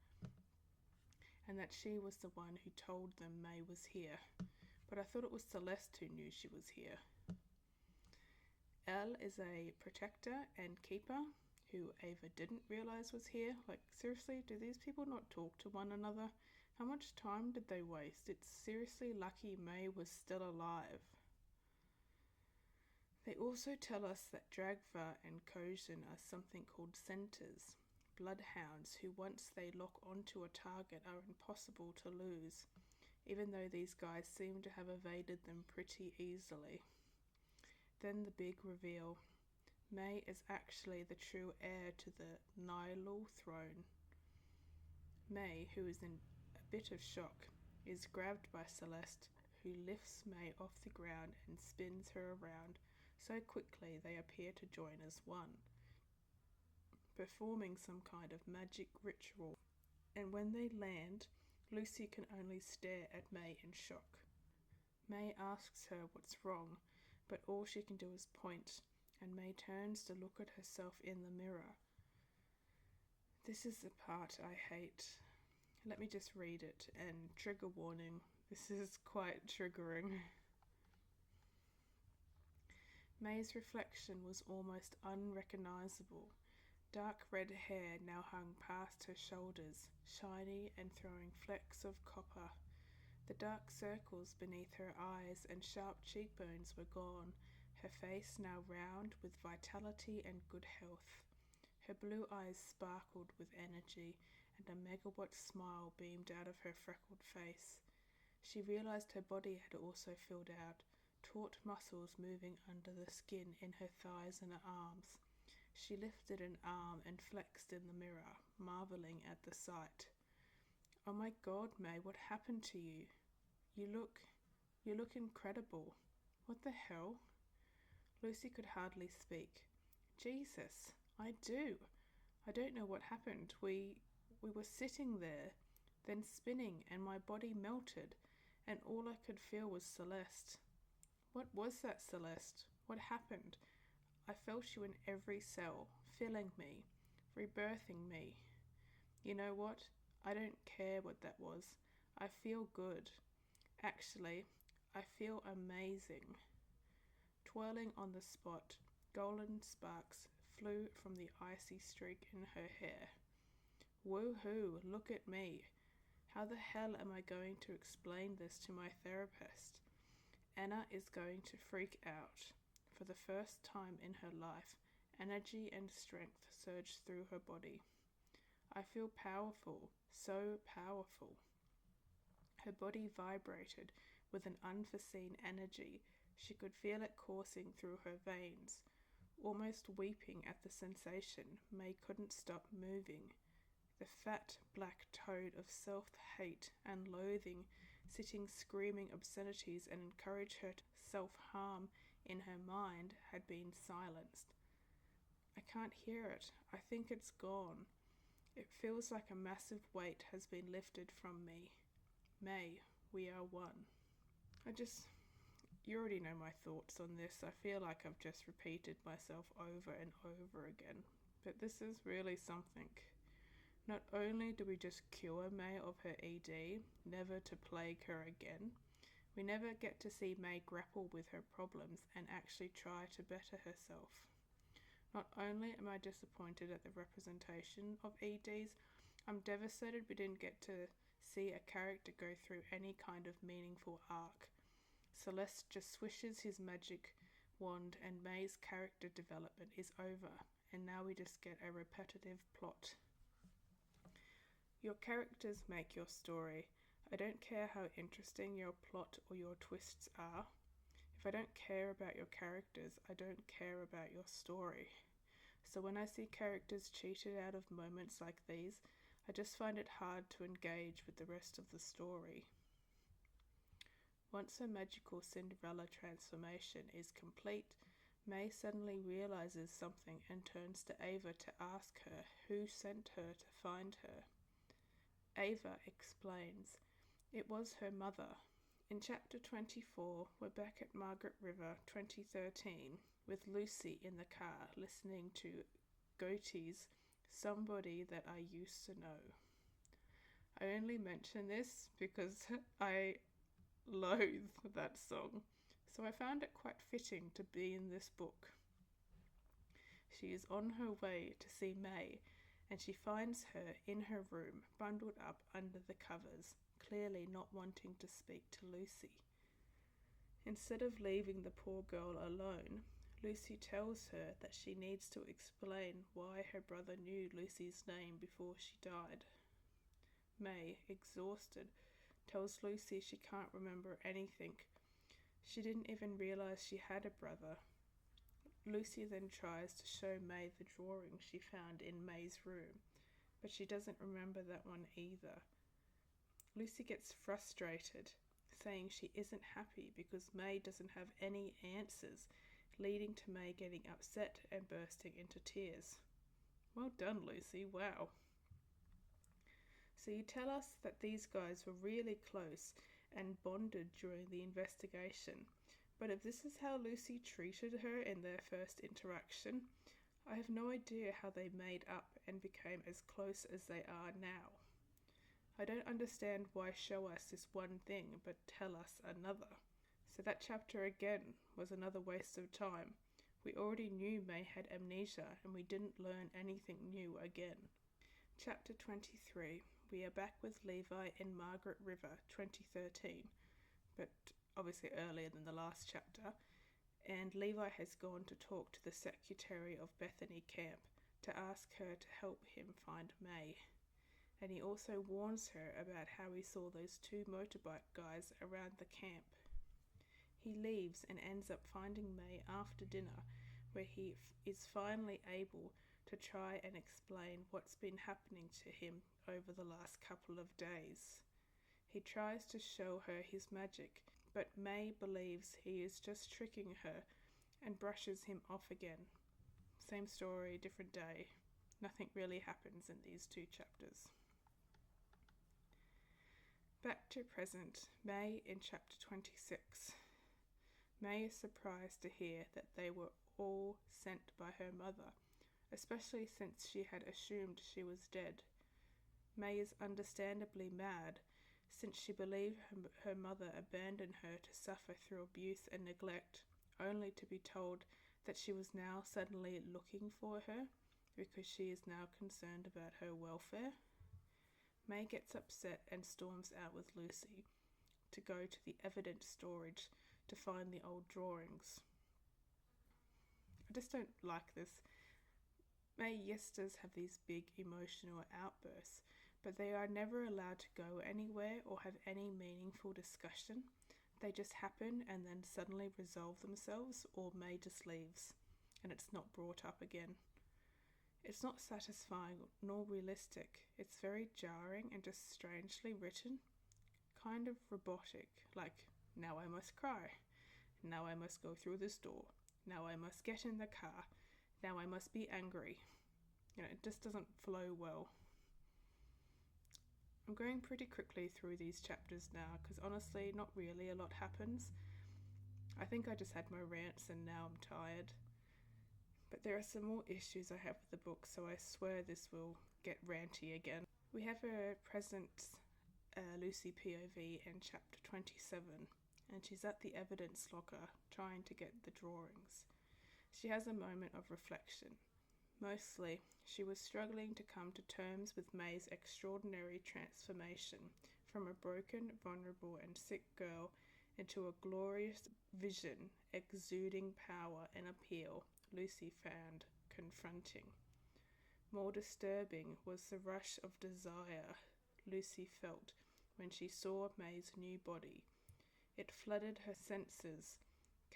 and that she was the one who told them May was here. But I thought it was Celeste who knew she was here. Elle is a protector and keeper who Ava didn't realise was here. Like, seriously, do these people not talk to one another? How much time did they waste? It's seriously lucky May was still alive. They also tell us that Dragva and Kojin are something called scenters, bloodhounds who once they lock onto a target are impossible to lose, even though these guys seem to have evaded them pretty easily. Then the big reveal. May is actually the true heir to the Nylul throne. May, who is in a bit of shock, is grabbed by Celeste, who lifts May off the ground and spins her around so quickly they appear to join as one, performing some kind of magic ritual. And when they land, Lucy can only stare at May in shock. May asks her what's wrong, but all she can do is point, and May turns to look at herself in the mirror. This is the part I hate. Let me just read it, and trigger warning, this is quite triggering. May's reflection was almost unrecognisable. Dark red hair now hung past her shoulders, shiny and throwing flecks of copper. The dark circles beneath her eyes and sharp cheekbones were gone, her face now round with vitality and good health. Her blue eyes sparkled with energy, and a megawatt smile beamed out of her freckled face. She realised her body had also filled out, taut muscles moving under the skin in her thighs and her arms. She lifted an arm and flexed in the mirror, marvelling at the sight. "Oh my God, May, what happened to you? You look incredible. What the hell?" Lucy could hardly speak. "Jesus, I do. I don't know what happened. We were sitting there, then spinning, and my body melted, and all I could feel was Celeste." "What was that, Celeste? What happened? I felt you in every cell, filling me, rebirthing me." "You know what? I don't care what that was. I feel good. Actually, I feel amazing." Twirling on the spot, golden sparks flew from the icy streak in her hair. "Woohoo, look at me. How the hell am I going to explain this to my therapist? Anna is going to freak out." For the first time in her life, energy and strength surged through her body. "I feel powerful, so powerful." Her body vibrated with an unforeseen energy. She could feel it coursing through her veins. Almost weeping at the sensation, May couldn't stop moving. The fat black toad of self-hate and loathing, sitting screaming obscenities and encourage her to self-harm in her mind, had been silenced. "I can't hear it. I think it's gone. It feels like a massive weight has been lifted from me. May, we are one." You already know my thoughts on this. I feel like I've just repeated myself over and over again. But this is really something. Not only do we just cure May of her ED, never to plague her again, we never get to see May grapple with her problems and actually try to better herself. Not only am I disappointed at the representation of EDs, I'm devastated we didn't get to see a character go through any kind of meaningful arc. Celeste just swishes his magic wand and May's character development is over, and now we just get a repetitive plot. Your characters make your story. I don't care how interesting your plot or your twists are. If I don't care about your characters, I don't care about your story. So when I see characters cheated out of moments like these, I just find it hard to engage with the rest of the story. Once her magical Cinderella transformation is complete, May suddenly realizes something and turns to Ava to ask her who sent her to find her. Ava explains. It was her mother. In chapter 24, we're back at Margaret River, 2013. with Lucy in the car listening to Goatee's Somebody That I Used to Know. I only mention this because I loathe that song, so I found it quite fitting to be in this book. She is on her way to see May, and she finds her in her room, bundled up under the covers, clearly not wanting to speak to Lucy. Instead of leaving the poor girl alone, Lucy tells her that she needs to explain why her brother knew Lucy's name before she died. May, exhausted, tells Lucy she can't remember anything. She didn't even realize she had a brother. Lucy then tries to show May the drawing she found in May's room, but she doesn't remember that one either. Lucy gets frustrated, saying she isn't happy because May doesn't have any answers, leading to May getting upset and bursting into tears. Well done, Lucy, wow. So you tell us that these guys were really close and bonded during the investigation, but if this is how Lucy treated her in their first interaction, I have no idea how they made up and became as close as they are now. I don't understand why show us this one thing but tell us another. So that chapter again was another waste of time. We already knew May had amnesia and we didn't learn anything new again. Chapter 23. We are back with Levi in Margaret River, 2013, but obviously earlier than the last chapter, and Levi has gone to talk to the secretary of Bethany Camp to ask her to help him find May. And he also warns her about how he saw those two motorbike guys around the camp. He leaves and ends up finding May after dinner, where he is finally able to try and explain what's been happening to him over the last couple of days. He tries to show her his magic, but May believes he is just tricking her and brushes him off again. Same story, different day. Nothing really happens in these two chapters. Back to present, May in chapter 26. May is surprised to hear that they were all sent by her mother, especially since she had assumed she was dead. May is understandably mad, since she believed her mother abandoned her to suffer through abuse and neglect, only to be told that she was now suddenly looking for her because she is now concerned about her welfare. May gets upset and storms out with Lucy to go to the evidence storage to find the old drawings. I just don't like this. May does have these big emotional outbursts, but they are never allowed to go anywhere or have any meaningful discussion. They just happen and then suddenly resolve themselves, or May just leaves and it's not brought up again. It's not satisfying nor realistic. It's very jarring and just strangely written, kind of robotic, like, now I must cry, now I must go through this door, now I must get in the car, now I must be angry. It just doesn't flow well. I'm going pretty quickly through these chapters now because honestly, not really a lot happens. I think I just had my rants and now I'm tired. But there are some more issues I have with the book, so I swear this will get ranty again. We have a present Lucy POV in chapter 27, and she's at the evidence locker trying to get the drawings. She has a moment of reflection. Mostly, she was struggling to come to terms with May's extraordinary transformation from a broken, vulnerable, and sick girl into a glorious vision exuding power and appeal Lucy found confronting. More disturbing was the rush of desire Lucy felt when she saw May's new body. It flooded her senses,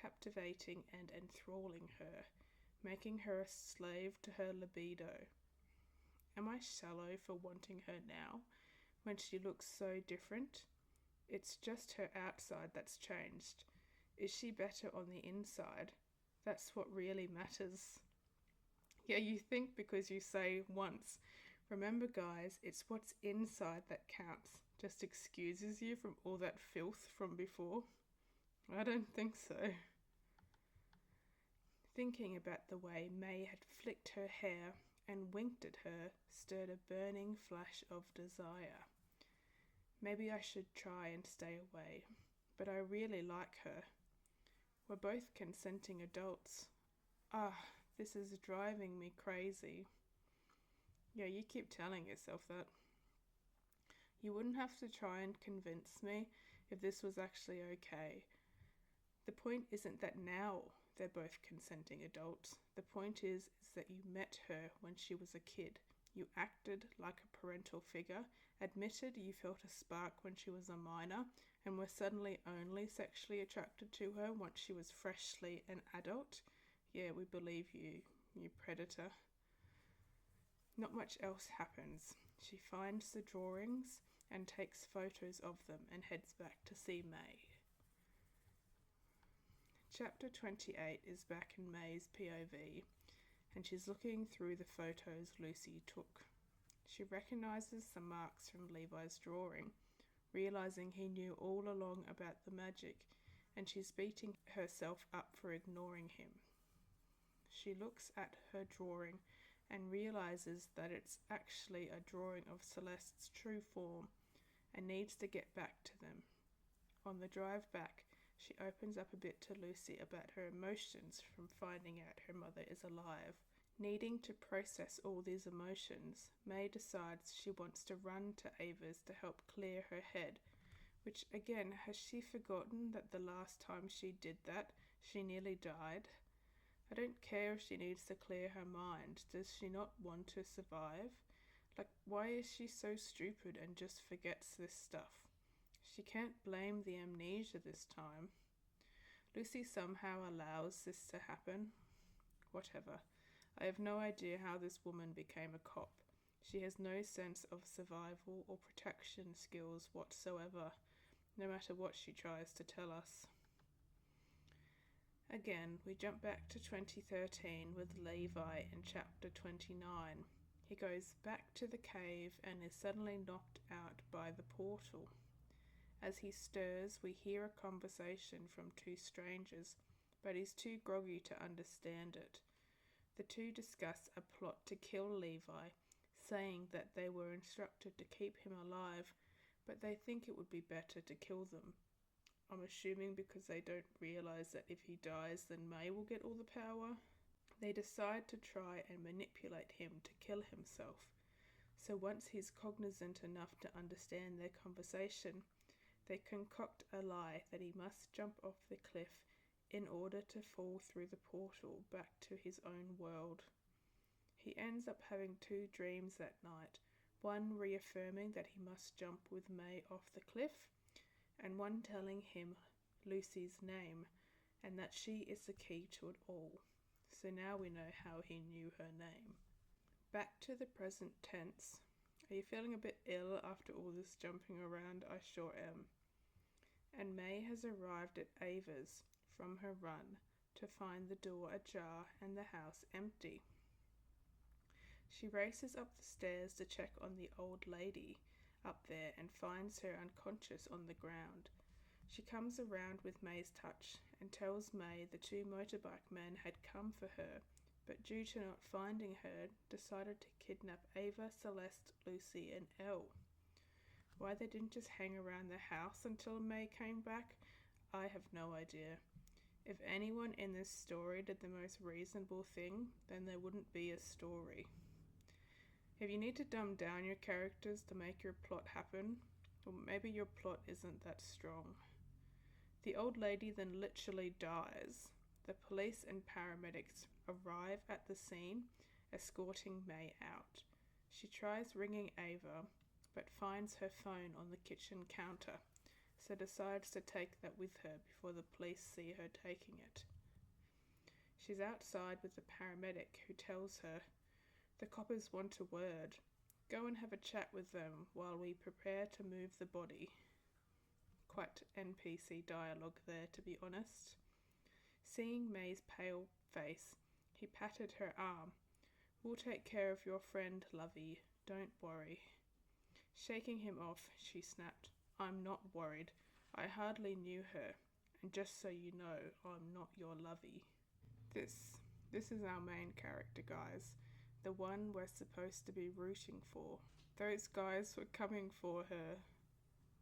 captivating and enthralling her, making her a slave to her libido. Am I shallow for wanting her now, when she looks so different? It's just her outside that's changed. Is she better on the inside? That's what really matters. Yeah, you think because you say once. Remember, guys, it's what's inside that counts. Just excuses you from all that filth from before? I don't think so. Thinking about the way May had flicked her hair and winked at her stirred a burning flash of desire. Maybe I should try and stay away, but I really like her. We're both consenting adults. Ah, this is driving me crazy. Yeah, you keep telling yourself that. You wouldn't have to try and convince me if this was actually okay. The point isn't that now they're both consenting adults. The point is that you met her when she was a kid. You acted like a parental figure, admitted you felt a spark when she was a minor, and were suddenly only sexually attracted to her once she was freshly an adult. Yeah, we believe you, you predator. Not much else happens. She finds the drawings and takes photos of them and heads back to see May. Chapter 28 is back in May's POV, and she's looking through the photos Lucy took. She recognises the marks from Levi's drawing, realising he knew all along about the magic, and she's beating herself up for ignoring him. She looks at her drawing and realises that it's actually a drawing of Celeste's true form and needs to get back to them. On the drive back, she opens up a bit to Lucy about her emotions from finding out her mother is alive. Needing to process all these emotions, May decides she wants to run to Ava's to help clear her head, which again, has she forgotten that the last time she did that, she nearly died? I don't care if she needs to clear her mind. Does she not want to survive? Like, why is she so stupid and just forgets this stuff? She can't blame the amnesia this time. Lucy somehow allows this to happen. Whatever. I have no idea how this woman became a cop. She has no sense of survival or protection skills whatsoever, no matter what she tries to tell us. Again, we jump back to 2013 with Levi in chapter 29. He goes back to the cave and is suddenly knocked out by the portal. As he stirs, we hear a conversation from two strangers, but he's too groggy to understand it. The two discuss a plot to kill Levi, saying that they were instructed to keep him alive, but they think it would be better to kill them. I'm assuming because they don't realise that if he dies, then May will get all the power. They decide to try and manipulate him to kill himself. So once he's cognizant enough to understand their conversation, they concoct a lie that he must jump off the cliff in order to fall through the portal back to his own world. He ends up having two dreams that night, one reaffirming that he must jump with May off the cliff, and one telling him Lucy's name and that she is the key to it all. So now we know how he knew her name. Back to the present tense. Are you feeling a bit ill after all this jumping around? I sure am. And May has arrived at Ava's from her run to find the door ajar and the house empty. She races up the stairs to check on the old lady up there and finds her unconscious on the ground. She comes around with May's touch and tells May the two motorbike men had come for her, but due to not finding her, decided to kidnap Ava, Celeste, Lucy and Elle. Why they didn't just hang around the house until May came back, I have no idea. If anyone in this story did the most reasonable thing, then there wouldn't be a story. If you need to dumb down your characters to make your plot happen, or maybe your plot isn't that strong. The old lady then literally dies. The police and paramedics arrive at the scene, escorting May out. She tries ringing Ava, but finds her phone on the kitchen counter, so decides to take that with her before the police see her taking it. She's outside with the paramedic, who tells her, "The coppers want a word. Go and have a chat with them while we prepare to move the body." Quite NPC dialogue there, to be honest. Seeing May's pale face, he patted her arm. "We'll take care of your friend, lovey. Don't worry." Shaking him off, she snapped, "I'm not worried. I hardly knew her, and just so you know, I'm not your lovey." This This is our main character, guys. The one we're supposed to be rooting for. Those guys were coming for her.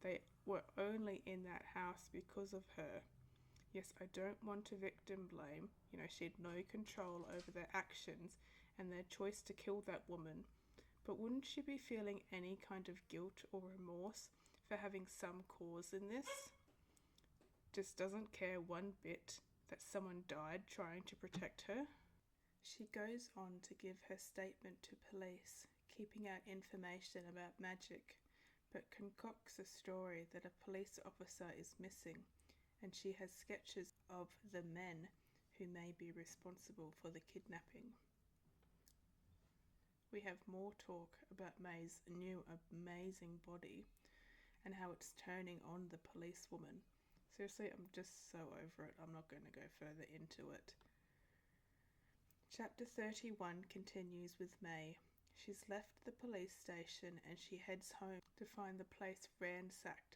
They were only in that house because of her. Yes, I don't want to victim blame. She had no control over their actions and their choice to kill that woman. But wouldn't she be feeling any kind of guilt or remorse for having some cause in this? Just doesn't care one bit that someone died trying to protect her. She goes on to give her statement to police, keeping out information about magic, but concocts a story that a police officer is missing, and she has sketches of the men who may be responsible for the kidnapping. We have more talk about May's new amazing body and how it's turning on the policewoman. Seriously, I'm just so over it. I'm not going to go further into it. Chapter 31 continues with May. She's left the police station and she heads home to find the place ransacked.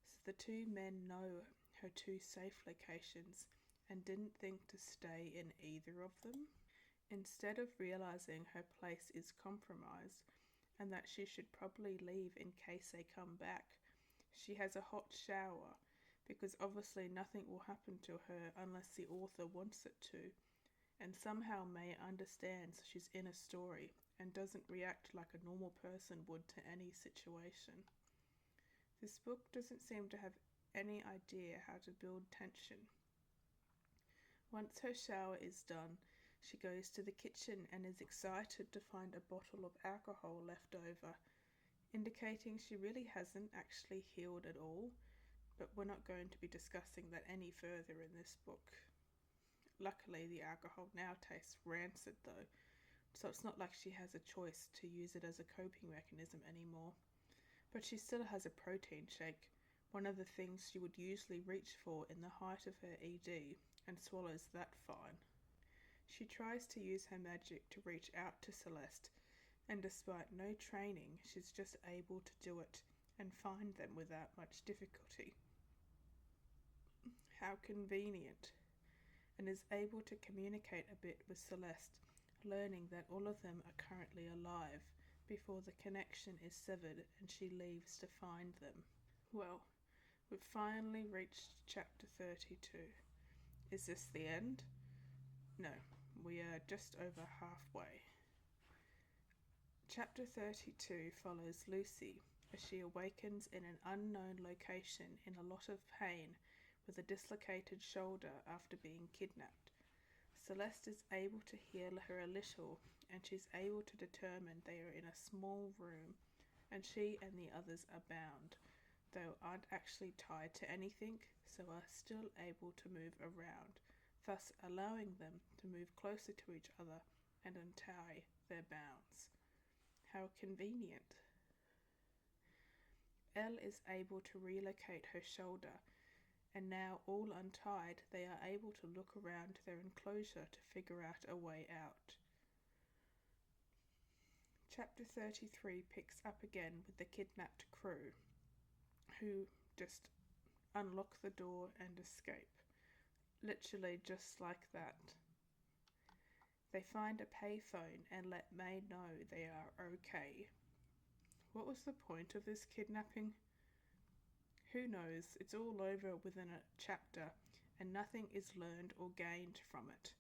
So the two men know her two safe locations and didn't think to stay in either of them. Instead of realizing her place is compromised and that she should probably leave in case they come back, she has a hot shower because obviously nothing will happen to her unless the author wants it to. And somehow May understands she's in a story and doesn't react like a normal person would to any situation. This book doesn't seem to have any idea how to build tension. Once her shower is done, she goes to the kitchen and is excited to find a bottle of alcohol left over, indicating she really hasn't actually healed at all, but we're not going to be discussing that any further in this book. Luckily, the alcohol now tastes rancid though, so it's not like she has a choice to use it as a coping mechanism anymore. But she still has a protein shake, one of the things she would usually reach for in the height of her ED, and swallows that fine. She tries to use her magic to reach out to Celeste, and despite no training, she's just able to do it and find them without much difficulty. How convenient! And is able to communicate a bit with Celeste, learning that all of them are currently alive before the connection is severed and she leaves to find them. Well, we've finally reached chapter 32. Is this the end? No, we are just over halfway. Chapter 32 follows Lucy as she awakens in an unknown location in a lot of pain with a dislocated shoulder after being kidnapped. Celeste is able to heal her a little, and she's able to determine they are in a small room, and she and the others are bound, though aren't actually tied to anything, so are still able to move around, thus allowing them to move closer to each other and untie their bounds. How convenient. Elle is able to relocate her shoulder, and now all untied, they are able to look around their enclosure to figure out a way out. Chapter 33 picks up again with the kidnapped crew, who just unlock the door and escape. Literally just like that. They find a payphone and let May know they are okay. What was the point of this kidnapping? Who knows? It's all over within a chapter and nothing is learned or gained from it.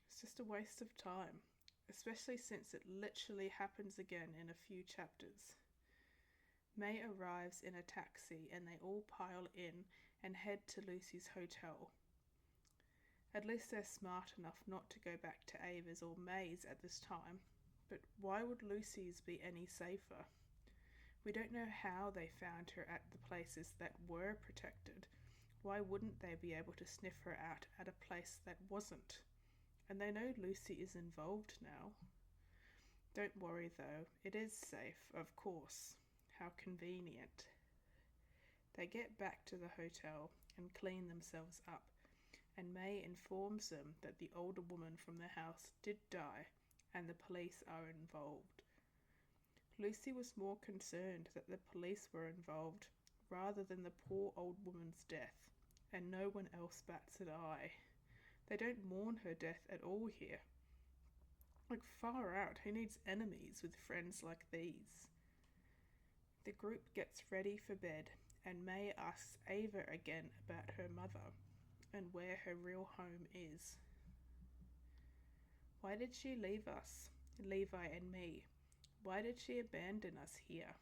It's just a waste of time, especially since it literally happens again in a few chapters. May arrives in a taxi and they all pile in and head to Lucy's hotel. At least they're smart enough not to go back to Ava's or May's at this time, but why would Lucy's be any safer? We don't know how they found her at the places that were protected. Why wouldn't they be able to sniff her out at a place that wasn't? And they know Lucy is involved now. Don't worry though, it is safe, of course. How convenient. They get back to the hotel and clean themselves up, and May informs them that the older woman from the house did die and the police are involved. Lucy was more concerned that the police were involved rather than the poor old woman's death, and no one else bats an eye. They don't mourn her death at all here. Like, far out, who needs enemies with friends like these? The group gets ready for bed, and May asks Ava again about her mother and where her real home is. Why did she leave us, Levi and me? Why did she abandon us here?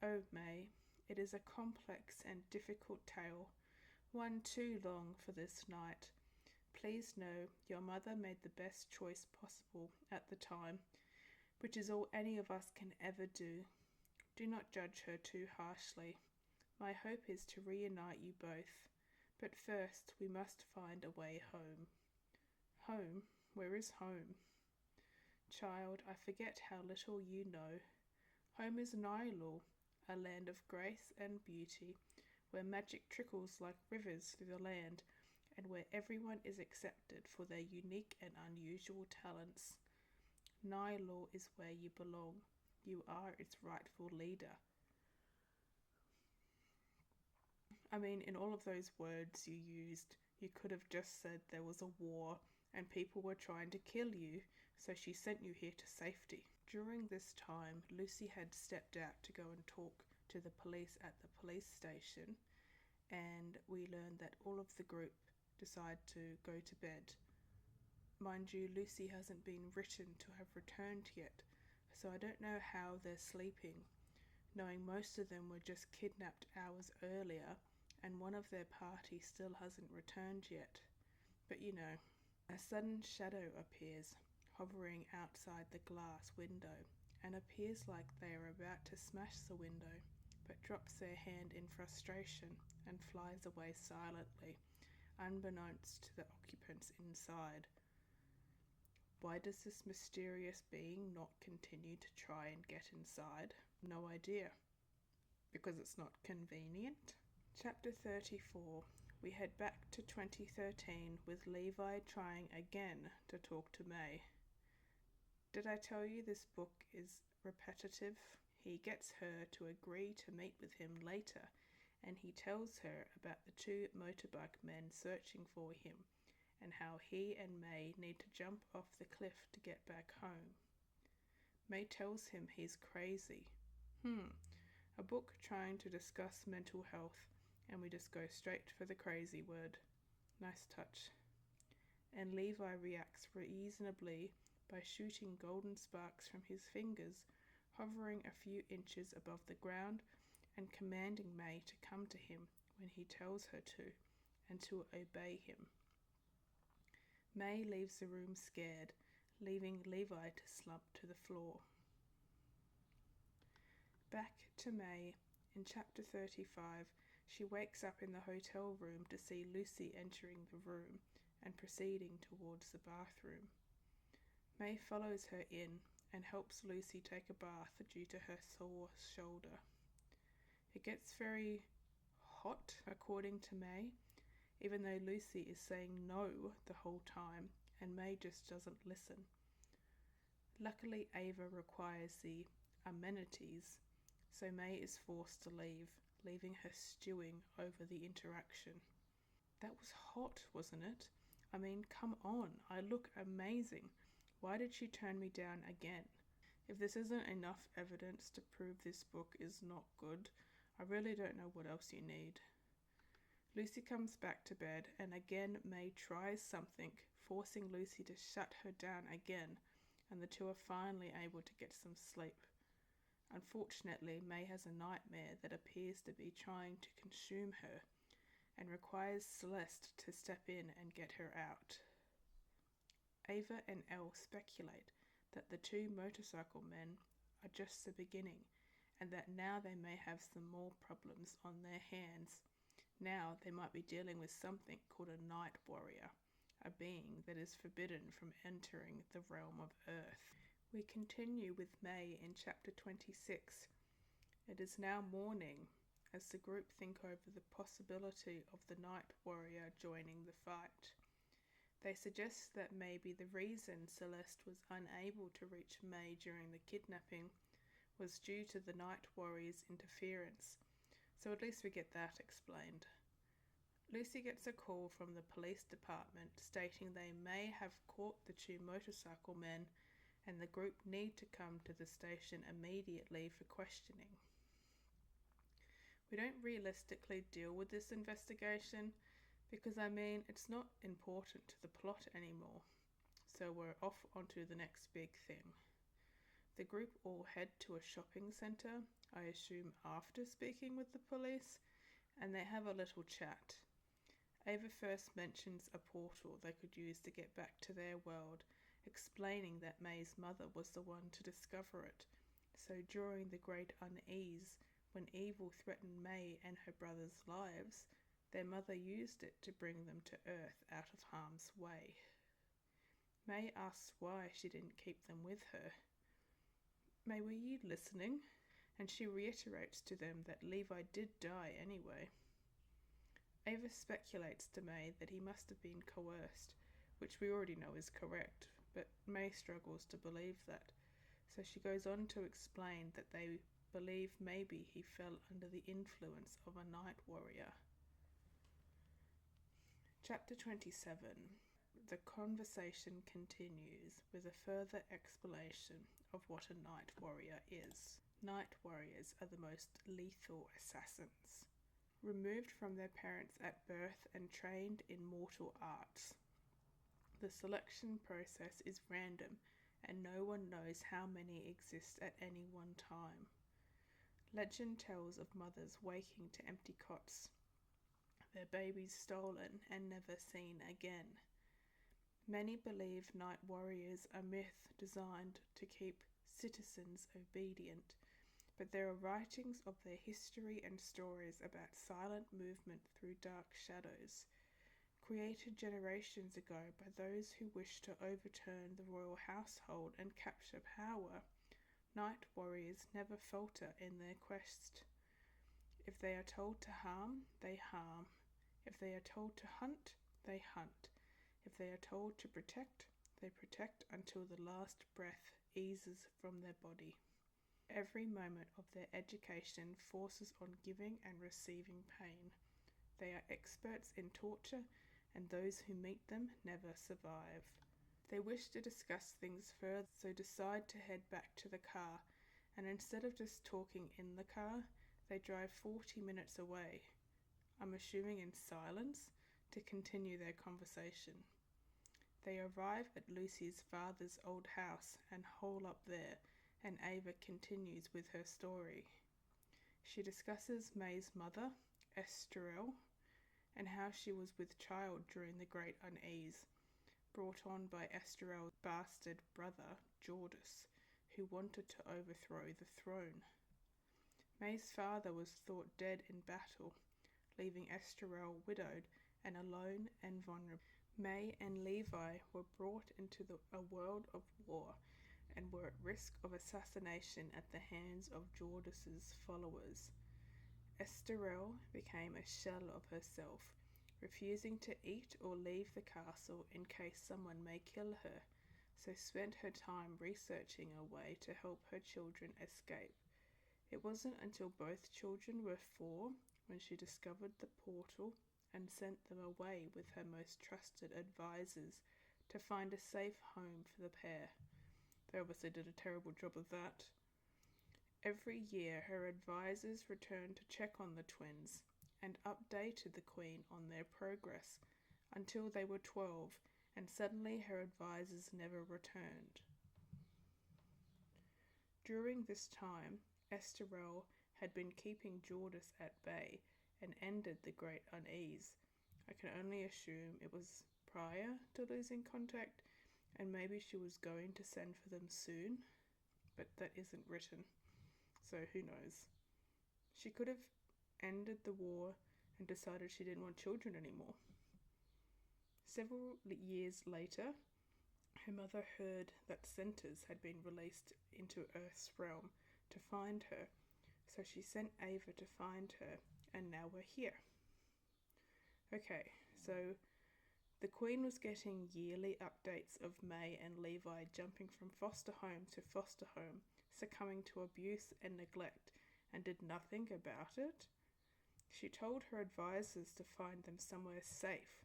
Oh, May, it is a complex and difficult tale, one too long for this night. Please know your mother made the best choice possible at the time, which is all any of us can ever do. Do not judge her too harshly. My hope is to reunite you both, but first we must find a way home. Home? Where is home? Child, I forget how little you know. Home is Nylul, a land of grace and beauty, where magic trickles like rivers through the land, and where everyone is accepted for their unique and unusual talents. Nylul is where you belong. You are its rightful leader. I mean, in all of those words you used, you could have just said there was a war and people were trying to kill you, so she sent you here to safety. During this time, Lucy had stepped out to go and talk to the police at the police station, and we learned that all of the group decide to go to bed. Mind you, Lucy hasn't been written to have returned yet, so I don't know how they're sleeping, knowing most of them were just kidnapped hours earlier and one of their party still hasn't returned yet. But you know, a sudden shadow appears, hovering outside the glass window, and appears like they are about to smash the window, but drops their hand in frustration and flies away silently, unbeknownst to the occupants inside. Why does this mysterious being not continue to try and get inside? No idea. Because it's not convenient? Chapter 34. We head back to 2013 with Levi trying again to talk to May. Did I tell you this book is repetitive? He gets her to agree to meet with him later, and he tells her about the two motorbike men searching for him and how he and May need to jump off the cliff to get back home. May tells him he's crazy. A book trying to discuss mental health, and we just go straight for the crazy word. Nice touch. And Levi reacts reasonably by shooting golden sparks from his fingers, hovering a few inches above the ground, and commanding May to come to him when he tells her to, and to obey him. May leaves the room scared, leaving Levi to slump to the floor. Back to May. In chapter 35, she wakes up in the hotel room to see Lucy entering the room and proceeding towards the bathroom. May follows her in and helps Lucy take a bath due to her sore shoulder. It gets very hot, according to May, even though Lucy is saying no the whole time and May just doesn't listen. Luckily, Ava requires the amenities, so May is forced to leave, leaving her stewing over the interaction. That was hot, wasn't it? I mean, come on, I look amazing. Why did she turn me down again? If this isn't enough evidence to prove this book is not good, I really don't know what else you need. Lucy comes back to bed, and again May tries something, forcing Lucy to shut her down again, and the two are finally able to get some sleep. Unfortunately, May has a nightmare that appears to be trying to consume her, and requires Celeste to step in and get her out. Ava and Elle speculate that the two motorcycle men are just the beginning, and that now they may have some more problems on their hands. Now they might be dealing with something called a night warrior, a being that is forbidden from entering the realm of Earth. We continue with May in chapter 26. It is now morning as the group think over the possibility of the night warrior joining the fight. They suggest that maybe the reason Celeste was unable to reach May during the kidnapping was due to the night warrior's interference, so at least we get that explained. Lucy gets a call from the police department stating they may have caught the two motorcycle men and the group need to come to the station immediately for questioning. We don't realistically deal with this investigation because, it's not important to the plot anymore, so we're off onto the next big thing. The group all head to a shopping centre, I assume after speaking with the police, and they have a little chat. Ava first mentions a portal they could use to get back to their world, explaining that May's mother was the one to discover it. So during the Great Unease, when evil threatened May and her brother's lives, their mother used it to bring them to Earth out of harm's way. May asks why she didn't keep them with her. May, were you listening? And she reiterates to them that Levi did die anyway. Ava speculates to May that he must have been coerced, which we already know is correct, but May struggles to believe that. So she goes on to explain that they believe maybe he fell under the influence of a night warrior. Chapter 27. The conversation continues with a further explanation of what a night warrior is. Night warriors are the most lethal assassins. Removed from their parents at birth and trained in mortal arts. The selection process is random and no one knows how many exist at any one time. Legend tells of mothers waking to empty cots, their babies stolen and never seen again. Many believe night warriors are myth designed to keep citizens obedient, but there are writings of their history and stories about silent movement through dark shadows, created generations ago by those who wish to overturn the royal household and capture power. Night warriors never falter in their quest. If they are told to harm, they harm. If they are told to hunt, they hunt. If they are told to protect, they protect until the last breath eases from their body. Every moment of their education forces on giving and receiving pain. They are experts in torture, and those who meet them never survive. They wish to discuss things further, so decide to head back to the car, and instead of just talking in the car, they drive 40 minutes away, I'm assuming in silence, to continue their conversation. They arrive at Lucy's father's old house and hole up there, and Ava continues with her story. She discusses May's mother, Esterelle, and how she was with child during the Great Unease, brought on by Esterelle's bastard brother, Jordas, who wanted to overthrow the throne. May's father was thought dead in battle, leaving Esterelle widowed and alone and vulnerable. May and Levi were brought into a world of war and were at risk of assassination at the hands of Jordas's followers. Esterelle became a shell of herself, refusing to eat or leave the castle in case someone may kill her, so spent her time researching a way to help her children escape. It wasn't until both children were 4 when she discovered the portal and sent them away with her most trusted advisors to find a safe home for the pair. They obviously did a terrible job of that. Every year her advisors returned to check on the twins and updated the Queen on their progress until they were 12, and suddenly her advisors never returned. During this time, Esterelle had been keeping Jordas at bay and ended the Great Unease. I can only assume it was prior to losing contact, and maybe she was going to send for them soon, but that isn't written, so who knows. She could have ended the war and decided she didn't want children anymore. Several years later, her mother heard that centaurs had been released into Earth's realm to find her, so she sent Ava to find her, and now we're here. Okay, so the Queen was getting yearly updates of May and Levi jumping from foster home to foster home, succumbing to abuse and neglect, and did nothing about it. She told her advisors to find them somewhere safe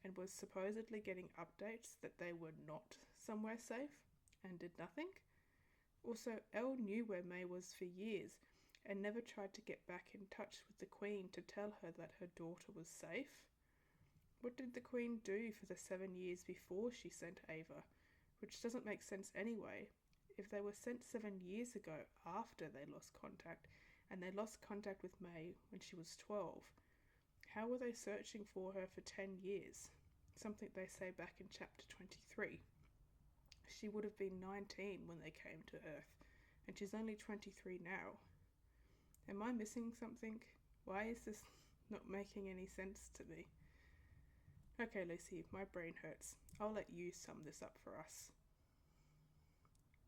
and was supposedly getting updates that they were not somewhere safe and did nothing. Also, Elle knew where May was for years and never tried to get back in touch with the Queen to tell her that her daughter was safe. What did the Queen do for the 7 years before she sent Ava? Which doesn't make sense anyway. If they were sent 7 years ago after they lost contact, and they lost contact with May when she was 12, how were they searching for her for 10 years? Something they say back in chapter 23. She would have been 19 when they came to Earth, and she's only 23 now. Am I missing something? Why is this not making any sense to me? Okay, Lucy, my brain hurts. I'll let you sum this up for us.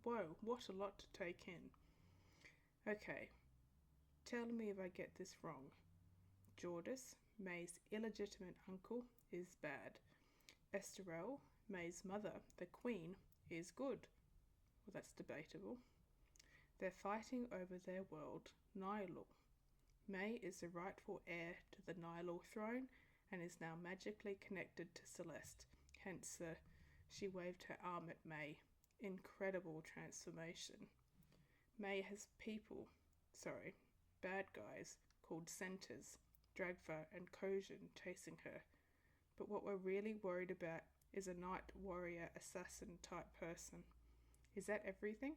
Whoa, what a lot to take in. Okay, tell me if I get this wrong. Jordis, May's illegitimate uncle, is bad. Esterelle, May's mother, the Queen, is good. Well, that's debatable. They're fighting over their world, Nylor. May is the rightful heir to the Nylor throne and is now magically connected to Celeste. Hence, she waved her arm at May. Incredible transformation. May has bad guys called Centaurs, Dragva and Kojin chasing her. But what we're really worried about is a night warrior assassin type person. Is that everything?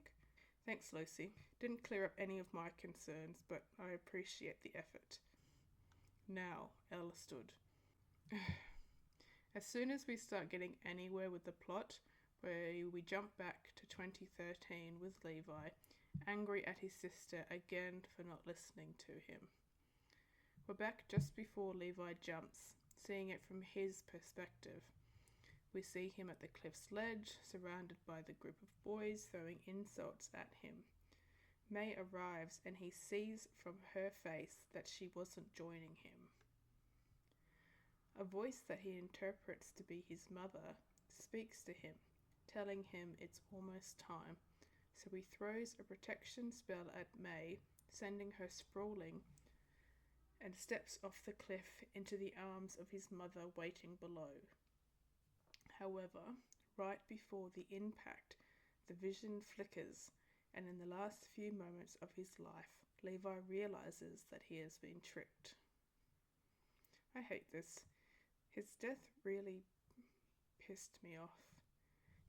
Thanks, Lucy. Didn't clear up any of my concerns, but I appreciate the effort. Now, Ella stood. As soon as we start getting anywhere with the plot, where we jump back to 2013 with Levi, angry at his sister again for not listening to him. We're back just before Levi jumps, seeing it from his perspective. We see him at the cliff's ledge, surrounded by the group of boys throwing insults at him. May arrives and he sees from her face that she wasn't joining him. A voice that he interprets to be his mother speaks to him, telling him it's almost time, so he throws a protection spell at May, sending her sprawling, and steps off the cliff into the arms of his mother waiting below. However, right before the impact, the vision flickers, and in the last few moments of his life, Levi realizes that he has been tricked. I hate this. His death really pissed me off.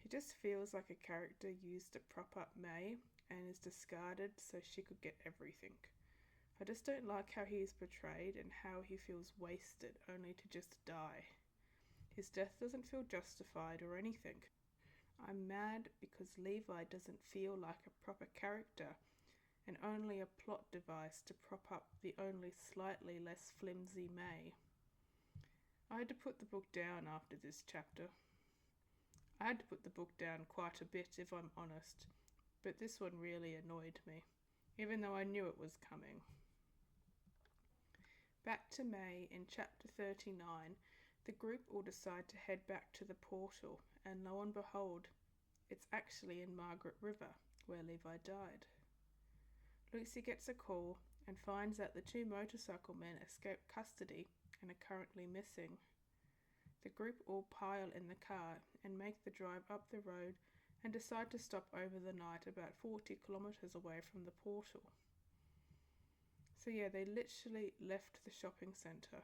He just feels like a character used to prop up May and is discarded so she could get everything. I just don't like how he is portrayed and how he feels wasted only to just die. His death doesn't feel justified or anything. I'm mad because Levi doesn't feel like a proper character and only a plot device to prop up the only slightly less flimsy May. I had to put the book down after this chapter. I had to put the book down quite a bit, if I'm honest, but this one really annoyed me, even though I knew it was coming. Back to May in chapter 39, the group all decide to head back to the portal, and lo and behold, it's actually in Margaret River, where Levi died. Lucy gets a call and finds that the 2 motorcycle men escaped custody and are currently missing. The group all pile in the car and make the drive up the road and decide to stop over the night about 40 kilometres away from the portal. So yeah, they literally left the shopping centre,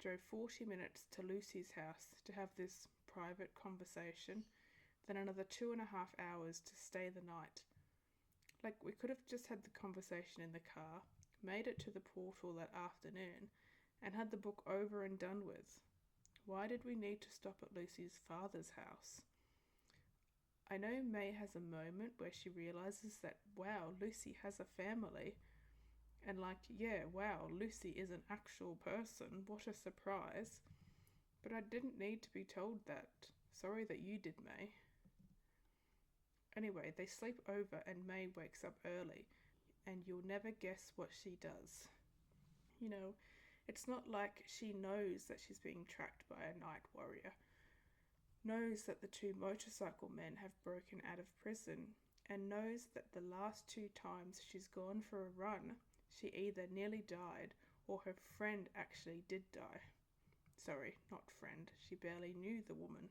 drove 40 minutes to Lucy's house to have this private conversation, then another 2.5 hours to stay the night. Like, we could have just had the conversation in the car, made it to the portal that afternoon, and had the book over and done with. Why did we need to stop at Lucy's father's house? I know May has a moment where she realizes that, wow, Lucy has a family. And like, yeah, wow, Lucy is an actual person. What a surprise. But I didn't need to be told that. Sorry that you did, May. Anyway, they sleep over and May wakes up early, and you'll never guess what she does. You know, it's not like she knows that she's being tracked by a night warrior, knows that the 2 motorcycle men have broken out of prison, and knows that the last 2 times she's gone for a run, she either nearly died or her friend actually did die. Sorry, not friend, she barely knew the woman,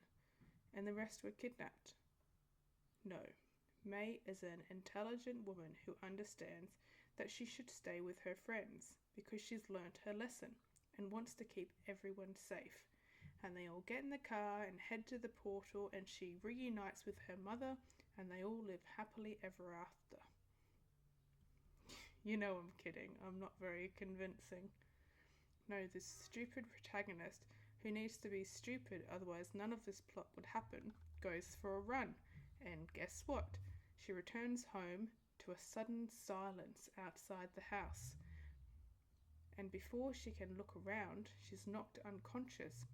and the rest were kidnapped. No, May is an intelligent woman who understands that she should stay with her friends because she's learnt her lesson and wants to keep everyone safe. And they all get in the car and head to the portal, and she reunites with her mother, and they all live happily ever after. You know I'm kidding, I'm not very convincing. No, this stupid protagonist, who needs to be stupid, otherwise none of this plot would happen, goes for a run. And guess what? She returns home to a sudden silence outside the house. And before she can look around, she's knocked unconscious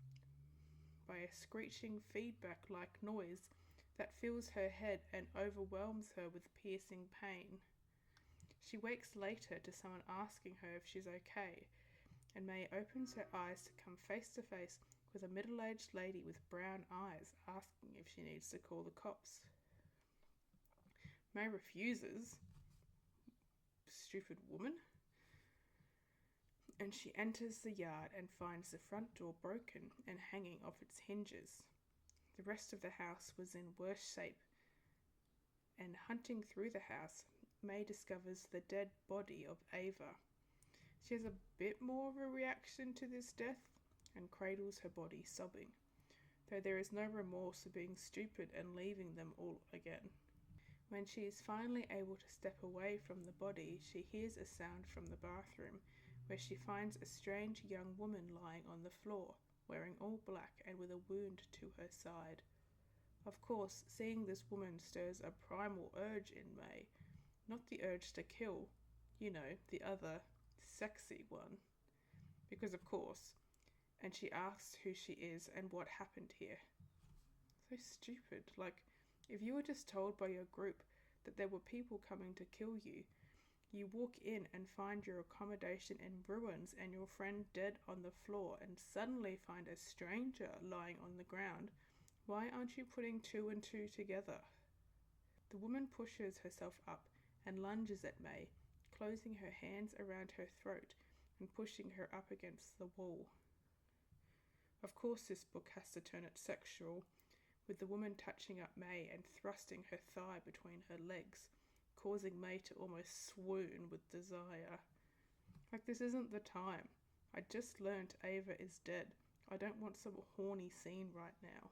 by a screeching feedback-like noise that fills her head and overwhelms her with piercing pain. She wakes later to someone asking her if she's okay, and May opens her eyes to come face to face with a middle-aged lady with brown eyes asking if she needs to call the cops. May refuses. Stupid woman. And she enters the yard and finds the front door broken and hanging off its hinges. The rest of the house was in worse shape, and hunting through the house, May discovers the dead body of Ava. She has a bit more of a reaction to this death and cradles her body, sobbing, though there is no remorse for being stupid and leaving them all again. When she is finally able to step away from the body, she hears a sound from the bathroom, where she finds a strange young woman lying on the floor, wearing all black and with a wound to her side. Of course, seeing this woman stirs a primal urge in May, not the urge to kill, you know, the other, sexy one. Because of course, and she asks who she is and what happened here. So stupid. Like, if you were just told by your group that there were people coming to kill you, you walk in and find your accommodation in ruins and your friend dead on the floor, and suddenly find a stranger lying on the ground, why aren't you putting two and two together? The woman pushes herself up and lunges at May, closing her hands around her throat and pushing her up against the wall. Of course this book has to turn it sexual, with the woman touching up May and thrusting her thigh between her legs, causing May to almost swoon with desire. Like, this isn't the time. I just learnt Ava is dead. I don't want some horny scene right now.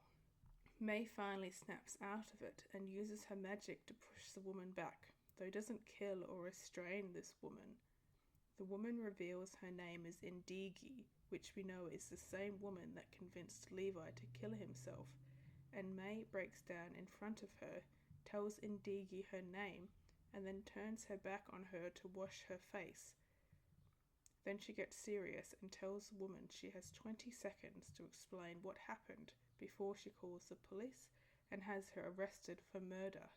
May finally snaps out of it and uses her magic to push the woman back, though doesn't kill or restrain this woman. The woman reveals her name is Indigi, which we know is the same woman that convinced Levi to kill himself, and May breaks down in front of her, tells Indigi her name, and then turns her back on her to wash her face. Then she gets serious and tells the woman she has 20 seconds to explain what happened before she calls the police and has her arrested for murder.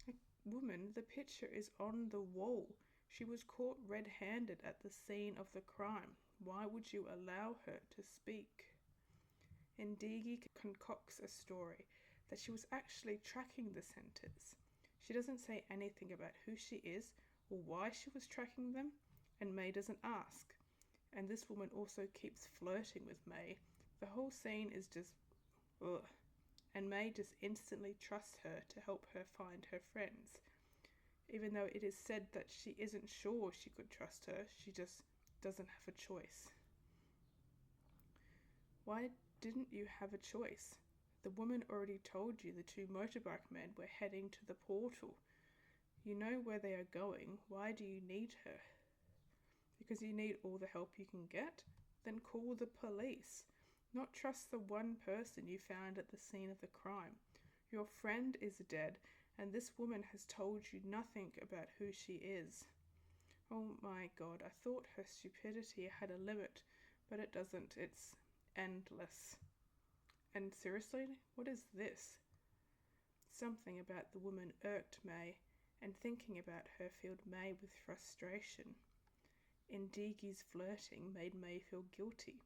Like, woman, the picture is on the wall. She was caught red-handed at the scene of the crime. Why would you allow her to speak? Indigi concocts a story that she was actually tracking the centres. She doesn't say anything about who she is or why she was tracking them, and May doesn't ask. And this woman also keeps flirting with May. The whole scene is just ugh. And May just instantly trusts her to help her find her friends. Even though it is said that she isn't sure she could trust her, she just doesn't have a choice. Why didn't you have a choice? The woman already told you the two motorbike men were heading to the portal. You know where they are going. Why do you need her? Because you need all the help you can get? Then call the police. Not trust the one person you found at the scene of the crime. Your friend is dead, and this woman has told you nothing about who she is. Oh my god, I thought her stupidity had a limit, but it doesn't. It's endless. And seriously, what is this? Something about the woman irked May, and thinking about her filled May with frustration. Indigi's flirting made May feel guilty,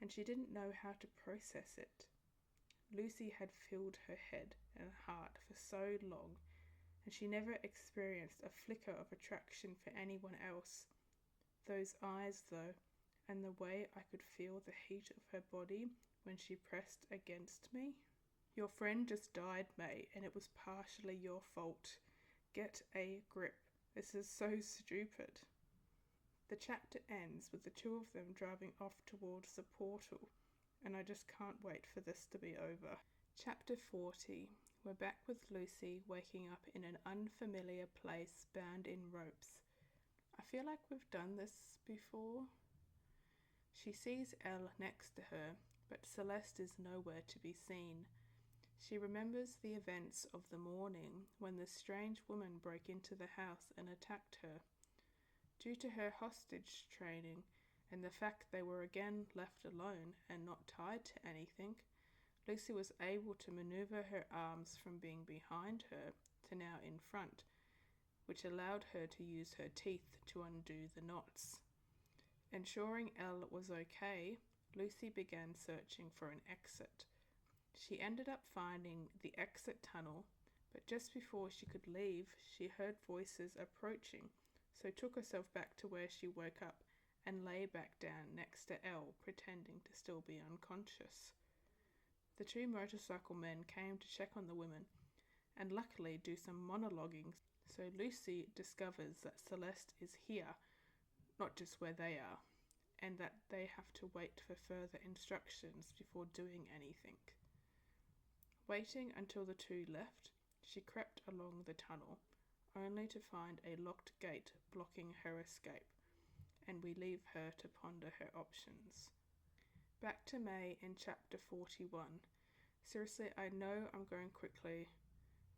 and she didn't know how to process it. Lucy had filled her head and heart for so long, and she never experienced a flicker of attraction for anyone else. Those eyes, though, and the way I could feel the heat of her body when she pressed against me. Your friend just died, May, and it was partially your fault. Get a grip. This is so stupid. The chapter ends with the two of them driving off towards the portal, and I just can't wait for this to be over. Chapter 40. We're back with Lucy waking up in an unfamiliar place bound in ropes. I feel like we've done this before. She sees Elle next to her, but Celeste is nowhere to be seen. She remembers the events of the morning when the strange woman broke into the house and attacked her. Due to her hostage training and the fact they were again left alone and not tied to anything, Lucy was able to maneuver her arms from being behind her to now in front, which allowed her to use her teeth to undo the knots. Ensuring Elle was okay, Lucy began searching for an exit. She ended up finding the exit tunnel, but just before she could leave, she heard voices approaching, so took herself back to where she woke up and lay back down next to Elle, pretending to still be unconscious. The two motorcycle men came to check on the women and luckily do some monologuing, so Lucy discovers that Celeste is here, not just where they are, and that they have to wait for further instructions before doing anything. Waiting until the two left, she crept along the tunnel, only to find a locked gate blocking her escape, and we leave her to ponder her options. Back to May in chapter 41. Seriously, I know I'm going quickly,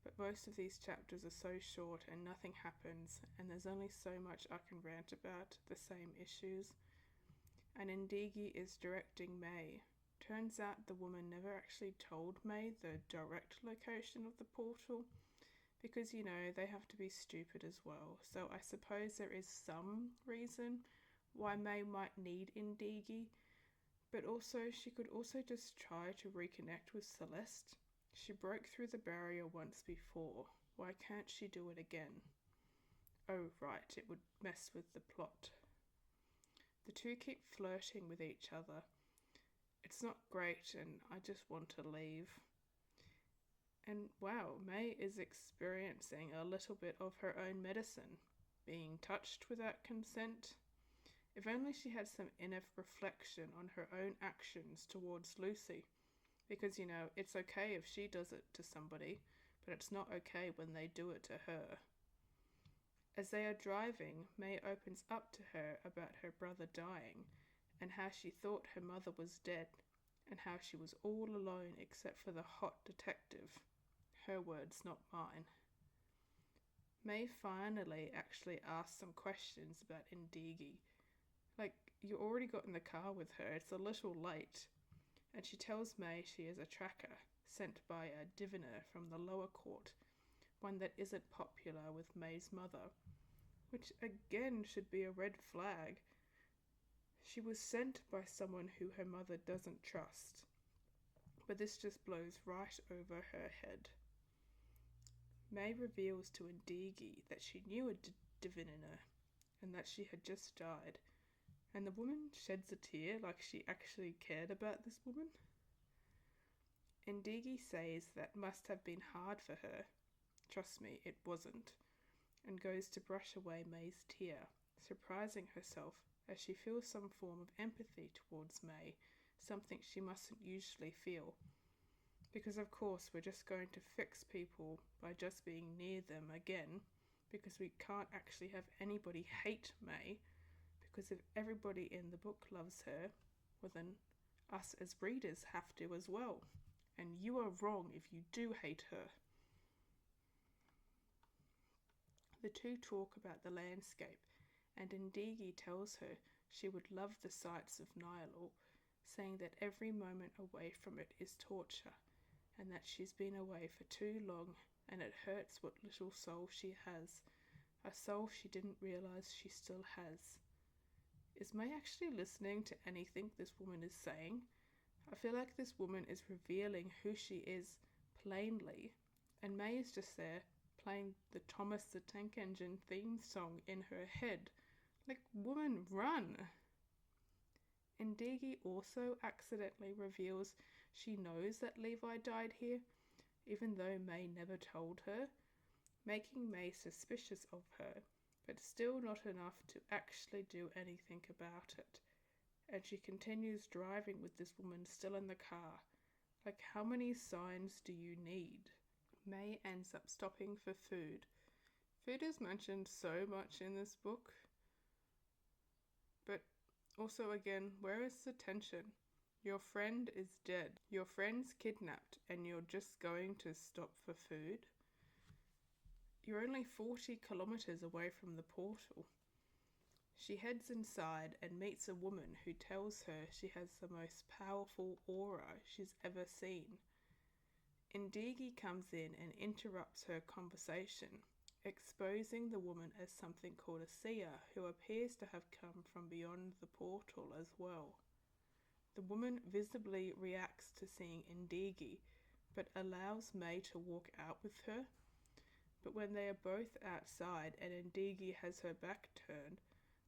but most of these chapters are so short and nothing happens, and there's only so much I can rant about the same issues. And Ndigi is directing May. Turns out the woman never actually told May the direct location of the portal, because, you know, they have to be stupid as well. So I suppose there is some reason why May might need Ndigi, but also she could also just try to reconnect with Celeste. She broke through the barrier once before. Why can't she do it again? Oh right, it would mess with the plot. The two keep flirting with each other. It's not great and I just want to leave. And wow, May is experiencing a little bit of her own medicine, being touched without consent. If only she had some inner reflection on her own actions towards Lucy. Because, you know, it's okay if she does it to somebody, but it's not okay when they do it to her. As they are driving, May opens up to her about her brother dying and how she thought her mother was dead and how she was all alone except for the hot detective. Her words, not mine. May finally actually asks some questions about Ndigi. Like, you already got in the car with her, it's a little late. And she tells May she is a tracker sent by a diviner from the lower court, one that isn't popular with May's mother, which again should be a red flag. She was sent by someone who her mother doesn't trust, but this just blows right over her head. May reveals to Ndigi that she knew a diviner and that she had just died, and the woman sheds a tear like she actually cared about this woman. Ndigi says that must have been hard for her. Trust me, it wasn't, and goes to brush away May's tear, surprising herself as she feels some form of empathy towards May, something she mustn't usually feel. Because of course we're just going to fix people by just being near them again, because we can't actually have anybody hate May, because if everybody in the book loves her, well then us as readers have to as well. And you are wrong if you do hate her. The two talk about the landscape, and Ndigi tells her she would love the sights of Nyalor, saying that every moment away from it is torture, and that she's been away for too long, and it hurts what little soul she has, a soul she didn't realise she still has. Is May actually listening to anything this woman is saying? I feel like this woman is revealing who she is plainly, and May is just there playing the Thomas the Tank Engine theme song in her head, Like, woman, run! Ndigi also accidentally reveals she knows that Levi died here, even though May never told her, making May suspicious of her, but still not enough to actually do anything about it. And she continues driving with this woman still in the car. Like, how many signs do you need? May ends up stopping for food. Food is mentioned so much in this book, but also again, where is the tension? Your friend is dead. Your friend's kidnapped and you're just going to stop for food? You're only 40 kilometers away from the portal. She heads inside and meets a woman who tells her she has the most powerful aura she's ever seen. Ndigi comes in and interrupts her conversation, exposing the woman as something called a seer who appears to have come from beyond the portal as well. The woman visibly reacts to seeing Ndigi, but allows May to walk out with her. But when they are both outside and Ndigi has her back turned,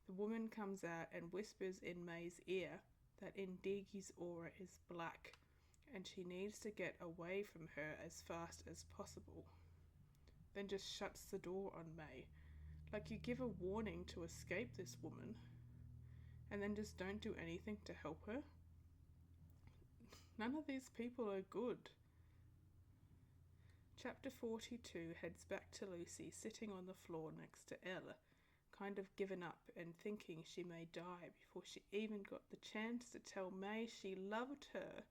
the woman comes out and whispers in May's ear that Ndigi's aura is black and she needs to get away from her as fast as possible. Then just shuts the door on May. Like, you give a warning to escape this woman and then just don't do anything to help her? None of these people are good. Chapter 42 heads back to Lucy sitting on the floor next to Elle, kind of given up and thinking she may die before she even got the chance to tell May she loved her,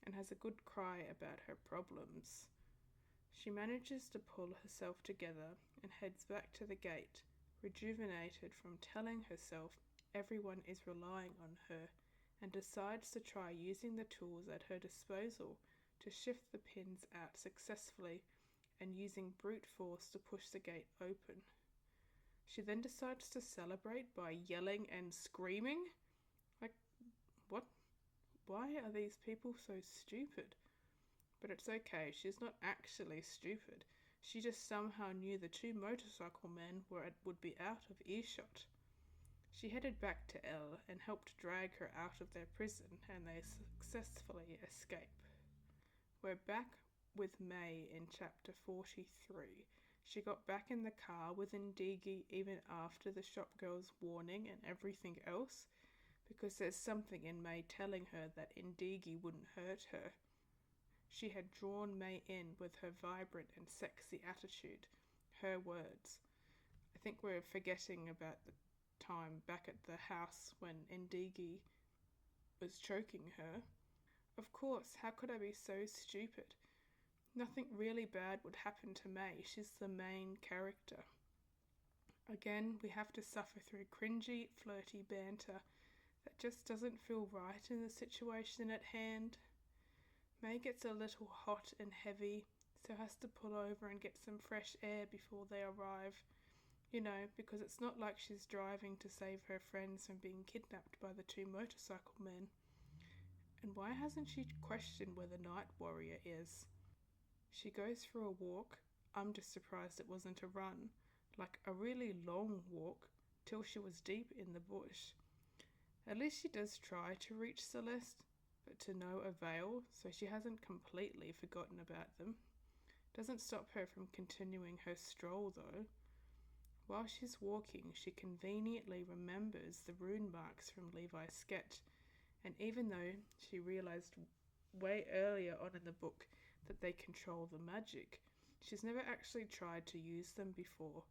and has a good cry about her problems. She manages to pull herself together and heads back to the gate, rejuvenated from telling herself everyone is relying on her, and decides to try using the tools at her disposal to shift the pins out successfully and using brute force to push the gate open. She then decides to celebrate by yelling and screaming. Like, what? Why are these people so stupid? But it's okay, she's not actually stupid. She just somehow knew the two motorcycle men would be out of earshot. She headed back to Elle and helped drag her out of their prison, and they successfully escape. We're back with May in chapter 43. She got back in the car with Ndigi even after the shop girl's warning and everything else, because there's something in May telling her that Ndigi wouldn't hurt her. She had drawn May in with her vibrant and sexy attitude, her words. I think we're forgetting about the time back at the house when Ndigi was choking her. Of course, how could I be so stupid? Nothing really bad would happen to May. She's the main character. Again, we have to suffer through cringy, flirty banter that just doesn't feel right in the situation at hand. May gets a little hot and heavy, so has to pull over and get some fresh air before they arrive. You know, because it's not like she's driving to save her friends from being kidnapped by the two motorcycle men. And why hasn't she questioned where the night warrior is? She goes for a walk. I'm just surprised it wasn't a run. Like a really long walk, till she was deep in the bush. At least she does try to reach Celeste, but to no avail, so she hasn't completely forgotten about them. Doesn't stop her from continuing her stroll though. While she's walking, she conveniently remembers the rune marks from Levi's sketch, and even though she realised way earlier on in the book that they control the magic, she's never actually tried to use them before,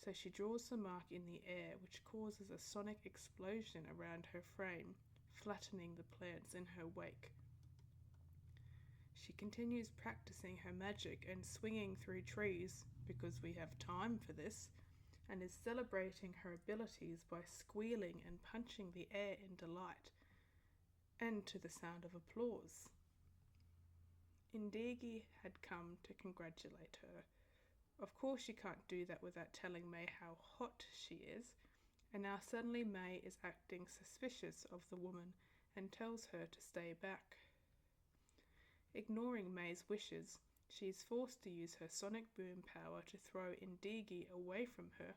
so she draws the mark in the air, which causes a sonic explosion around her frame, flattening the plants in her wake. She continues practicing her magic and swinging through trees, because we have time for this, and is celebrating her abilities by squealing and punching the air in delight, and to the sound of applause. Ndigi had come to congratulate her. Of course she can't do that without telling May how hot she is, and now suddenly May is acting suspicious of the woman and tells her to stay back. Ignoring May's wishes, she is forced to use her sonic boom power to throw Ndigi away from her,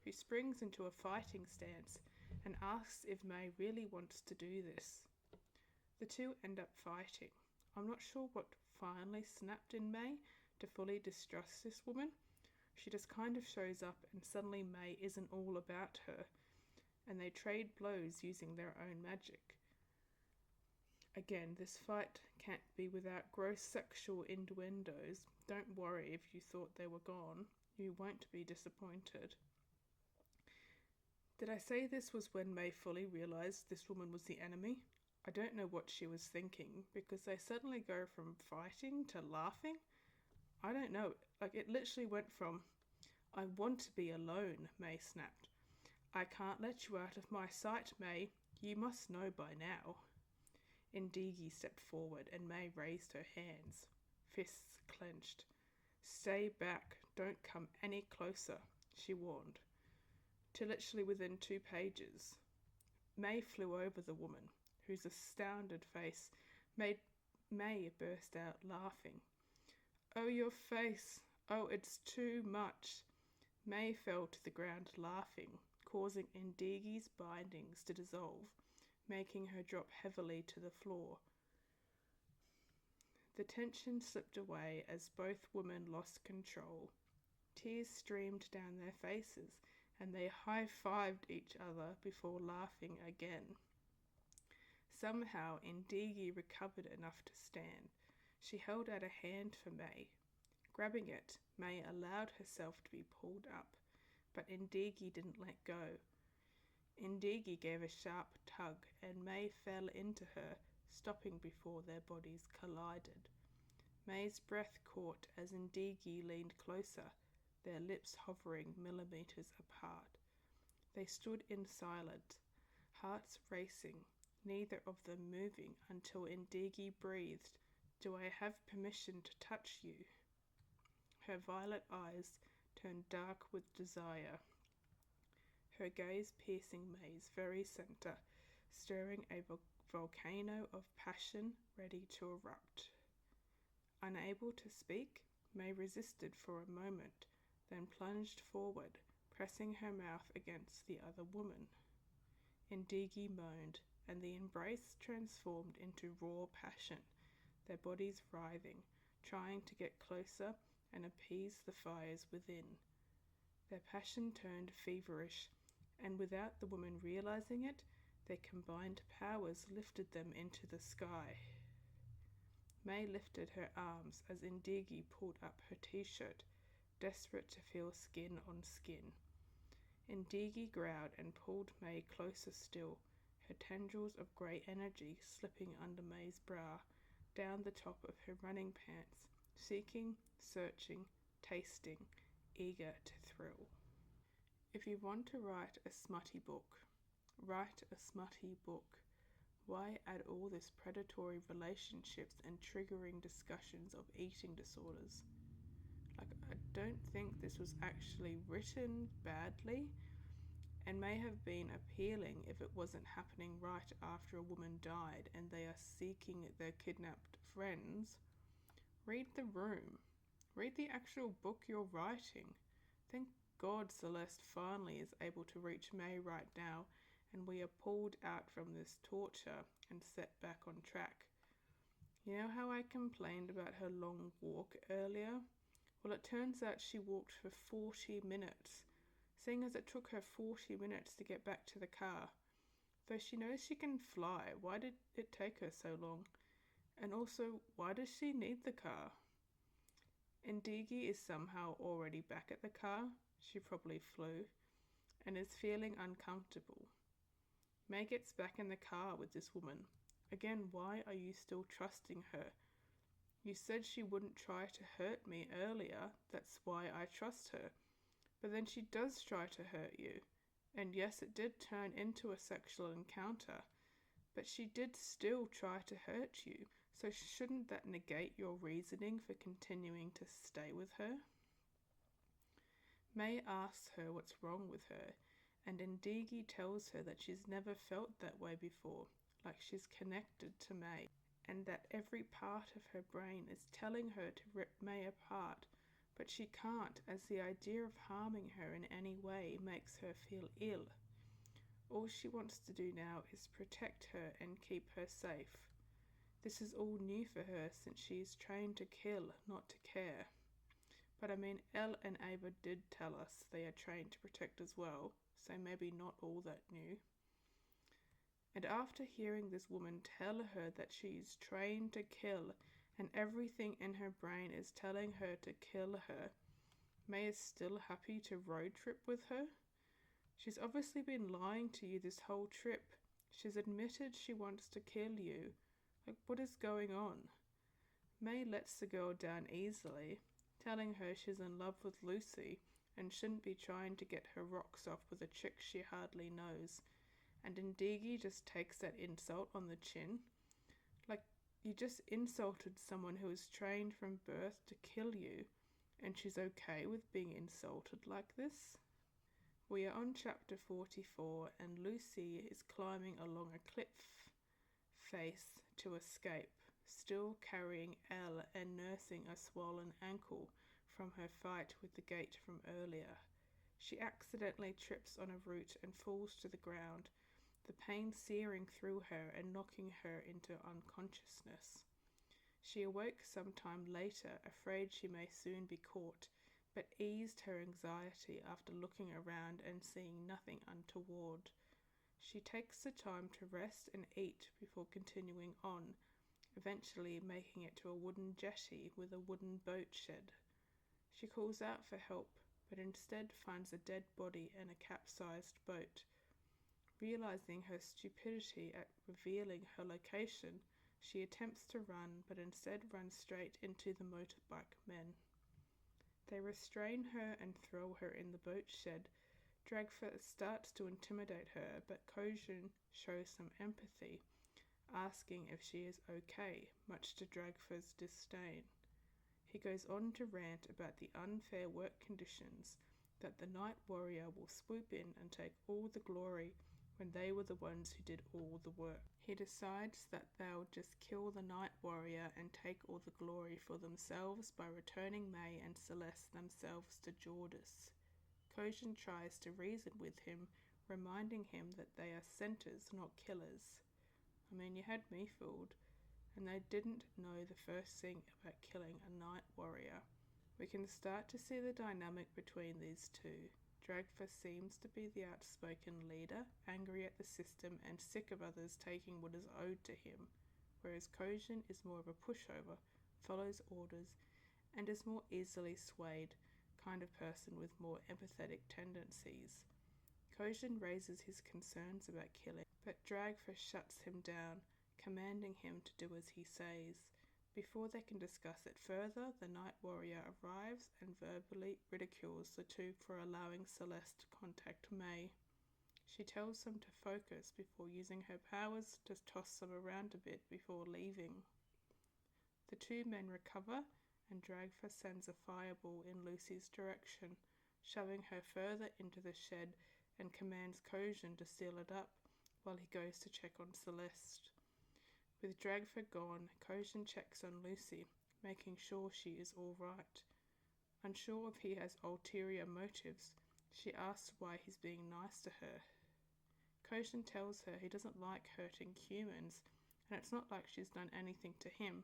who springs into a fighting stance and asks if May really wants to do this. The two end up fighting. I'm not sure what finally snapped in May to fully distrust this woman. She just kind of shows up and suddenly May isn't all about her, and they trade blows using their own magic. Again, this fight can't be without gross sexual innuendos. Don't worry if you thought they were gone. You won't be disappointed. Did I say this was when May fully realised this woman was the enemy? I don't know what she was thinking, because they suddenly go from fighting to laughing. I don't know. It literally went from, I want to be alone, May snapped. I can't let you out of my sight, May. You must know by now. Indigi stepped forward and May raised her hands, fists clenched. Stay back, don't come any closer, she warned. To literally within 2 pages. May flew over the woman, whose astounded face made May burst out laughing. Oh, your face! Oh, it's too much! May fell to the ground laughing, causing Indigi's bindings to dissolve, making her drop heavily to the floor. The tension slipped away as both women lost control. Tears streamed down their faces, and they high-fived each other before laughing again. Somehow Indigi recovered enough to stand. She held out a hand for May. Grabbing it, May allowed herself to be pulled up, but Indigi didn't let go. Indigi gave a sharp tug, and May fell into her, stopping before their bodies collided. May's breath caught as Indigi leaned closer, their lips hovering millimeters apart. They stood in silence, hearts racing, neither of them moving until Indigi breathed, "Do I have permission to touch you?" Her violet eyes turned dark with desire, her gaze piercing May's very centre, stirring a volcano of passion ready to erupt. Unable to speak, May resisted for a moment, then plunged forward, pressing her mouth against the other woman. Indigi moaned, and the embrace transformed into raw passion, their bodies writhing, trying to get closer and appease the fires within. Their passion turned feverish, and without the woman realizing it, their combined powers lifted them into the sky. May lifted her arms as Indigi pulled up her t-shirt, desperate to feel skin on skin. Indigi growled and pulled May closer still, her tendrils of grey energy slipping under May's bra, down the top of her running pants, seeking, searching, tasting, eager to thrill. If you want to write a smutty book, write a smutty book. Why add all this predatory relationships and triggering discussions of eating disorders? I don't think this was actually written badly, and may have been appealing if it wasn't happening right after a woman died and they are seeking their kidnapped friends. Read The Room. Read the actual book you're writing. Thank God Celeste finally is able to reach May right now, and we are pulled out from this torture and set back on track. You know how I complained about her long walk earlier? Well, it turns out she walked for 40 minutes, seeing as it took her 40 minutes to get back to the car. Though she knows she can fly, why did it take her so long? And also, why does she need the car? Indigi is somehow already back at the car, she probably flew, and is feeling uncomfortable. May gets back in the car with this woman. Again, why are you still trusting her? You said she wouldn't try to hurt me earlier, that's why I trust her. But then she does try to hurt you. And yes, it did turn into a sexual encounter, but she did still try to hurt you. So shouldn't that negate your reasoning for continuing to stay with her? May asks her what's wrong with her, and Indigi tells her that she's never felt that way before, like she's connected to May, and that every part of her brain is telling her to rip May apart, but she can't, as the idea of harming her in any way makes her feel ill. All she wants to do now is protect her and keep her safe. This is all new for her since she is trained to kill, not to care. But I mean, Elle and Ava did tell us they are trained to protect as well, so maybe not all that new. And after hearing this woman tell her that she is trained to kill and everything in her brain is telling her to kill her, May is still happy to road trip with her. She's obviously been lying to you this whole trip. She's admitted she wants to kill you. Like, what is going on? May lets the girl down easily, telling her she's in love with Lucy and shouldn't be trying to get her rocks off with a chick she hardly knows. And Ndigi just takes that insult on the chin. Like, you just insulted someone who was trained from birth to kill you, and she's okay with being insulted like this? We are on chapter 44, and Lucy is climbing along a cliff face to escape, still carrying Elle and nursing a swollen ankle from her fight with the gate from earlier. She accidentally trips on a root and falls to the ground, the pain searing through her and knocking her into unconsciousness. She awoke some time later, afraid she may soon be caught, but eased her anxiety after looking around and seeing nothing untoward. She takes the time to rest and eat before continuing on, eventually making it to a wooden jetty with a wooden boat shed. She calls out for help, but instead finds a dead body in a capsized boat. Realizing her stupidity at revealing her location, she attempts to run, but instead runs straight into the motorbike men. They restrain her and throw her in the boat shed. Dragfer starts to intimidate her, but Kojin shows some empathy, asking if she is okay, much to Dragfer's disdain. He goes on to rant about the unfair work conditions, that the Night Warrior will swoop in and take all the glory when they were the ones who did all the work. He decides that they'll just kill the Night Warrior and take all the glory for themselves by returning May and Celeste themselves to Jordis. Kojin tries to reason with him, reminding him that they are centers, not killers. I mean, you had me fooled. And they didn't know the first thing about killing a Night Warrior. We can start to see the dynamic between these two. Dragfer seems to be the outspoken leader, angry at the system and sick of others taking what is owed to him, whereas Kojin is more of a pushover, follows orders, and is more easily swayed, kind of person with more empathetic tendencies. Kojin raises his concerns about killing, but Dragfer shuts him down, commanding him to do as he says. Before they can discuss it further, the Night Warrior arrives and verbally ridicules the two for allowing Celeste to contact May. She tells them to focus before using her powers to toss them around a bit before leaving. The two men recover, and Dragfer sends a fireball in Lucy's direction, shoving her further into the shed, and commands Kojin to seal it up while he goes to check on Celeste. With Dragfer gone, Kojin checks on Lucy, making sure she is all right. Unsure if he has ulterior motives, she asks why he's being nice to her. Kojin tells her he doesn't like hurting humans, and it's not like she's done anything to him.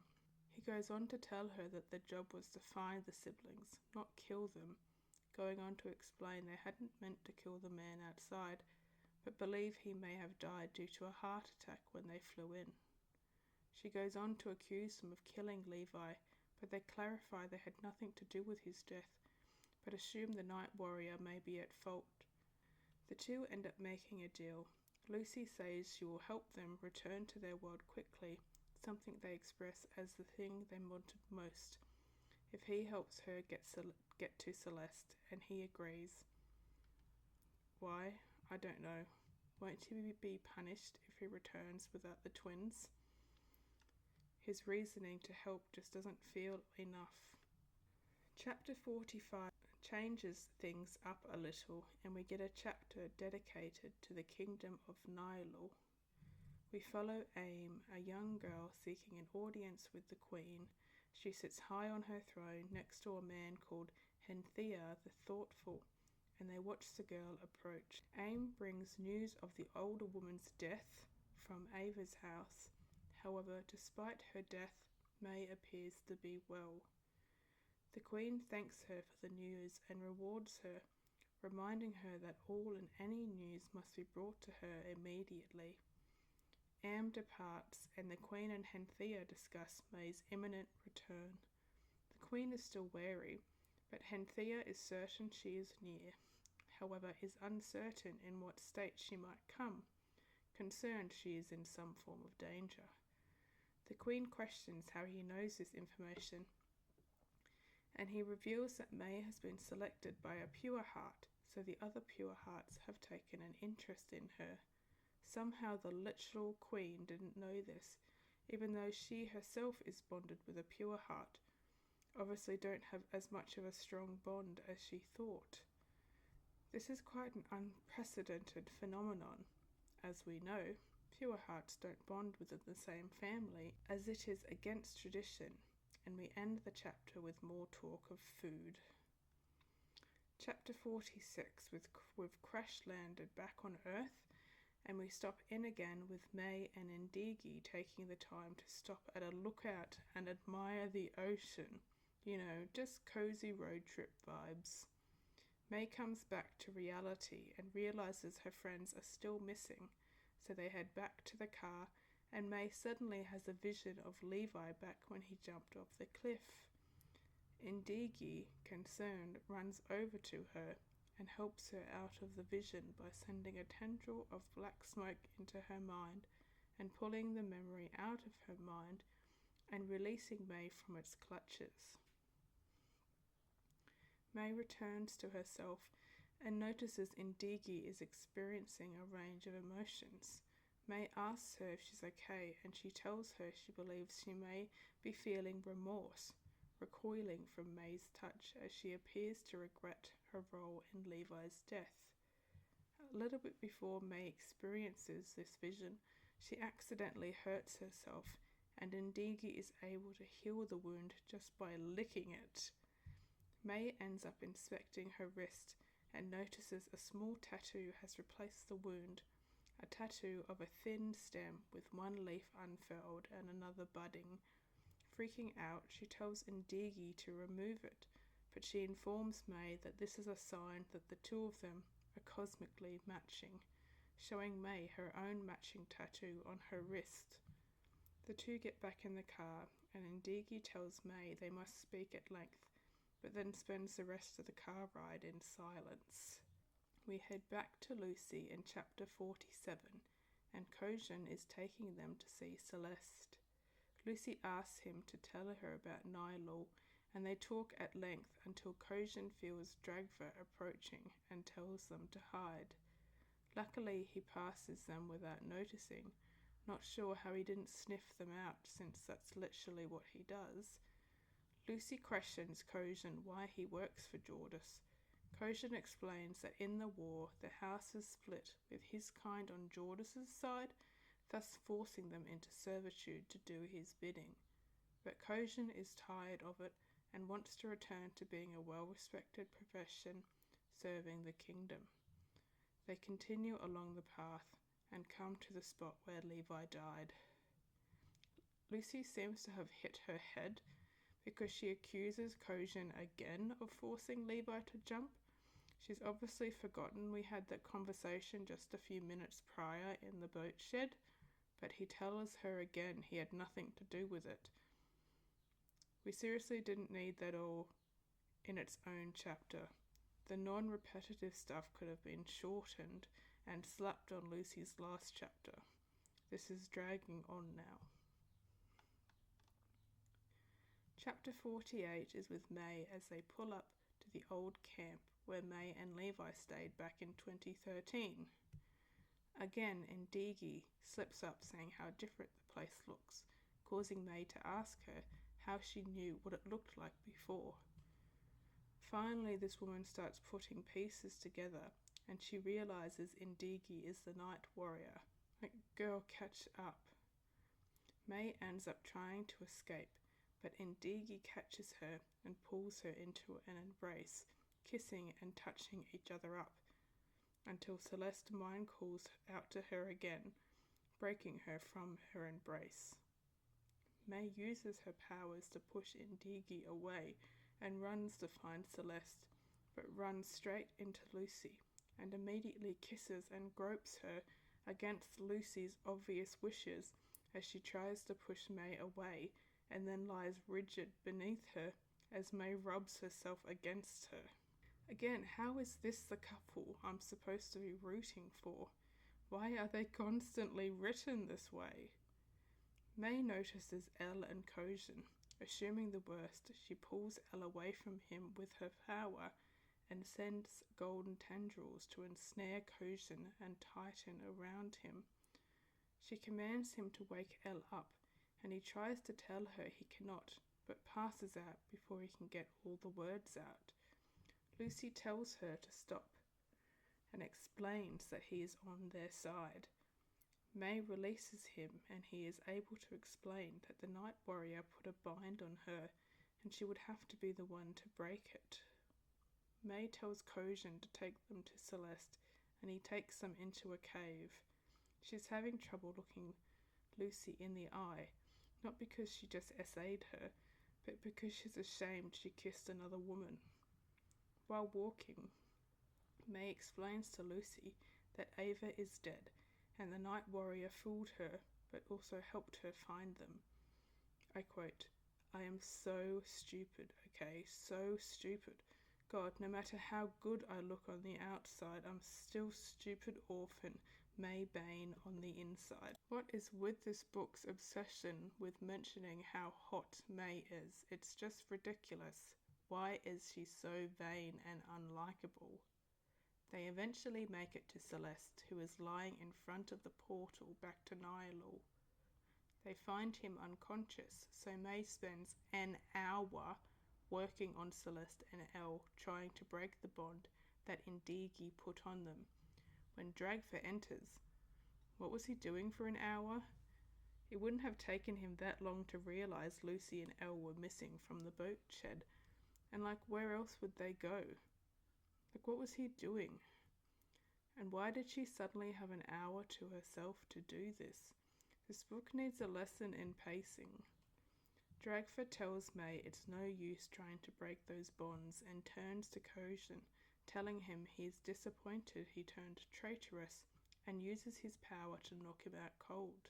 He goes on to tell her that the job was to find the siblings, not kill them, going on to explain they hadn't meant to kill the man outside, but believe he may have died due to a heart attack when they flew in. She goes on to accuse them of killing Levi, but they clarify they had nothing to do with his death, but assume the Night Warrior may be at fault. The two end up making a deal. Lucy says she will help them return to their world quickly, something they express as the thing they wanted most, if he helps her get to Celeste, and he agrees. Why? I don't know. Won't he be punished if he returns without the twins? His reasoning to help just doesn't feel enough. Chapter 45 changes things up a little, and we get a chapter dedicated to the kingdom of Nylul. We follow Aim, a young girl seeking an audience with the queen. She sits high on her throne next to a man called Henthea the thoughtful, and they watch the girl approach. E.M brings news of the older woman's death from Ava's house. However, despite her death, May appears to be well. The Queen thanks her for the news and rewards her, reminding her that all and any news must be brought to her immediately. E.M departs, and the Queen and Henthea discuss May's imminent return. The Queen is still wary, but Henthea is certain she is near, however is uncertain in what state she might come, concerned she is in some form of danger. The Queen questions how he knows this information, and he reveals that May has been selected by a pure heart, so the other pure hearts have taken an interest in her. Somehow the literal Queen didn't know this, even though she herself is bonded with a pure heart. Obviously don't have as much of a strong bond as she thought. This is quite an unprecedented phenomenon. As we know, pure hearts don't bond within the same family, as it is against tradition, and we end the chapter with more talk of food. Chapter 46, we've crash landed back on Earth, and we stop in again with May and Ndigi taking the time to stop at a lookout and admire the ocean. You know, just cozy road trip vibes. May comes back to reality and realizes her friends are still missing, so they head back to the car, and May suddenly has a vision of Levi back when he jumped off the cliff. Ndigi, concerned, runs over to her and helps her out of the vision by sending a tendril of black smoke into her mind and pulling the memory out of her mind and releasing May from its clutches. May returns to herself and notices Ndigi is experiencing a range of emotions. May asks her if she's okay, and she tells her she believes she may be feeling remorse, recoiling from May's touch as she appears to regret her role in Levi's death. A little bit before May experiences this vision, she accidentally hurts herself, and Ndigi is able to heal the wound just by licking it. May ends up inspecting her wrist and notices a small tattoo has replaced the wound, a tattoo of a thin stem with one leaf unfurled and another budding. Freaking out, she tells Ndigi to remove it, but she informs May that this is a sign that the two of them are cosmically matching, showing May her own matching tattoo on her wrist. The two get back in the car, and Ndigi tells May they must speak at length, but then spends the rest of the car ride in silence. We head back to Lucy in chapter 47, and Kojin is taking them to see Celeste. Lucy asks him to tell her about Nylul, and they talk at length until Kojin feels Dragva approaching and tells them to hide. Luckily, he passes them without noticing, not sure how he didn't sniff them out since that's literally what he does. Lucy questions Kojin why he works for Jordis. Kojin explains that in the war, the house is split with his kind on Jordis' side, thus forcing them into servitude to do his bidding. But Kojin is tired of it and wants to return to being a well-respected profession serving the kingdom. They continue along the path and come to the spot where Levi died. Lucy seems to have hit her head because she accuses Kojin again of forcing Levi to jump. She's obviously forgotten we had that conversation just a few minutes prior in the boat shed, but he tells her again he had nothing to do with it. We seriously didn't need that all in its own chapter. The non-repetitive stuff could have been shortened and slapped on Lucy's last chapter. This is dragging on now. Chapter 48 is with May as they pull up to the old camp where May and Levi stayed back in 2013. Again, Ndigi slips up saying how different the place looks, causing May to ask her how she knew what it looked like before. Finally, this woman starts putting pieces together, and she realizes Ndigi is the night warrior. Like, girl, catch up. May ends up trying to escape, but Indigi catches her and pulls her into an embrace, kissing and touching each other up, until Celeste mind calls out to her again, breaking her from her embrace. May uses her powers to push Indigi away and runs to find Celeste, but runs straight into Lucy and immediately kisses and gropes her against Lucy's obvious wishes as she tries to push May away and then lies rigid beneath her as May rubs herself against her. Again, how is this the couple I'm supposed to be rooting for? Why are they constantly written this way? May notices Elle and Kojin. Assuming the worst, she pulls Elle away from him with her power and sends golden tendrils to ensnare Kojin and tighten around him. She commands him to wake Elle up, and he tries to tell her he cannot, but passes out before he can get all the words out. Lucy tells her to stop and explains that he is on their side. May releases him and he is able to explain that the Night Warrior put a bind on her and she would have to be the one to break it. May tells Kojin to take them to Celeste and he takes them into a cave. She's having trouble looking Lucy in the eye, not because she just essayed her, but because she's ashamed she kissed another woman. While walking, May explains to Lucy that Ava is dead and the Night Warrior fooled her but also helped her find them. I quote, "I am so stupid, okay? So stupid. God, no matter how good I look on the outside, I'm still stupid orphan May Bain on the inside." What is with this book's obsession with mentioning how hot May is? It's just ridiculous. Why is she so vain and unlikable? They eventually make it to Celeste, who is lying in front of the portal back to Nihilul. They find him unconscious, so May spends an hour working on Celeste and Elle, trying to break the bond that Indigi put on them. When Dragfer enters, what was he doing for an hour? It wouldn't have taken him that long to realise Lucy and Elle were missing from the boat shed. And where else would they go? What was he doing? And why did she suddenly have an hour to herself to do this? This book needs a lesson in pacing. Dragfer tells May it's no use trying to break those bonds and turns to Kojin, telling him he is disappointed he turned traitorous and uses his power to knock him out cold.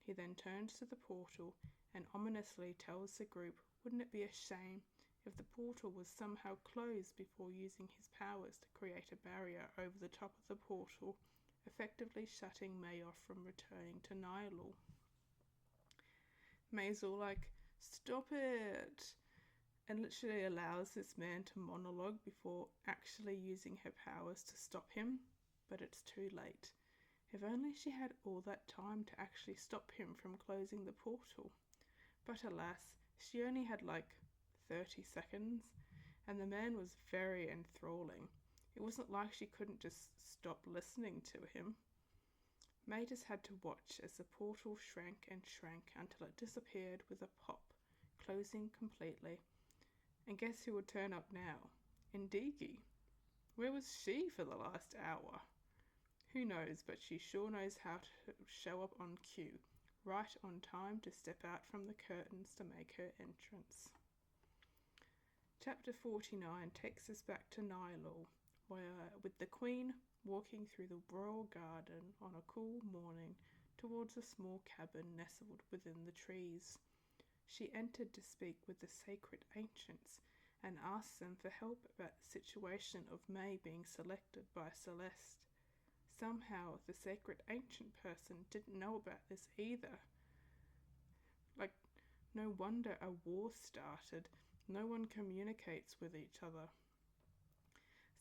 He then turns to the portal and ominously tells the group, wouldn't it be a shame if the portal was somehow closed before using his powers to create a barrier over the top of the portal, effectively shutting May off from returning to Nihilul. May's all like, "Stop it!" and literally allows this man to monologue before actually using her powers to stop him, but it's too late. If only she had all that time to actually stop him from closing the portal. But alas, she only had 30 seconds, and the man was very enthralling. It wasn't like she couldn't just stop listening to him. May just had to watch as the portal shrank and shrank until it disappeared with a pop, closing completely. And guess who would turn up now? Indigi. Where was she for the last hour? Who knows, but she sure knows how to show up on cue, right on time to step out from the curtains to make her entrance. Chapter 49 takes us back to Nihilul, where with the Queen walking through the royal garden on a cool morning towards a small cabin nestled within the trees. She entered to speak with the sacred ancients and asked them for help about the situation of May being selected by Celeste. Somehow the sacred ancient person didn't know about this either. No wonder a war started. No one communicates with each other.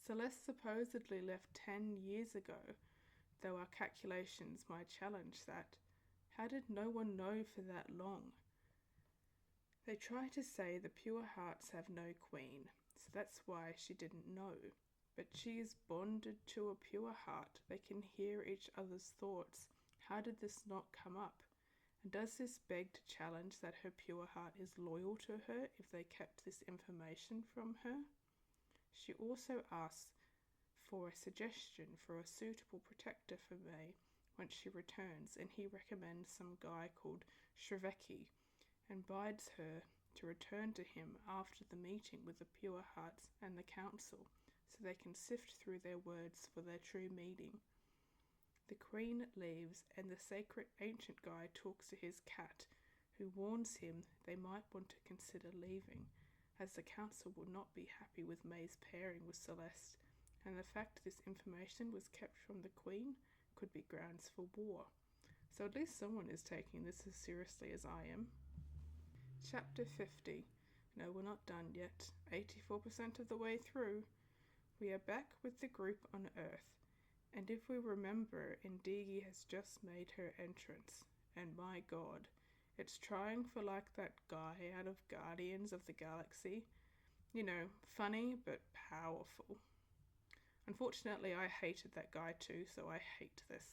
Celeste supposedly left 10 years ago, though our calculations might challenge that. How did no one know for that long? They try to say the pure hearts have no queen, so that's why she didn't know. But she is bonded to a pure heart. They can hear each other's thoughts. How did this not come up? Does this beg to challenge that her pure heart is loyal to her if they kept this information from her? She also asks for a suggestion for a suitable protector for May when she returns, and he recommends some guy called Shreveki and bides her to return to him after the meeting with the pure hearts and the council, so they can sift through their words for their true meaning. The queen leaves, and the sacred ancient guy talks to his cat, who warns him they might want to consider leaving, as the council will not be happy with May's pairing with Celeste, and the fact this information was kept from the queen could be grounds for war. So at least someone is taking this as seriously as I am. Chapter 50. No, we're not done yet. 84% of the way through. We are back with the group on Earth, and if we remember, Indigi has just made her entrance, and my god, it's trying for like that guy out of Guardians of the Galaxy. You know, funny but powerful. Unfortunately, I hated that guy too, so I hate this.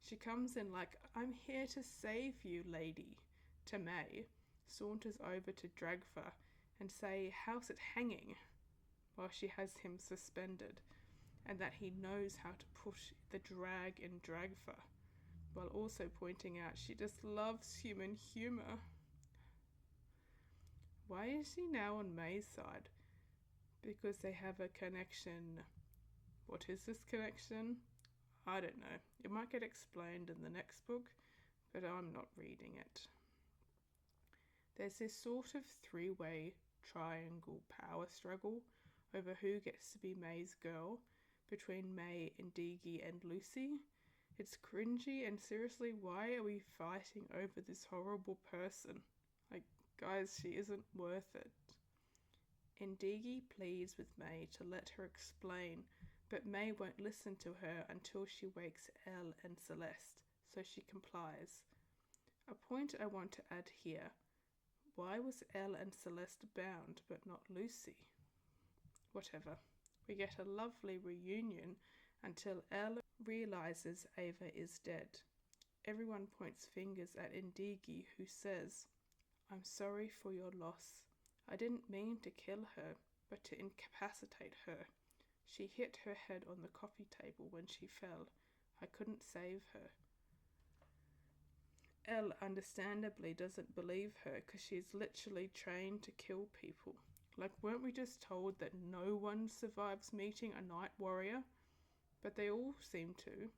She comes in like, "I'm here to save you, lady," to May, saunters over to Dragfa and say, "How's it hanging?" while she has him suspended, and that he knows how to push the drag in Dragfa, while also pointing out she just loves human humour. Why is she now on May's side? Because they have a connection. What is this connection? I don't know. It might get explained in the next book, but I'm not reading it. There's this sort of three-way triangle power struggle over who gets to be May's girl between May, Indigi, and Lucy. It's cringy, and seriously, why are we fighting over this horrible person? Like, guys, she isn't worth it. Indigi pleads with May to let her explain, but May won't listen to her until she wakes Elle and Celeste, so she complies. A point I want to add here. Why was Elle and Celeste bound, but not Lucy? Whatever. We get a lovely reunion until Elle realizes Ava is dead. Everyone points fingers at Indigi, who says, "I'm sorry for your loss. I didn't mean to kill her, but to incapacitate her. She hit her head on the coffee table when she fell. I couldn't save her." Elle understandably doesn't believe her because she's literally trained to kill people. Like, weren't we just told that no one survives meeting a night warrior? But they all seem to.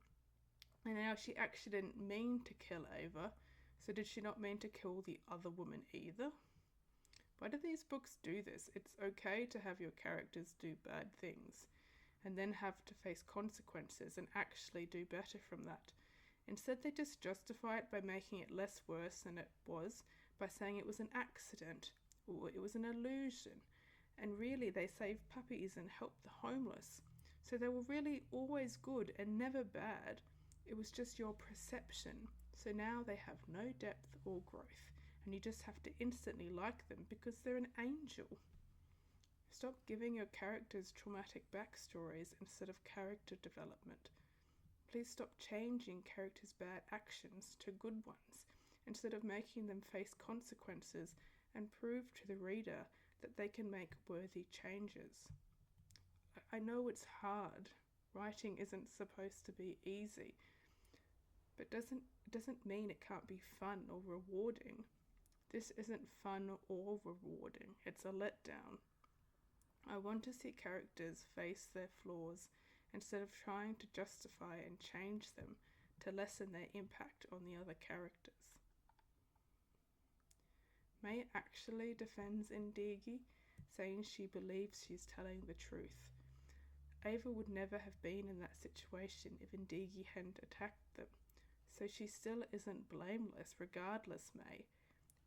And now she actually didn't mean to kill Ava, so did she not mean to kill the other woman either? Why do these books do this? It's okay to have your characters do bad things, and then have to face consequences and actually do better from that. Instead, they just justify it by making it less worse than it was, by saying it was an accident, or it was an illusion, and really they saved puppies and helped the homeless. So they were really always good and never bad. It was just your perception. So now they have no depth or growth, and you just have to instantly like them because they're an angel. Stop giving your characters traumatic backstories instead of character development. Please stop changing characters' bad actions to good ones instead of making them face consequences and prove to the reader that they can make worthy changes. I know it's hard. Writing isn't supposed to be easy, but doesn't mean it can't be fun or rewarding. This isn't fun or rewarding. It's a letdown. I want to see characters face their flaws instead of trying to justify and change them to lessen their impact on the other characters. May actually defends Indigi, saying she believes she's telling the truth. Ava would never have been in that situation if Indigi hadn't attacked them, so she still isn't blameless regardless, May.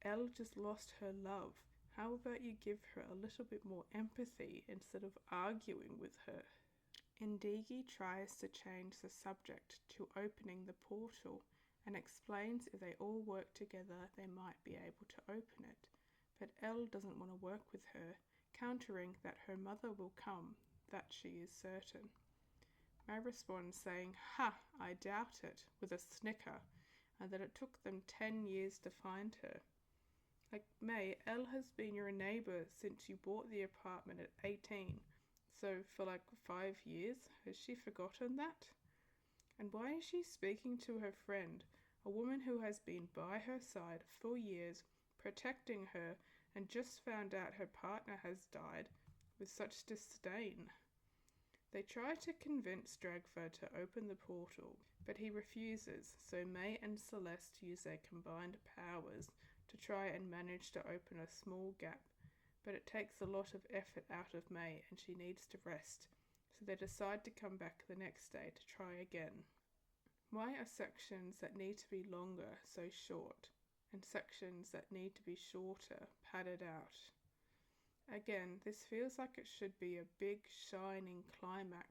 Elle just lost her love. How about you give her a little bit more empathy instead of arguing with her? Indigi tries to change the subject to opening the portal and explains if they all work together they might be able to open it, but Elle doesn't want to work with her, countering that her mother will come, that she is certain. May responds saying, "Ha, I doubt it," with a snicker, and that it took them 10 years to find her. Like, May, Elle has been your neighbour since you bought the apartment at 18. So for like 5 years, has she forgotten that? And why is she speaking to her friend, a woman who has been by her side for years, protecting her, and just found out her partner has died, with such disdain? They try to convince Dragfer to open the portal, but he refuses, so May and Celeste use their combined powers to try and manage to open a small gap, but it takes a lot of effort out of May and she needs to rest, so they decide to come back the next day to try again. Why are sections that need to be longer so short, and sections that need to be shorter padded out? Again, this feels like it should be a big, shining climax,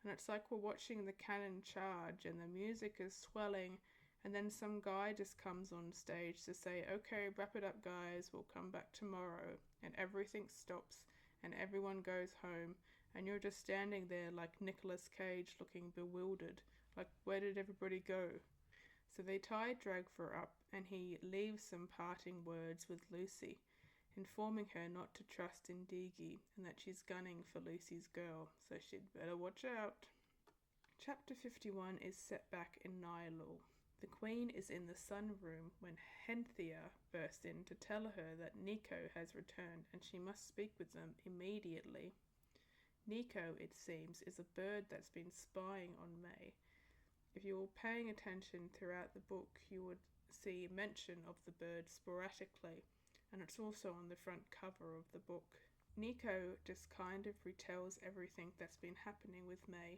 and it's like we're watching the cannon charge and the music is swelling, and then some guy just comes on stage to say, okay, wrap it up guys, we'll come back tomorrow, and everything stops, and everyone goes home, and you're just standing there like Nicolas Cage looking bewildered, like where did everybody go? So they tie Dragfer up, and he leaves some parting words with Lucy, informing her not to trust in Digi and that she's gunning for Lucy's girl, so she'd better watch out. Chapter 51 is set back in Nylul. The Queen is in the sun room when Henthia bursts in to tell her that Nico has returned and she must speak with them immediately. Nico, it seems, is a bird that's been spying on May. If you were paying attention throughout the book, you would see mention of the bird sporadically, and it's also on the front cover of the book. Nico just kind of retells everything that's been happening with May.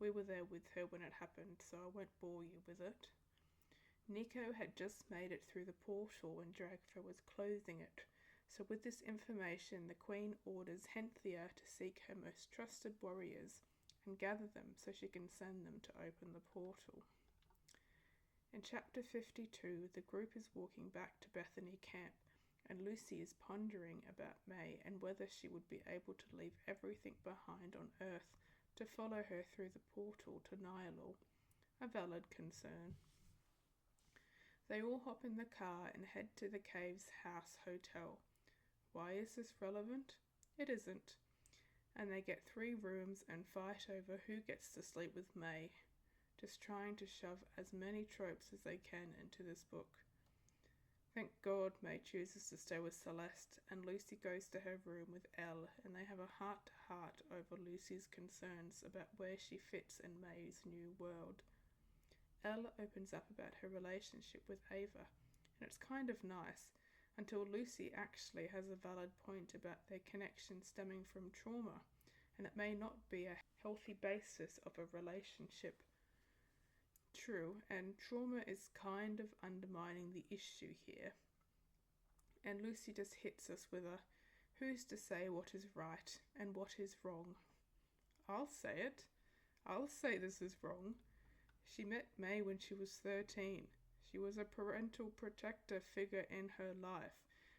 We were there with her when it happened, so I won't bore you with it. Nico had just made it through the portal when Dragfer was closing it, so with this information the Queen orders Henthia to seek her most trusted warriors and gather them so she can send them to open the portal. In chapter 52, the group is walking back to Bethany Camp, and Lucy is pondering about May and whether she would be able to leave everything behind on Earth to follow her through the portal to Nylul, a valid concern. They all hop in the car and head to the Caves House Hotel. Why is this relevant? It isn't. And they get 3 rooms and fight over who gets to sleep with May, just trying to shove as many tropes as they can into this book. Thank God May chooses to stay with Celeste, and Lucy goes to her room with Elle, and they have a heart-to-heart over Lucy's concerns about where she fits in May's new world. Elle opens up about her relationship with Ava, and it's kind of nice, until Lucy actually has a valid point about their connection stemming from trauma, and it may not be a healthy basis of a relationship. True, and trauma is kind of undermining the issue here. And Lucy just hits us with a, who's to say what is right and what is wrong? I'll say it. I'll say this is wrong. She met May when she was 13. She was a parental protector figure in her life.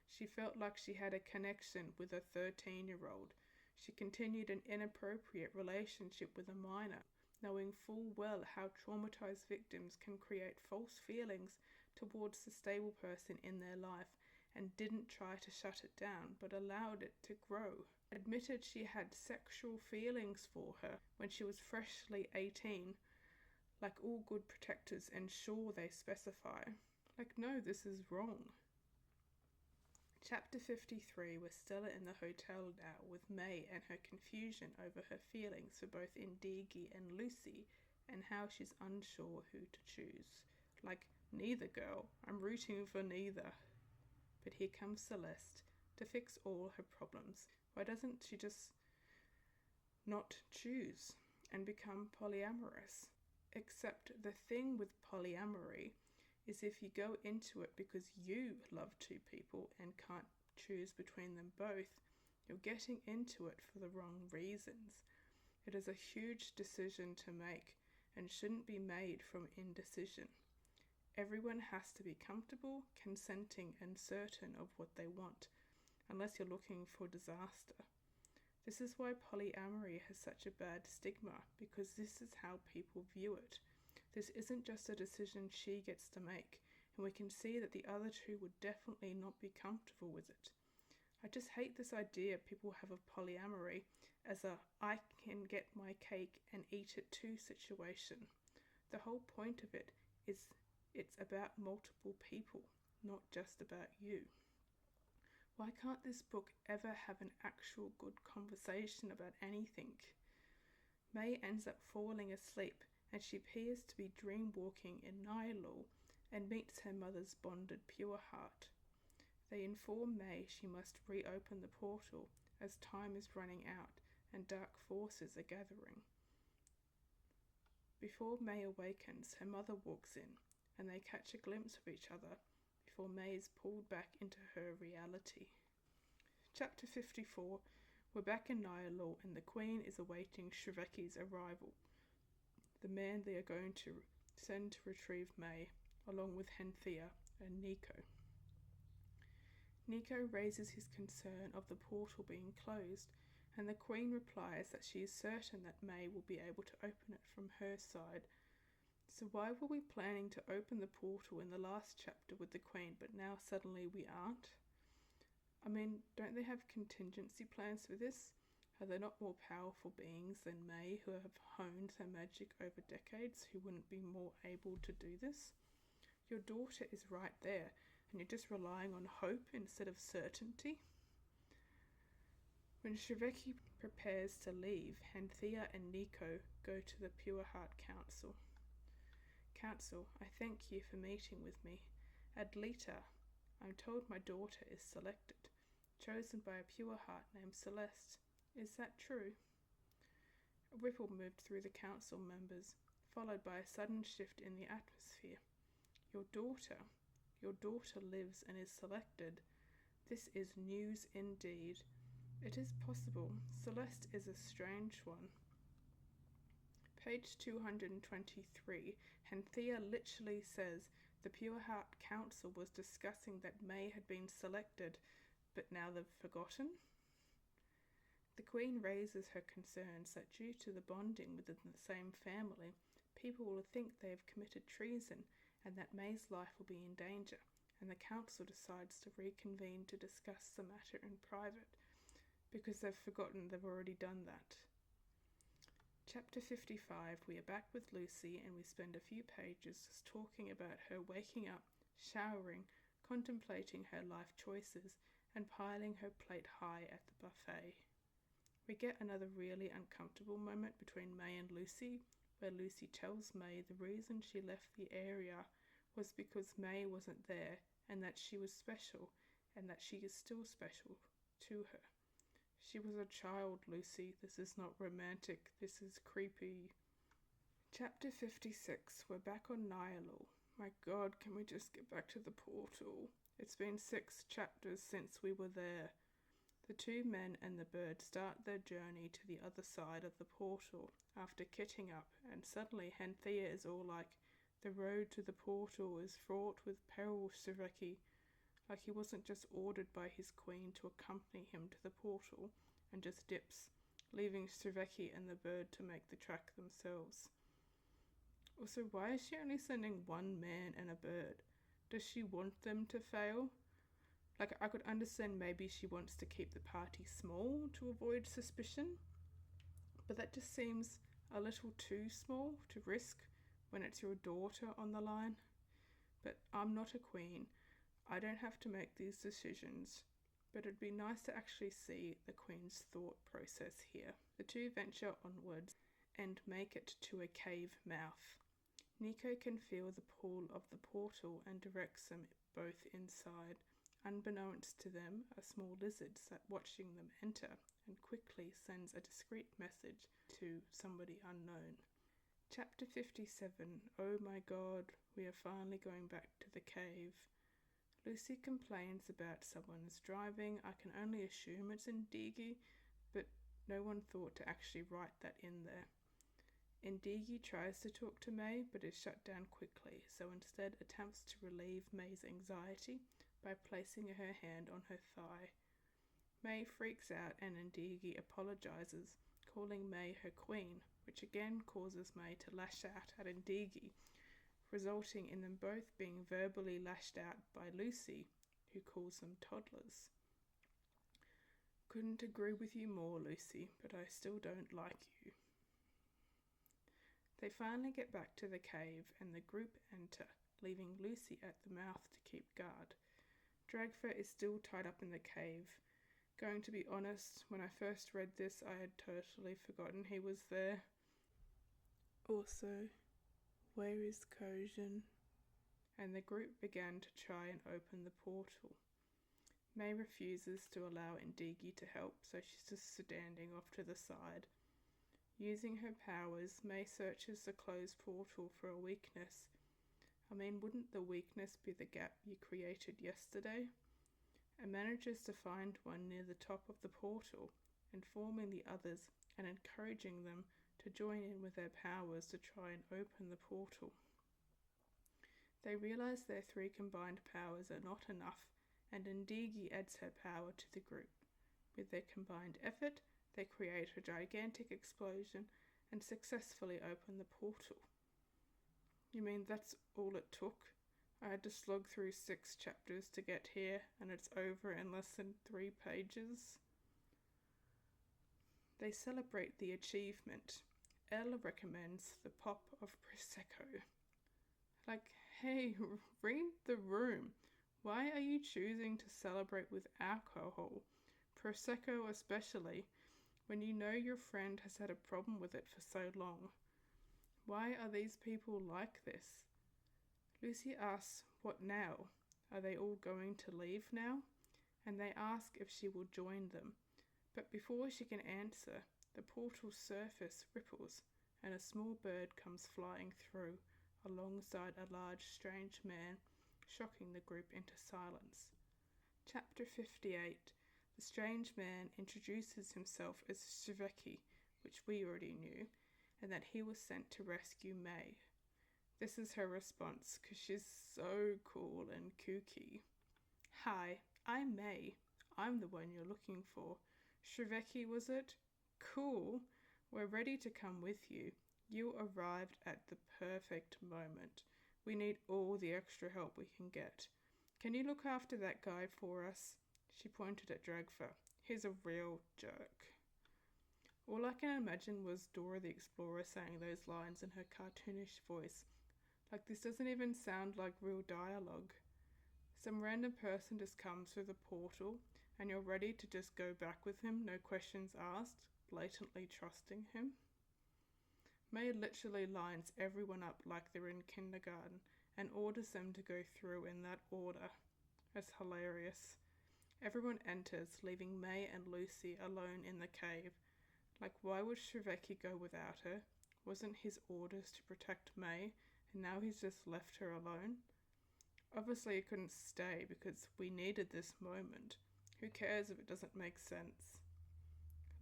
She felt like she had a connection with a 13-year-old. She continued an inappropriate relationship with a minor, knowing full well how traumatized victims can create false feelings towards the stable person in their life, and didn't try to shut it down but allowed it to grow. Admitted she had sexual feelings for her when she was freshly 18, like all good protectors ensure they specify. Like, no, this is wrong. Chapter 53, we're still in the hotel now with May and her confusion over her feelings for both Indigi and Lucy and how she's unsure who to choose. Like, neither girl, I'm rooting for neither. But here comes Celeste to fix all her problems. Why doesn't she just not choose and become polyamorous? Except the thing with polyamory is if you go into it because you love 2 people and can't choose between them both, you're getting into it for the wrong reasons. It is a huge decision to make and shouldn't be made from indecision. Everyone has to be comfortable, consenting, and certain of what they want, unless you're looking for disaster. This is why polyamory has such a bad stigma, because this is how people view it. This isn't just a decision she gets to make, and we can see that the other two would definitely not be comfortable with it. I just hate this idea people have of polyamory as a I can get my cake and eat it too situation. The whole point of it is it's about multiple people, not just about you. Why can't this book ever have an actual good conversation about anything? May ends up falling asleep and she appears to be dreamwalking in Nyalul and meets her mother's bonded pure heart. They inform May she must reopen the portal as time is running out and dark forces are gathering. Before May awakens, her mother walks in and they catch a glimpse of each other before May is pulled back into her reality. Chapter 54. We're back in Nyalul and the Queen is awaiting Shreveki's arrival, the man they are going to send to retrieve May, along with Henthea and Nico. Nico raises his concern of the portal being closed, and the Queen replies that she is certain that May will be able to open it from her side. So why were we planning to open the portal in the last chapter with the Queen, but now suddenly we aren't? I mean, don't they have contingency plans for this? Are there not more powerful beings than May who have honed their magic over decades who wouldn't be more able to do this? Your daughter is right there, and you're just relying on hope instead of certainty. When Shreveki prepares to leave, Henthea and Nico go to the Pure Heart Council. Council, I thank you for meeting with me. Adlita, I'm told my daughter is selected, chosen by a pure heart named Celeste. Is that true? A ripple moved through the council members, followed by a sudden shift in the atmosphere. Your daughter lives and is selected. This is news indeed. It is possible. Celeste is a strange one. Page 223, Henthea literally says the Pure Heart Council was discussing that May had been selected, but now they've forgotten? The Queen raises her concerns that due to the bonding within the same family, people will think they have committed treason and that May's life will be in danger, and the council decides to reconvene to discuss the matter in private, because they've forgotten they've already done that. Chapter 55, we are back with Lucy and we spend a few pages just talking about her waking up, showering, contemplating her life choices, and piling her plate high at the buffet. We get another really uncomfortable moment between May and Lucy, where Lucy tells May the reason she left the area was because May wasn't there and that she was special and that she is still special to her. She was a child, Lucy. This is not romantic. This is creepy. Chapter 56. We're back on Nyalul. My God, can we just get back to the portal? It's been 6 chapters since we were there. The two men and the bird start their journey to the other side of the portal after kitting up, and suddenly Henthea is all like, the road to the portal is fraught with peril, Shreveki. Like he wasn't just ordered by his queen to accompany him to the portal and just dips, leaving Shreveki and the bird to make the track themselves. Also, why is she only sending one man and a bird? Does she want them to fail? Like, I could understand maybe she wants to keep the party small to avoid suspicion, but that just seems a little too small to risk when it's your daughter on the line. But I'm not a queen. I don't have to make these decisions, but it'd be nice to actually see the Queen's thought process here. The two venture onwards and make it to a cave mouth. Nico can feel the pull of the portal and directs them both inside. Unbeknownst to them, a small lizard sat watching them enter and quickly sends a discreet message to somebody unknown. Chapter 57. Oh my God, we are finally going back to the cave. Lucy complains about someone's driving. I can only assume it's Ndigi, but no one thought to actually write that in there. Ndigi tries to talk to May, but is shut down quickly, so instead attempts to relieve May's anxiety by placing her hand on her thigh. May freaks out and Ndigi apologizes, calling May her queen, which again causes May to lash out at Indigi, resulting in them both being verbally lashed out by Lucy, who calls them toddlers. Couldn't agree with you more, Lucy, but I still don't like you. They finally get back to the cave and the group enter, leaving Lucy at the mouth to keep guard. Dragfer is still tied up in the cave. Going to be honest, when I first read this, I had totally forgotten he was there. Also, where is Kojin? And the group began to try and open the portal. May refuses to allow Indigi to help, so she's just standing off to the side. Using her powers, May searches the closed portal for a weakness. I mean, wouldn't the weakness be the gap you created yesterday? And manages to find one near the top of the portal, informing the others and encouraging them to join in with their powers to try and open the portal. They realise their 3 combined powers are not enough, and Indigi adds her power to the group. With their combined effort, they create a gigantic explosion and successfully open the portal. You mean that's all it took? I had to slog through 6 chapters to get here, and it's over in less than 3 pages. They celebrate the achievement. Elle recommends the pop of Prosecco. Like, hey, read the room. Why are you choosing to celebrate with alcohol? Prosecco especially, when you know your friend has had a problem with it for so long. Why are these people like this? Lucy asks, what now? Are they all going to leave now? And they ask if she will join them. But before she can answer, the portal's surface ripples and a small bird comes flying through alongside a large strange man, shocking the group into silence. Chapter 58. The strange man introduces himself as Shiveki, which we already knew, and that he was sent to rescue May. This is her response, because she's so cool and kooky. Hi, I'm May. I'm the one you're looking for. Shiveki, was it? Cool. We're ready to come with you. You arrived at the perfect moment. We need all the extra help we can get. Can you look after that guy for us? She pointed at Dragfer. He's a real jerk. All I can imagine was Dora the Explorer saying those lines in her cartoonish voice. Like, this doesn't even sound like real dialogue. Some random person just comes through the portal and you're ready to just go back with him, no questions asked, blatantly trusting him. May literally lines everyone up like they're in kindergarten and orders them to go through in that order. It's hilarious. Everyone enters, leaving May and Lucy alone in the cave. Like, why would Shiveki go without her? Wasn't his orders to protect May, and now he's just left her alone? Obviously he couldn't stay because we needed this moment. Who cares if it doesn't make sense?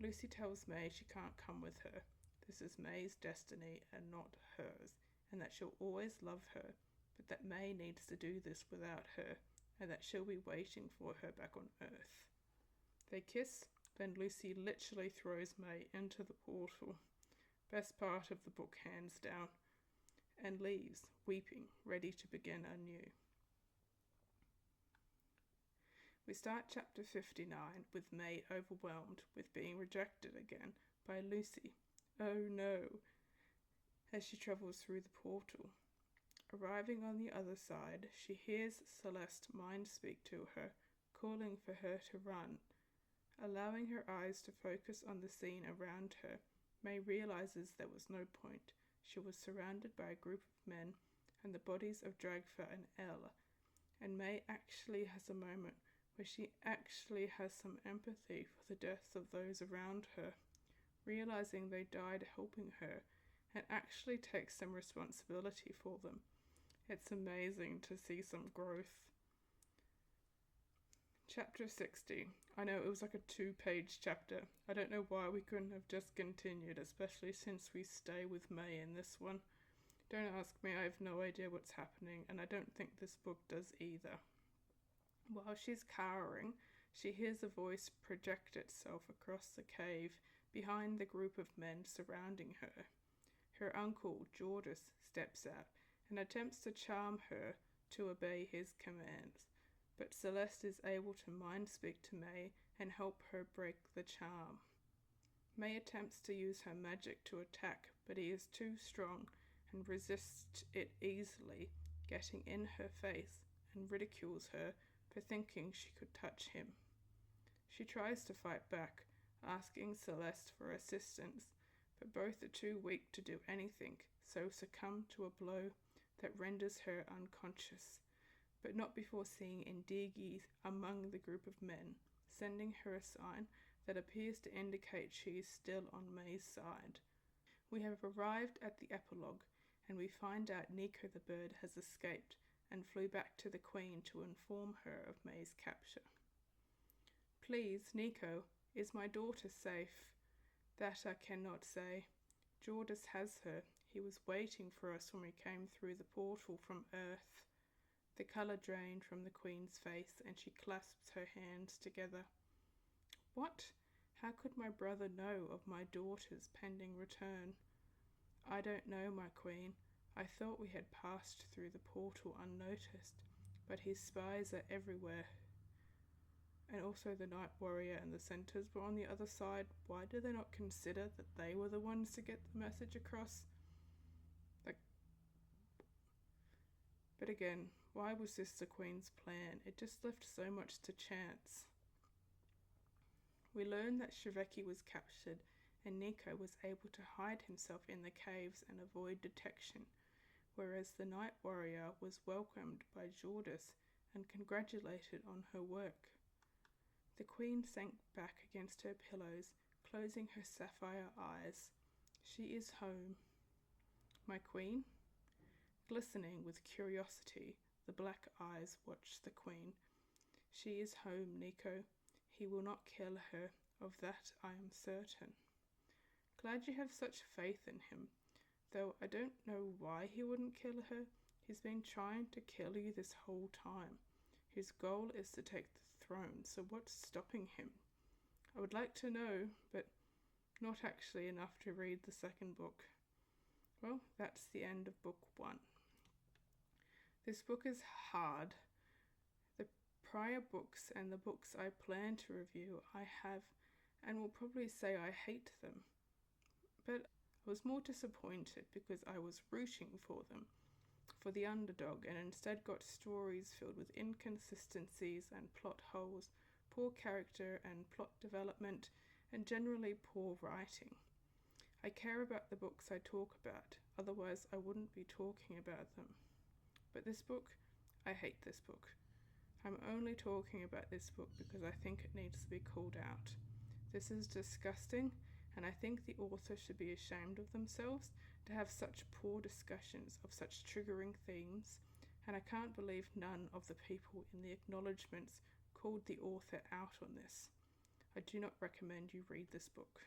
Lucy tells May she can't come with her. This is May's destiny and not hers, and that she'll always love her, but that May needs to do this without her, and that she'll be waiting for her back on Earth. They kiss, then Lucy literally throws May into the portal. Best part of the book, hands down. And leaves, weeping, ready to begin anew. We start chapter 59 with May overwhelmed with being rejected again by Lucy. Oh no, as she travels through the portal. Arriving on the other side, she hears Celeste mind speak to her, calling for her to run. Allowing her eyes to focus on the scene around her, May realizes there was no point. She was surrounded by a group of men and the bodies of Dragfer and Elle, and May actually has a moment where she actually has some empathy for the deaths of those around her, realizing they died helping her, and actually takes some responsibility for them. It's amazing to see some growth. Chapter 60. I know it was like a 2-page chapter. I don't know why we couldn't have just continued, especially since we stay with May in this one. Don't ask me, I have no idea what's happening, and I don't think this book does either. While she's cowering, she hears a voice project itself across the cave, behind the group of men surrounding her. Her uncle, Georges, steps out and attempts to charm her to obey his commands, but Celeste is able to mind speak to May and help her break the charm. May attempts to use her magic to attack, but he is too strong and resists it easily, getting in her face and ridicules her for thinking she could touch him. She tries to fight back, asking Celeste for assistance, but both are too weak to do anything, so succumb to a blow that renders her unconscious, but not before seeing Indigi among the group of men, sending her a sign that appears to indicate she is still on May's side. We have arrived at the epilogue, and we find out Nico the bird has escaped and flew back to the Queen to inform her of May's capture. Please, Nico, is my daughter safe? That I cannot say. Georges has her. He was waiting for us when we came through the portal from Earth. The colour drained from the Queen's face, and she clasps her hands together. What? How could my brother know of my daughter's pending return? I don't know, my Queen. I thought we had passed through the portal unnoticed, but his spies are everywhere. And also the Night Warrior and the Centaurs were on the other side. Why did they not consider that they were the ones to get the message across? But again, why was this the Queen's plan? It just left so much to chance. We learn that Shiveki was captured and Nico was able to hide himself in the caves and avoid detection, whereas the Night Warrior was welcomed by Georges and congratulated on her work. The Queen sank back against her pillows, closing her sapphire eyes. She is home. My Queen? Glistening with curiosity, the black eyes watched the Queen. She is home, Nico. He will not kill her, of that I am certain. Glad you have such faith in him, though I don't know why he wouldn't kill her. He's been trying to kill you this whole time. His goal is to take the throne, so what's stopping him? I would like to know, but not actually enough to read the second book. Well, that's the end of book 1. This book is hard. The prior books and the books I plan to review, I have and will probably say I hate them. But I was more disappointed because I was rooting for them, for the underdog, and instead got stories filled with inconsistencies and plot holes, poor character and plot development, and generally poor writing. I care about the books I talk about, otherwise I wouldn't be talking about them. But this book, I hate this book. I'm only talking about this book because I think it needs to be called out. This is disgusting, and I think the author should be ashamed of themselves to have such poor discussions of such triggering themes, and I can't believe none of the people in the acknowledgements called the author out on this. I do not recommend you read this book.